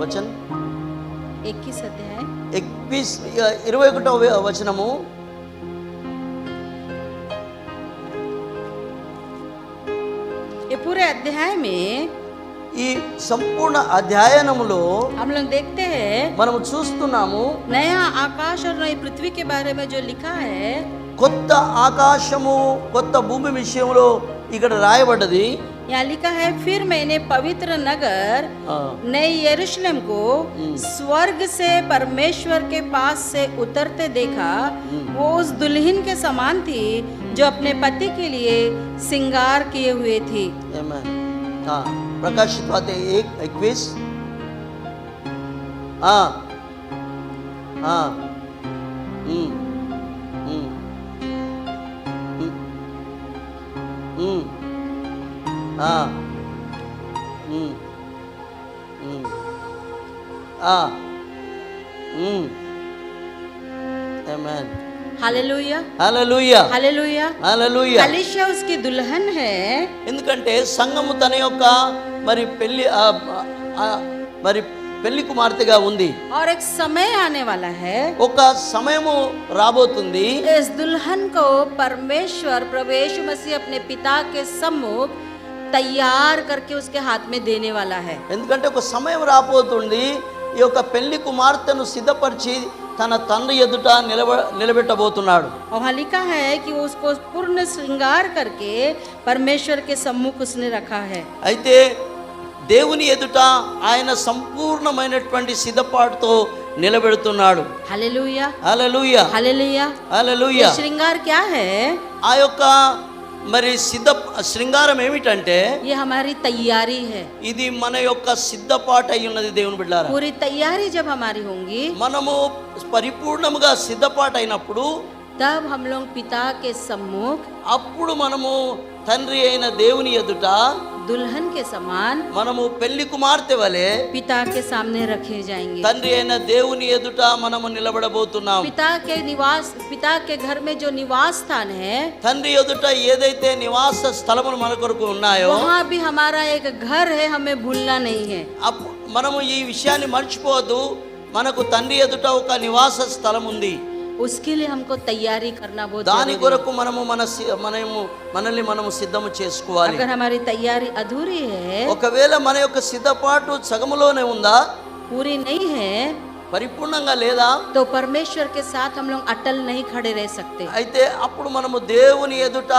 వచనం 21 अध्याय 21వ వచనము, ये पूरे अध्याय में ఈ సంపూర్ణ అధ్యయనములో हम लोग देखते हैं మనము చూస్తున్నాము नया आकाश और नई पृथ्वी के बारे में जो लिखा है, కొత్త ఆకాశము కొత్త భూమి విషయంలో ఇక్కడ రాయబడ్డది. यहाँ लिखा है, फिर मैंने पवित्र नगर नए यरूशलेम को स्वर्ग से परमेश्वर के पास से उतरते देखा। वो उस दुल्हन के समान थी जो अपने पति के लिए श्रृंगार किए हुए थी। आमेन। हाँ, प्रकाशित वाक्य 1:21। हाँ हाँ amen. Hallelujah hallelujah hallelujah hallelujah. अलीशा उसकी दुल्हन है। ఎందుకంటే సంఘము తన యొక్క మరి పెళ్లి మరి పెళ్లి కుమార్తెగా ఉంది. और एक समय आने वाला है, ఒక సమయము రాబోతుంది. इस दुल्हन को परमेश्वर प्रभु यीशु मसीह अपने पिता के सम्मुख तैयार करके उसके हाथ में देने वाला है। ఎందుకంటే ఒక సమయం రాబోతుంది, ఈ యొక్క పెళ్లి కుమార్తెను సిద్ధపరిచి తన తండ్రి ఎదుట నిలబెట్టబోతున్నాడు. वहाँ लिखा है कि वो उसको पूर्ण श्रृंगार करके परमेश्वर के सम्मुख उसने रखा है। అయితే దేవుని ఎదుట ఆయన సంపూర్ణమైనటువంటి సిద్ధపాటుతో నిలబెడుతున్నాడు. Hallelujah hallelujah hallelujah. హల్లెలూయా. ये श्रृंगार क्या है? ఆ యొక్క మరి శృంగారం ఏమిటంటే ये हमारी तैयारी है। ఇది మన యొక్క సిద్ధపాటు అయి ఉన్నది. దేవుని బిడ్డలారా, पूरी तैयारी जब हमारी होंगी మనము పరిపూర్ణముగా సిద్ధపాటు అయినప్పుడు तब हम लोग पिता के सम्मुख అప్పుడు మనము తండ్రి అయిన దేవుని ఎదుట दुल्हन के समान మనము పెళ్లి కుమార్తె వలె पिता के सामने रखे जाएंगे। తండ్రి అయిన దేవుని ఎదుట మనము నిలబడబోతున్నాం. पिता के घर में जो निवास स्थान है, తండ్రి ఎదుట ఏదైతే నివాస స్థలములు మన కొరకు ఉన్నాయో वहाँ भी हमारा एक घर है, हमें भूलना नहीं है। మనము ఈ విషయాన్ని మర్చిపోవద్దు. మనకు తండ్రి ఎదుట ఒక నివాస స్థలం ఉంది. उसके लिए हमको तैयारी करना बहुत దాని जरूरी కొరకు మనము మనల్ని మనము సిద్ధము है। చేసుకోవాలి. अगर हमारी तैयारी अधूरी है, ఒకవేళ మన యొక్క సిద్ధపాటు సగములోనే ఉందా, पूरी नहीं है, పరిపూర్ణంగా లేదా, तो परमेश्वर के साथ हम लोग अटल नहीं खड़े रह सकते। అయితే అప్పుడు మనము దేవుని ఎదుట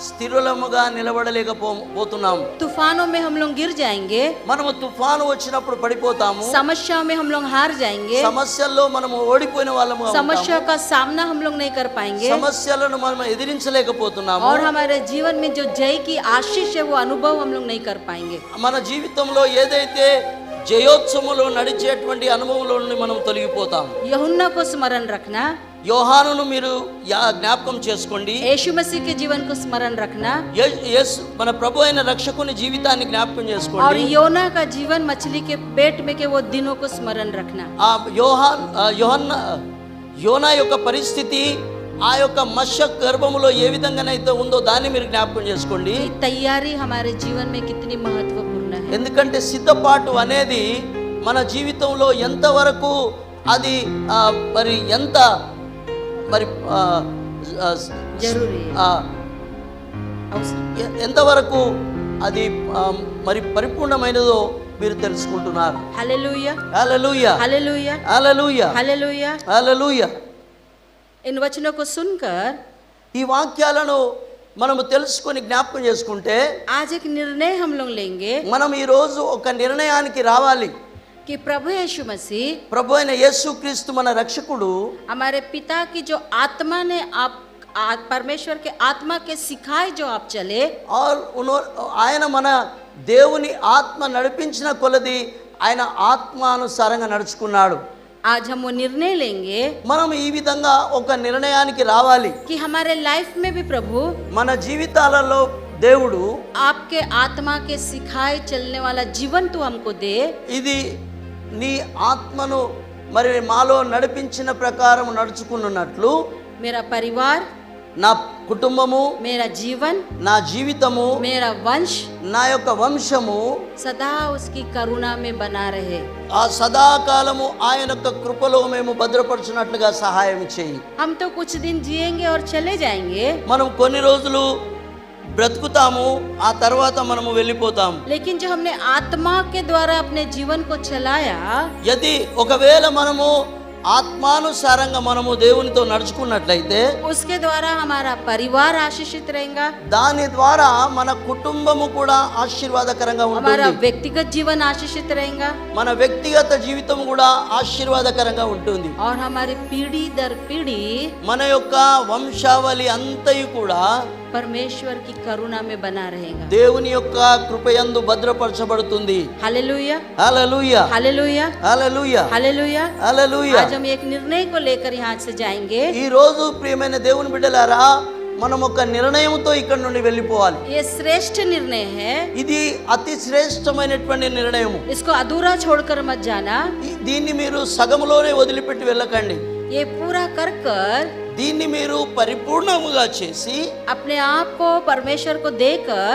స్థిరులముగా నిలబడలేకపోతున్నాము. तूफानों में हम लोग गिर जाएंगे, మనము తుఫాను వచ్చినప్పుడు పడిపోతాము. समस्याओं में हम लोग हार जाएंगे, సమస్యల్లో మనము ఓడిపోయిన వాళ్ళము అవుతాము. समस्याओं का सामना हम लोग नहीं कर पाएंगे, సమస్యలను మనం ఎదిరించలేకపోతున్నాము. और हमारे जीवन में जो जय की आशीष है वो अनुभव हम लोग नहीं कर पाएंगे। మన జీవితంలో ఏదైతే జయోత్సవంలో నడిచేటువంటి అనుభవంలో నుండి మనం తొలగిపోతాం. यूहन्ना को स्मरण रखना, యోహానును మీరు జ్ఞాపకం చేసుకోండి. यीशु मसीह के जीवन को स्मरण रखना, యేసు మన ప్రభు అయిన రక్షకుని జీవితాన్ని జ్ఞాపకం और చేసుకోండి. योना का जीवन मछली के पेट में के वो दिनों को स्मरण रखना। ఆ యోనా యొక్క పరిస్థితి ఆ యొక్క మత్స్య గర్భములో ఏ విధంగానైతే ఉందో దాన్ని మీరు జ్ఞాపకం చేసుకోండి. ये तैयारी हमारे जीवन में कितनी महत्वपूर्ण है। ఎందుకంటే సిద్ధపాటు అనేది మన జీవితంలో ఎంతవరకు అది మరి ఎంత మరి जरूरी है। ఎంతవరకు అది మరి పరిపూర్ణమైనదో మీరు తెలుసుకుంటున్నారు. Hallelujah hallelujah hallelujah hallelujah hallelujah. Hallelujah. इन वचनों को सुनकर ఈ వాక్యాలను మనము తెలుసుకొని జ్ఞాపకం చేసుకుంటే आज एक निर्णय हम लोग लेंगे మనం ఈ రోజు ఒక నిర్ణయానికి రావాలి. कि प्रभु यीशु मसीह ప్రభు అయిన యేసుక్రీస్తు మన రక్షకుడు हमारे पिता की जो आत्मा ने परमेश्वर के आत्मा के सिखाए जो आप चले, ఆయన మన దేవుని ఆత్మ నడిపించిన కొలది ఆయన ఆత్మానుసారంగా నడుచుకున్నాడు. आज हम वो निर्णय लेंगे మనం ఈ విధంగా ఒక నిర్ణయానికి రావాలి. कि हमारे लाइफ में भी प्रभु మన జీవితాలలో దేవుడు आपके आत्मा के सिखाए चलने वाला जीवन तू हमको दे। ఇది నీ ఆత్మను మరి మాలో నడిపించిన ప్రకారం నడుచుకున్నట్లు मेरा परिवार, నా కుటుంబము, मेरा जीवन, నా జీవితము, मेरा वंश నా యొక్క వంశము सदा उसकी करुणा में बना रहे। ఆ సదాకాలము ఆయన యొక్క కృపలో మేము భద్రపరచునట్లుగా సహాయం చేయి. हम तो कुछ दिन जिएंगे और चले जाएंगे, మనం కొన్ని రోజులు బ్రతుకుతాము, ఆ తర్వాత మనము వెళ్ళిపోతాము. लेकिन जो हमने आत्मा के द्वारा अपने जीवन को चलाया, యది ఒకవేళ మనము ఆత్మానుసారంగా మనము దేవునితో నడుచుకున్నట్లయితే उसके द्वारा हमारा परिवार आशीषित रहेगा, దాని ద్వారా మన కుటుంబము కూడా ఆశీర్వాదకరంగా हमारा ఉంటుంది, व्यक्तिगत जीवन आशीषित रहेगा మన వ్యక్తిగత జీవితం కూడా ఆశీర్వాదకరంగా ఉంటుంది, और हमारी पीढ़ी दर पीढ़ी మన యొక్క వంశావళి అంతయు కూడా परमेश्वर की करुणा में बना रहेगा। దేవుని యొక్క కృపయందు భద్రపరచబడుతుంది। Hallelujah, hallelujah, hallelujah, hallelujah, hallelujah. హల్లెలూయా। आज हम एक निर्णय को लेकर यहाँ से जाएंगे। ఈ రోజు ప్రియమైన దేవుని బిడ్డలారా, మనం ఒక నిర్ణయంతో ఇక్కడ నుండి వెళ్ళిపోవాలి। ये श्रेष्ठ निर्णय है, ఇది అతి శ్రేష్టమైనటువంటి నిర్ణయం। इसको अधूरा छोड़कर मत जाना। దీన్ని మీరు సగములోనే వదిలిపెట్టి వెళ్ళకండి। ये पूरा कर कर దీన్ని మీరు పరిపూర్ణముగా చేసి अपने आप को परमेश्वर को देकर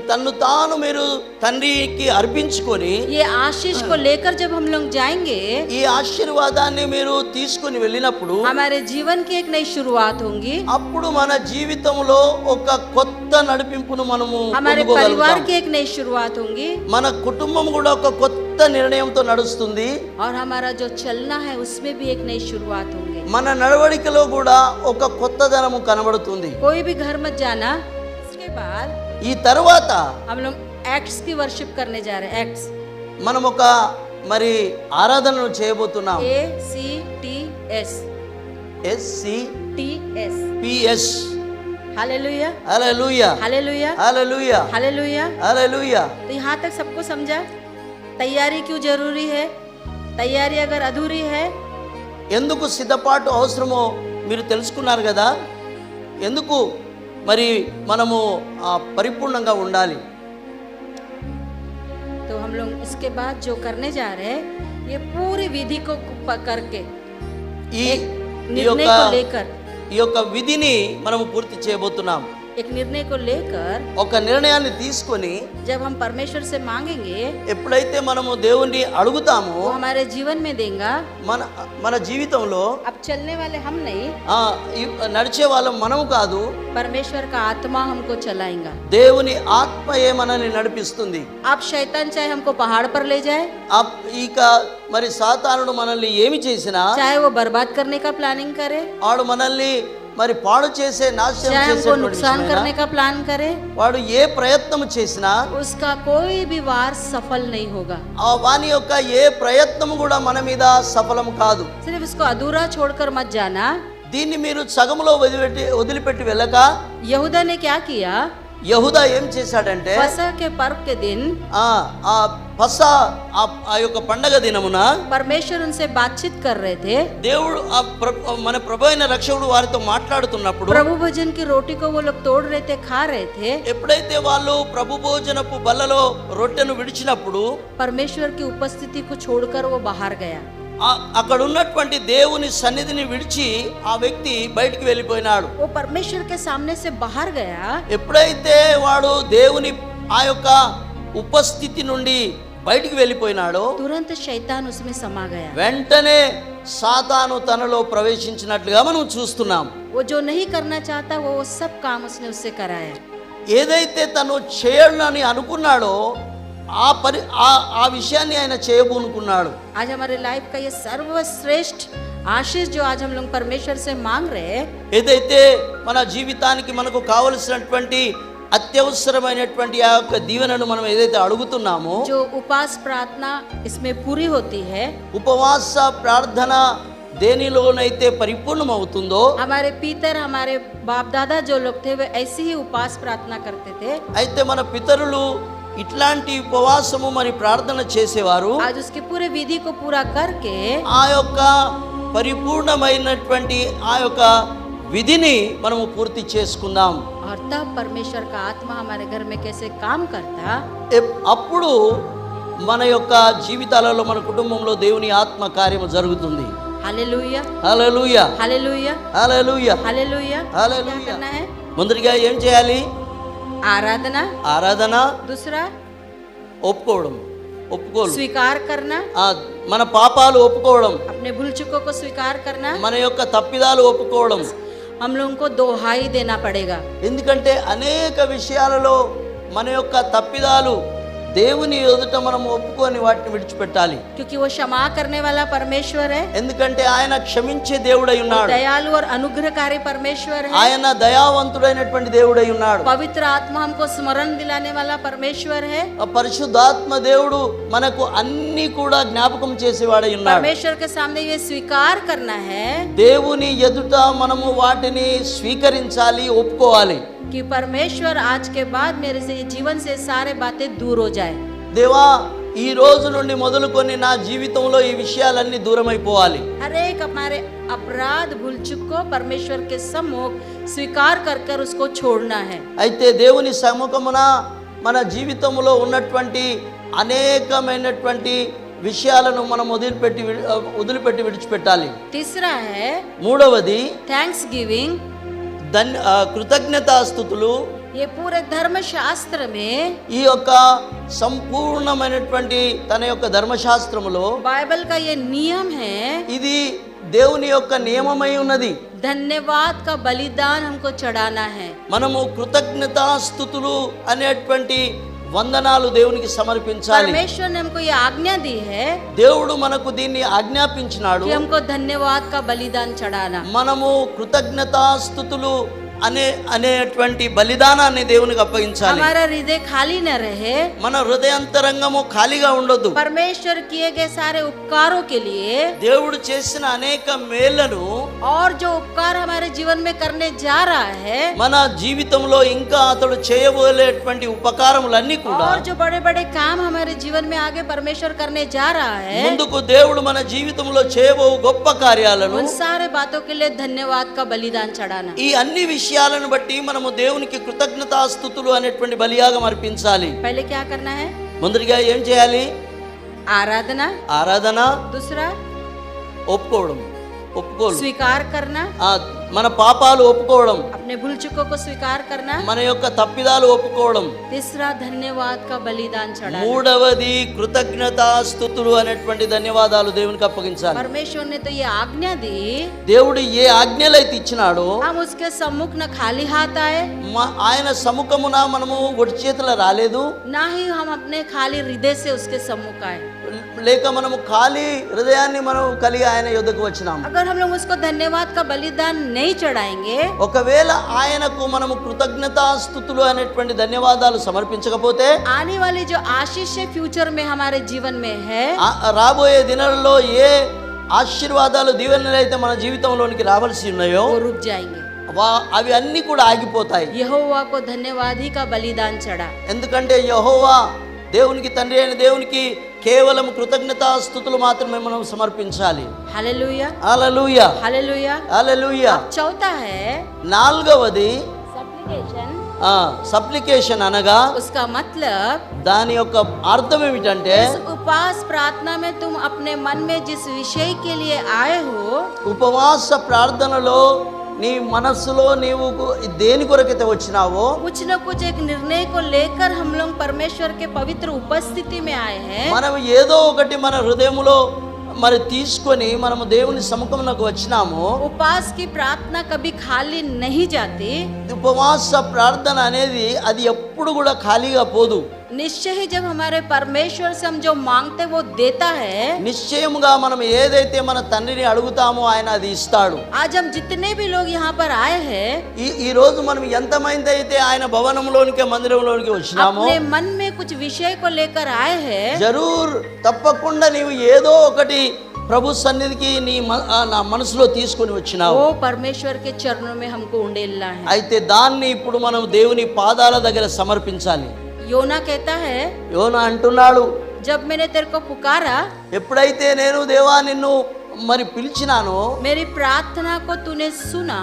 తన్ను తాను మీరు తండ్రికి అర్పించుకొని ये आशीष को लेकर जब हम लोग जाएंगे, ఈ ఆశీర్వాదాన్ని మీరు తీసుకొని వెళ్ళినప్పుడు हमारे जीवन की एक नई शुरुआत होगी, అప్పుడు మన జీవితంలో ఒక కొత్త నడిపింపును మనము हमारे పొందుకోగలుగుతాం। परिवार की एक नई शुरुआत होगी మన కుటుంబం కూడా ఒక కొత్త నిర్ణయంతో నడుస్తుంది। और हमारा जो चलना है उसमें भी एक नई शुरुआत होगी। మన నడవడికలో కూడా ఒక కొత్తదనము కనబడుతుంది। कोई भी घर मत जाना। इसके बाद ఈ తర్వాత हम लोग एक्ट्स की वर्शिप करने जा रहे हैं। एक्ट्स, మనం ఒక మరి ఆరాధనను చేయబోతున్నాం। ACTS, SCPS। TS। Hallelujah, hallelujah, hallelujah, hallelujah, hallelujah. హల్లెలూయా। तो यहाँ तक सबको समझा? तैयारी क्यों जरूरी है? तैयारी अगर अधूरी है, ఎందుకు సిద్ధపాటు అవసరమో మీరు తెలుసుకున్నారు కదా। ఎందుకు మరి మనము పరిపూర్ణంగా ఉండాలి। तो हम लोग इसके बाद जो करने जा रहे हैं, ये पूरी विधि को करके ఈ एक ఈ निर्णय యొక్క को लेकर ఈ యొక్క విధిని మనము పూర్తి చేయబోతున్నాం। एक निर्णय को लेकर ఒక నిర్ణయాన్ని తీసుకొని जब हम परमेश्वर से मांगेंगे, ఎప్పుడైతే మనము దేవుణ్ణి అడుగుతామో वो हमारे जीवन में देगा। మన జీవితంలో अब चलने वाले हम नहीं, నడిచే వాళ్ళం మనము కాదు, परमेश्वर का आत्मा हमको चलाएगा। దేవుని ఆత్మయే మనల్ని నడిపిస్తుంది। अब शैतान चाहे हमको पहाड़ पर ले जाए, ఇక మరి సాతానుడు మనల్ని ఏమి చేసినా, चाहे वो बर्बाद करने का प्लानिंग करे, వాడు మనల్ని మరి పాడు చేసే నాశనం चाहे हमको చేసే नुकसान करने का प्लान करे, వాడు ఏ ప్రయత్నం చేసినా उसका कोई भी वार सफल नहीं होगा। వాని యొక్క ఏ ప్రయత్నం కూడా మన మీద సఫలం కాదు। सिर्फ इसको अधूरा छोड़कर मत जाना। దీన్ని మీరు సగములో వదిలిపెట్టి వెళ్ళక, यहूदा ने क्या किया? యెహూదా ఏం చేశాడంటే, फसह के पर्व के दिन ఆ పస్సా ఆ యొక్క పండగ దినమున परमेश्वर उनसे बातचीत कर रहे थे। దేవుడు మన ప్రభు అయిన రక్షకుడు వారితో మాట్లాడుతున్నప్పుడు, प्रभु भोजन की रोटी को वो लोग तोड़ रहे थे, खा रहे थे। ఎప్పుడైతే వాళ్ళు ప్రభు భోజనపు బల్లలో రొట్టెను విడిచినప్పుడు परमेश्वर की उपस्थिति को छोड़कर वो बाहर गया। అక్కడ ఉన్నటువంటి దేవుని సన్నిధిని విడిచి ఆ వ్యక్తి బయటికి వెళ్ళిపోయినాడు। वो परमेश्वर के सामने से बाहर गया। ఎప్పుడైతే వాడు దేవుని ఆ యొక్క ఉపస్థితి నుండి బయటికి వెళ్ళిపోయినాడో, तुरंत शैतान उसमें समा गया। వెంటనే సాతాను తనలో ప్రవేశించినట్లుగా మనం చూస్తున్నాం। वो जो नहीं करना चाहता वो सब काम उसने उससे कराया। ఏదైతే తను చేయాలని అనుకున్నాడో ఆ విషయాన్ని ఆయన చేయబోనుకున్నాడు। आज हमारे लाइफ का ये सर्वश्रेष्ठ आशीष जो आज हम लोग परमेश्वर से मांग रहे हैं, ఏదైతే మన జీవితానికి మనకు కావలసినటువంటి అత్యవసరమైనటువంటి ఆ యొక్క దీవెనను మనం ఏదైతే అడుగుతున్నామో, जो उपवास प्रार्थना इसमें पूरी होती है। ఉపవాస ప్రార్థన దేనిలోనైతే పరిపూర్ణం అవుతుందో, हमारे पितर, हमारे बाप दादा जो लोग थे वे ऐसी ही उपवास प्रार्थना करते थे। అయితే మన పితరులు ఇట్లాంటి ఉపవాసము మరి ప్రార్థన చేసేవారు। आज उसके पूरे विधि को पूरा करके ఆ యొక్క పరిపూర్ణమైనటువంటి ఆ యొక్క విధిని మనము పూర్తి చేసుకుందాం। और तब परमेश्वर का आत्मा हमारे घर में कैसे काम करता, అప్పుడు మన యొక్క జీవితాలలో మన కుటుంబంలో దేవుని ఆత్మ కార్యము జరుగుతుంది। Hallelujah, hallelujah, hallelujah, hallelujah, hallelujah. Hallelujah. क्या करना है? మొదటిగా ఏం చేయాలి? आराधना। ఆరాధన, दूसरा ఒప్పుకోవడం, स्वीकार करना, మన పాపాలు ఒప్పుకోవడం, अपने भूल चुकों को स्वीकार करना। మన యొక్క తప్పిదాలు ఒప్పుకోవడం। हम लोगों को दोहाई देना पड़ेगा। ఎందుకంటే అనేక విషయాలలో మన యొక్క తప్పిదాలు దేవుని ఎదుట మనం ఒప్పుకొని వాటిని విడిచిపెట్టాలి. क्योंकि वो क्षमा करने वाला परमेश्वर है, ఎందుకంటే ఆయన క్షమించే దేవుడై ఉన్నాడు. दयालु और अनुग्रहकारी परमेश्वर है, ఆయన దయావంతుడైనటువంటి దేవుడై ఉన్నాడు. पवित्र आत्मा हमको स्मरण दिलाने वाला परमेश्वर है, పరిశుద్ధాత్మ దేవుడు మనకు అన్ని కూడా జ్ఞాపకం చేసేవాడై ఉన్నాడు. परमेश्वर के सामने ये स्वीकार करना है దేవుని ఎదుట మనము వాటిని స్వీకరించాలి, ఒప్పుకోవాలి. कि परमेश्वर आज के बाद मेरे से जीवन से सारे बातें दूर हो जाए. దేవా ఈ రోజు నుండి మొదలుకొని నా జీవితంలో ఈ విషయాలన్నీ దూరం అయిపోవాలి. हर एक हमारे अपराध भूल चूक को परमेश्वर के सम्मुख स्वीकार कर कर उसको छोड़ना है. అయితే దేవుని సముఖమున మన జీవితంలో ఉన్నటువంటి అనేకమైనటువంటి విషయాలను మనం వదిలిపెట్టి విడిచిపెట్టాలి. तीसरा है మూడవది थैंक्स गिविंग. కృతజ్ఞతాస్తుతులు. ये पूरे धर्मशास्त्र में, ఈ యొక్క సంపూర్ణమైనటువంటి తన యొక్క ధర్మశాస్త్రములో बाइबल का ये नियम है, ఇది దేవుని యొక్క నియమమై ఉన్నది. धन्यवाद का बलिदान हमको चढ़ाना है. మనము కృతజ్ఞతాస్తుతులు అనేటువంటి వందనాలు దేవునికి సమర్పించాలి. परमेश्वर ने हमको ये आज्ञा दी है దేవుడు మనకు దీన్ని ఆజ్ఞాపించినాడు. कि हमको धन्यवाद का बलिदान चढ़ाना. మనము కృతజ్ఞతాస్తుతులు అనేటువంటి బలిదానాన్ని దేవునికి అప్పగించాలి. हमारा हृदय खाली न रहे, మన హృదయాంతరంగము ఖాళీగా ఉండొద్దు. परमेश्वर किए गए सारे उपकारों के लिए దేవుడు చేసిన అనేక మేళ్లను और जो उपकार हमारे जीवन में करने जा रहा है, మన జీవితంలో ఇంకా అతడు చేయబోయేటువంటి ఉపకారములన్నీ కూడా और जो बड़े बड़े काम हमारे जीवन में आगे परमेश्वर करने जा रहा है, ముందుకు దేవుడు మన జీవితంలో చేయబో గొప్ప కార్యాలను उन सारे बातों के लिए धन्यवाद का बलिदान चढ़ाना. ఈ అన్ని విషయాలను బట్టి మనము దేవునికి కృతజ్ఞతాస్తుతులు అనేటువంటి బలియాగం అర్పించాలి. पहले क्या करना है? ముందుగా ఏం చేయాలి? आराधना. ఆరాధన. दूसरा ఒప్పుకోవడం. स्वीकार करना, మన పాపాలు ఒప్పుకోవడం, अपने भूल चूकों को स्वीकार करना. మన యొక్క తప్పిదాలు ఒప్పుకోవడం. तीसरा धन्यवाद का बलिदान चढ़ाना. మూడవది కృతజ్ఞతాస్తుతులు అనేటువంటి ధన్యవాదాలు దేవునికి అప్పగించాలి. परमेश्वर ने तो ये आज्ञा दी, దేవుడు ఏ ఆజ్ఞలైతే ఇచ్చినాడో हम उसके सम्मुख न खाली हाथ आए, ఆయన సముఖమున మనము ఒట్టి చేతుల రాలేదు, ना ही हम अपने खाली हृदय से उसके सम्मुख आए. లేక మనము ఖాళీ హృదయాన్ని మనం కలిగి ఆయన యొద్దకు వచ్చినాము. अगर हम लोग उसको धन्यवाद का बलिदान नहीं चढ़ाएंगे, ఒకవేళ ఆయనకు మనము కృతజ్ఞతాస్తుతులు అనేటువంటి ధన్యవాదాలు సమర్పించకపోతే आने वाली जो आशीष है फ्यूचर में हमारे जीवन में है, రాబోయే దినాలలో ఏ ఆశీర్వాదాలు దీవెనలు అయితే మన జీవితంలోనికి రావాల్సి ఉన్నాయో वो रुक जाएंगे. అవి అన్ని కూడా ఆగిపోతాయి. यहोवा को धन्यवाद ही का बलिदान चढ़ा. ఎందుకంటే యెహోవా దేవునికి తండ్రి అయిన దేవునికి కేవలం కృతజ్ఞతాస్తుతులు మాత్రమే మనం సమర్పించాలి. Hallelujah, hallelujah, hallelujah. హల్లెలూయా. चौथा है నాలుగవది सप्लिकेशन. సప్లికేషన్ అనగా उसका मतलब, దాని యొక్క అర్థం ఏమిటంటే इस उपवास प्रार्थना में तुम अपने मन में जिस विषय के लिए आए हो, ఉపవాస ప్రార్థనలో నీ మనస్సులో నీవు దేని కొరకైతే వచ్చినావో कुछ न कुछ एक निर्णय को लेकर हम लोग परमेश्वर के पवित्र उपस्थिति में आए हैं. మనం ఏదో ఒకటి మన హృదయములో మరి తీసుకొని మనము దేవుని సముఖమునకు వచ్చినాము. उपवास की प्रार्थना कभी खाली नहीं जाती. ఉపవాస ప్రార్థన అనేది అది ఎప్పుడు కూడా ఖాళీగా పోదు. निश्चय ही जब हमारे परमेश्वर से हम जो मांगते वो देता है. నిశ్చయముగా మనం ఏదైతే మన తండ్రిని అడుగుతామో ఆయన అది ఇస్తాడు. आज हम जितने भी लोग यहाँ पर आए हैं, ఈ రోజు మనం ఎంతమంది అయితే ఆయన భవనంలోనికి మందిరంలోనికి వచ్చినామో अपने मन में कुछ विषय को लेकर आए हैं, జరూర్ తప్పకుండా నీవు ఏదో ఒకటి ప్రభు సన్నిధికి నా మనసులో తీసుకొని వచ్చినావు. वो परमेश्वर के चरणों में हमको उंडेलना है. అయితే దాన్ని ఇప్పుడు మనం దేవుని పాదాల దగ్గర సమర్పించాలి. योना कहता है, యోనా అంటున్నాడు, जब मैंने तेरे को पुकारा, ఎప్పుడైతే నేను దేవా నిన్ను మరి పిలిచినానో मेरी प्रार्थना को तूने सुना,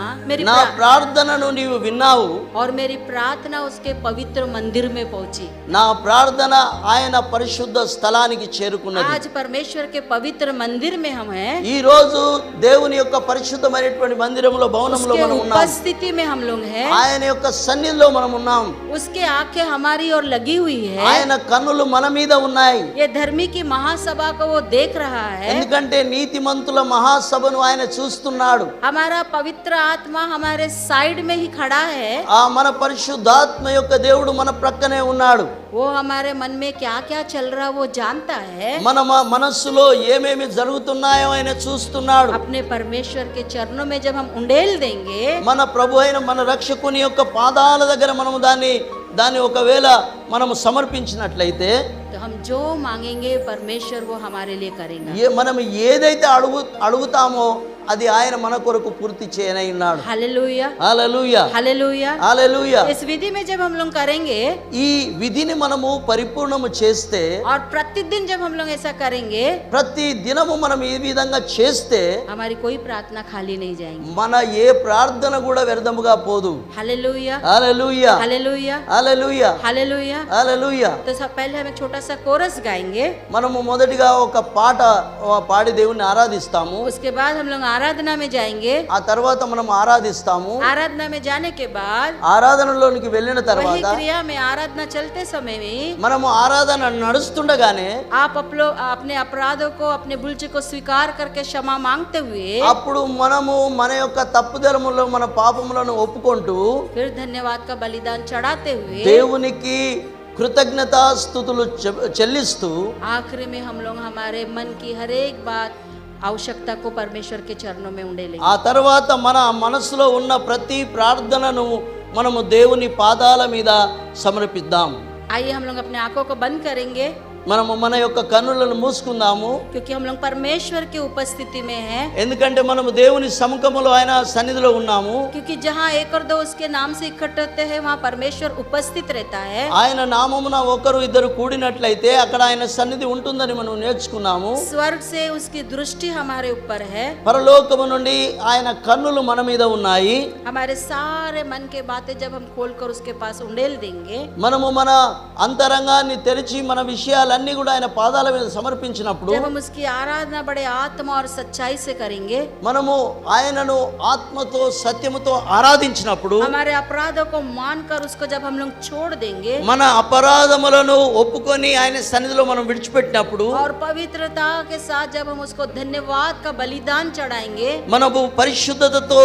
నా ప్రార్థనను నీవు విన్నావు, और मेरी प्रार्थना उसके पवित्र मंदिर में पहुंची. నా ప్రార్థన ఆయన పరిశుద్ధ స్థలానికి చేరుకున్నది. आज परमेश्वर के पवित्र मंदिर में हम हैं, ఈ రోజు దేవుని యొక్క పరిశుద్ధమైనటువంటి మందిరంలో భవనంలో उसके మనం ఉన్నాం. उपस्थिति में हम लोग हैं. ఆయన యొక్క సన్నిధిలో మనం ఉన్నాం. उसके आंखें हमारी ओर लगी हुई है. ఆయన కన్నులు మన మీద ఉన్నాయి. ये धर्मी की महासभा को वो देख रहा है. ఎందుకంటే నీతిమంతుల నీతిమంతుల మహాసభను ఆయన చూస్తున్నాడు. हमारा पवित्र आत्मा हमारे साइड में ही खड़ा है। ఆ మన పరిశుద్ధాత్మ యొక్క దేవుడు మన ప్రక్కనే ఉన్నాడు. वो हमारे मन में क्या क्या चल रहा वो जानता है। మన మనస్సులో ఏమేమి జరుగుతున్నాయో ఆయన చూస్తున్నాడు. अपने परमेश्वर के चरणों में जब हम उंडेल देंगे, మన ప్రభు అయిన మన రక్షకుని యొక్క పాదాల దగ్గర మనము దాన్ని ఒకవేళ మనము సమర్పించినట్లయితే, तो हम जो मांगेंगे परमेश्वर वो हमारे लिए करेगा। మనం ఏదైతే అడుగుతామో అది ఆయన మన కొరకు పూర్తి చేయనై ఉన్నాడు. Hallelujah, hallelujah, hallelujah. హల్లెలూయా. इस विधि में जब हम लोग करेंगे ఈ విధిని మనము పరిపూర్ణము చేస్తే, और प्रतिदिन जब हम लोग ऐसा करेंगे, ప్రతి దినము మనం ఈ విధంగా చేస్తే हमारी कोई प्रार्थना खाली नहीं जाएगी। మన ఏ ప్రార్థన కూడా వ్యర్థముగా పోదు. Hallelujah, hallelujah, hallelujah, hallelujah, hallelujah. హల్లెలూయా. तो सब पहले हम एक छोटा सा कोरस गाएंगे, మనము మొదటిగా ఒక పాట పాడి దేవుణ్ణి ఆరాధిస్తాము. उसके बाद हम लोग आराधना में जाएंगे। ఆ తర్వాత మనం ఆరాధిస్తాము. आराधना में जाने के बाद ఆరాధనలోనికి వెళ్ళిన वही తర్వాత क्रिया में आराधना चलते समय में మనము ఆరాధన నడుస్తుండగానే आप अपने अपराधों को, अपने भूल को स्वीकार करके क्षमा मांगते हुए అప్పుడు మనము మన యొక్క తప్పుదరములను, మన పాపములను ఒప్పుకుంటూ फिर धन्यवाद का बलिदान चढ़ाते हुए దేవునికి కృతజ్ఞతాస్తుతులు చెల్లిస్తూ आखिरी में हम लोग हमारे मन की हर एक बात, आवश्यकता को परमेश्वर के चरणों में उंडेलेंगे। ఆ తర్వాత మన మనసులో ఉన్న ప్రతి ప్రార్థనను మనము దేవుని పాదాల మీద సమర్పిద్దాం. आइए हम लोग अपने आंखों को बंद करेंगे, మనము మన యొక్క కన్నులను మూసుకుందాము. क्योंकि हम लोग परमेश्वर की उपस्थिति में हैं। ఎందుకంటే మనము దేవుని సముఖములో ఆయన సన్నిధిలో ఉన్నాము. क्योंकि जहाँ एक और दो उसके नाम से इकट्ठे होते हैं, वहाँ परमेश्वर उपस्थित रहता है। ఆయన నామమున ఒకరు ఇద్దరు కూడినట్లయితే అక్కడ ఆయన సన్నిధి ఉంటుందని మనం నేర్చుకున్నాము. स्वर्ग से उसकी दृष्टि हमारे ऊपर है। పరలోకము నుండి ఆయన కన్నులు మన మీద ఉన్నాయి. हमारे सारे मन के बातें जब हम खोलकर उसके पास उंडेल देंगे, మనము మన అంతరంగాన్ని తెరిచి మన విషయాలన్నీ కూడా ఆయన పాదాల మీద సమర్పించినప్పుడు, जब हम उसकी आराधना बड़े आत्मा और सच्चाई से करेंगे, మనము ఆయనను ఆత్మతో సత్యముతో ఆరాధించినప్పుడు, हमारे अपराधों को मानकर उसको जब हम लोग छोड़ देंगे మన అపరాధములను ఒప్పుకొని ఆయన సన్నిధిలో మనం విడిచిపెట్టినప్పుడు, और पवित्रता के साथ जब हम उसको धन्यवाद का बलिदान चढ़ाएंगे, మనము పరిశుద్ధతతో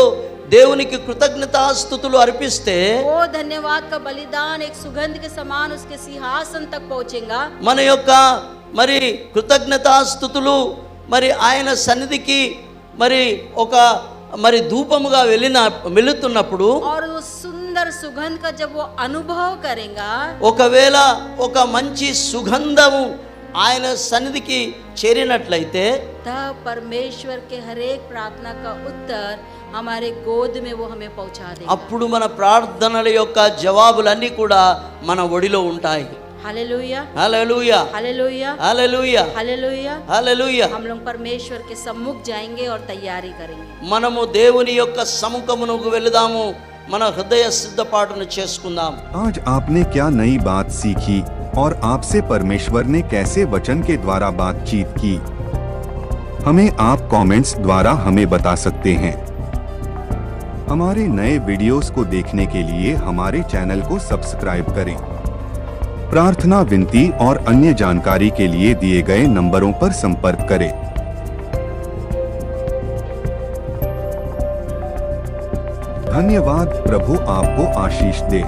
దేవునికి కృతజ్ఞతాస్తుతులు అర్పిస్తే वो धन्यवाद का बलिदान एक सुगंध के समान उसके सिंहासन तक पहुंचेगा। మన యొక్క మరి కృతజ్ఞతాస్తుతులు మరి ఆయన సన్నిధికి మరి ఒక మరి ధూపముగా వెళుతున్నప్పుడు, और वो सुंदर सुगंध का जब वो अनुभव करेगा, ఒకవేళ ఒక మంచి సుగంధము ఆయన సన్నిధికి చేరినట్లయితే, तब परमेश्वर के हर एक प्रार्थना का उत्तर हमारे गोद में वो हमें पहुंचा देगा। అప్పుడు మన ప్రార్థనల యొక్క జవాబులన్నీ కూడా మన ఒడిలో ఉంటాయి. Hallelujah, hallelujah, hallelujah, hallelujah, hallelujah. హల్లెలూయా. हम लोग परमेश्वर के सम्मुख जाएंगे और तैयारी करेंगे। మనము దేవుని యొక్క సముఖమునకు వెళదాము, మన హృదయ సిద్ధపాటును చేసుకుందాం. आज आपने क्या नई बात सीखी और आपसे परमेश्वर ने कैसे वचन के द्वारा बातचीत की? हमें आप कमेंट्स द्वारा हमें बता सकते हैं। हमारे नए वीडियोस को देखने के लिए हमारे चैनल को सब्सक्राइब करें। प्रार्थना, विनती और अन्य जानकारी के लिए दिए गए नंबरों पर संपर्क करें। धन्यवाद। प्रभु आपको आशीष दे।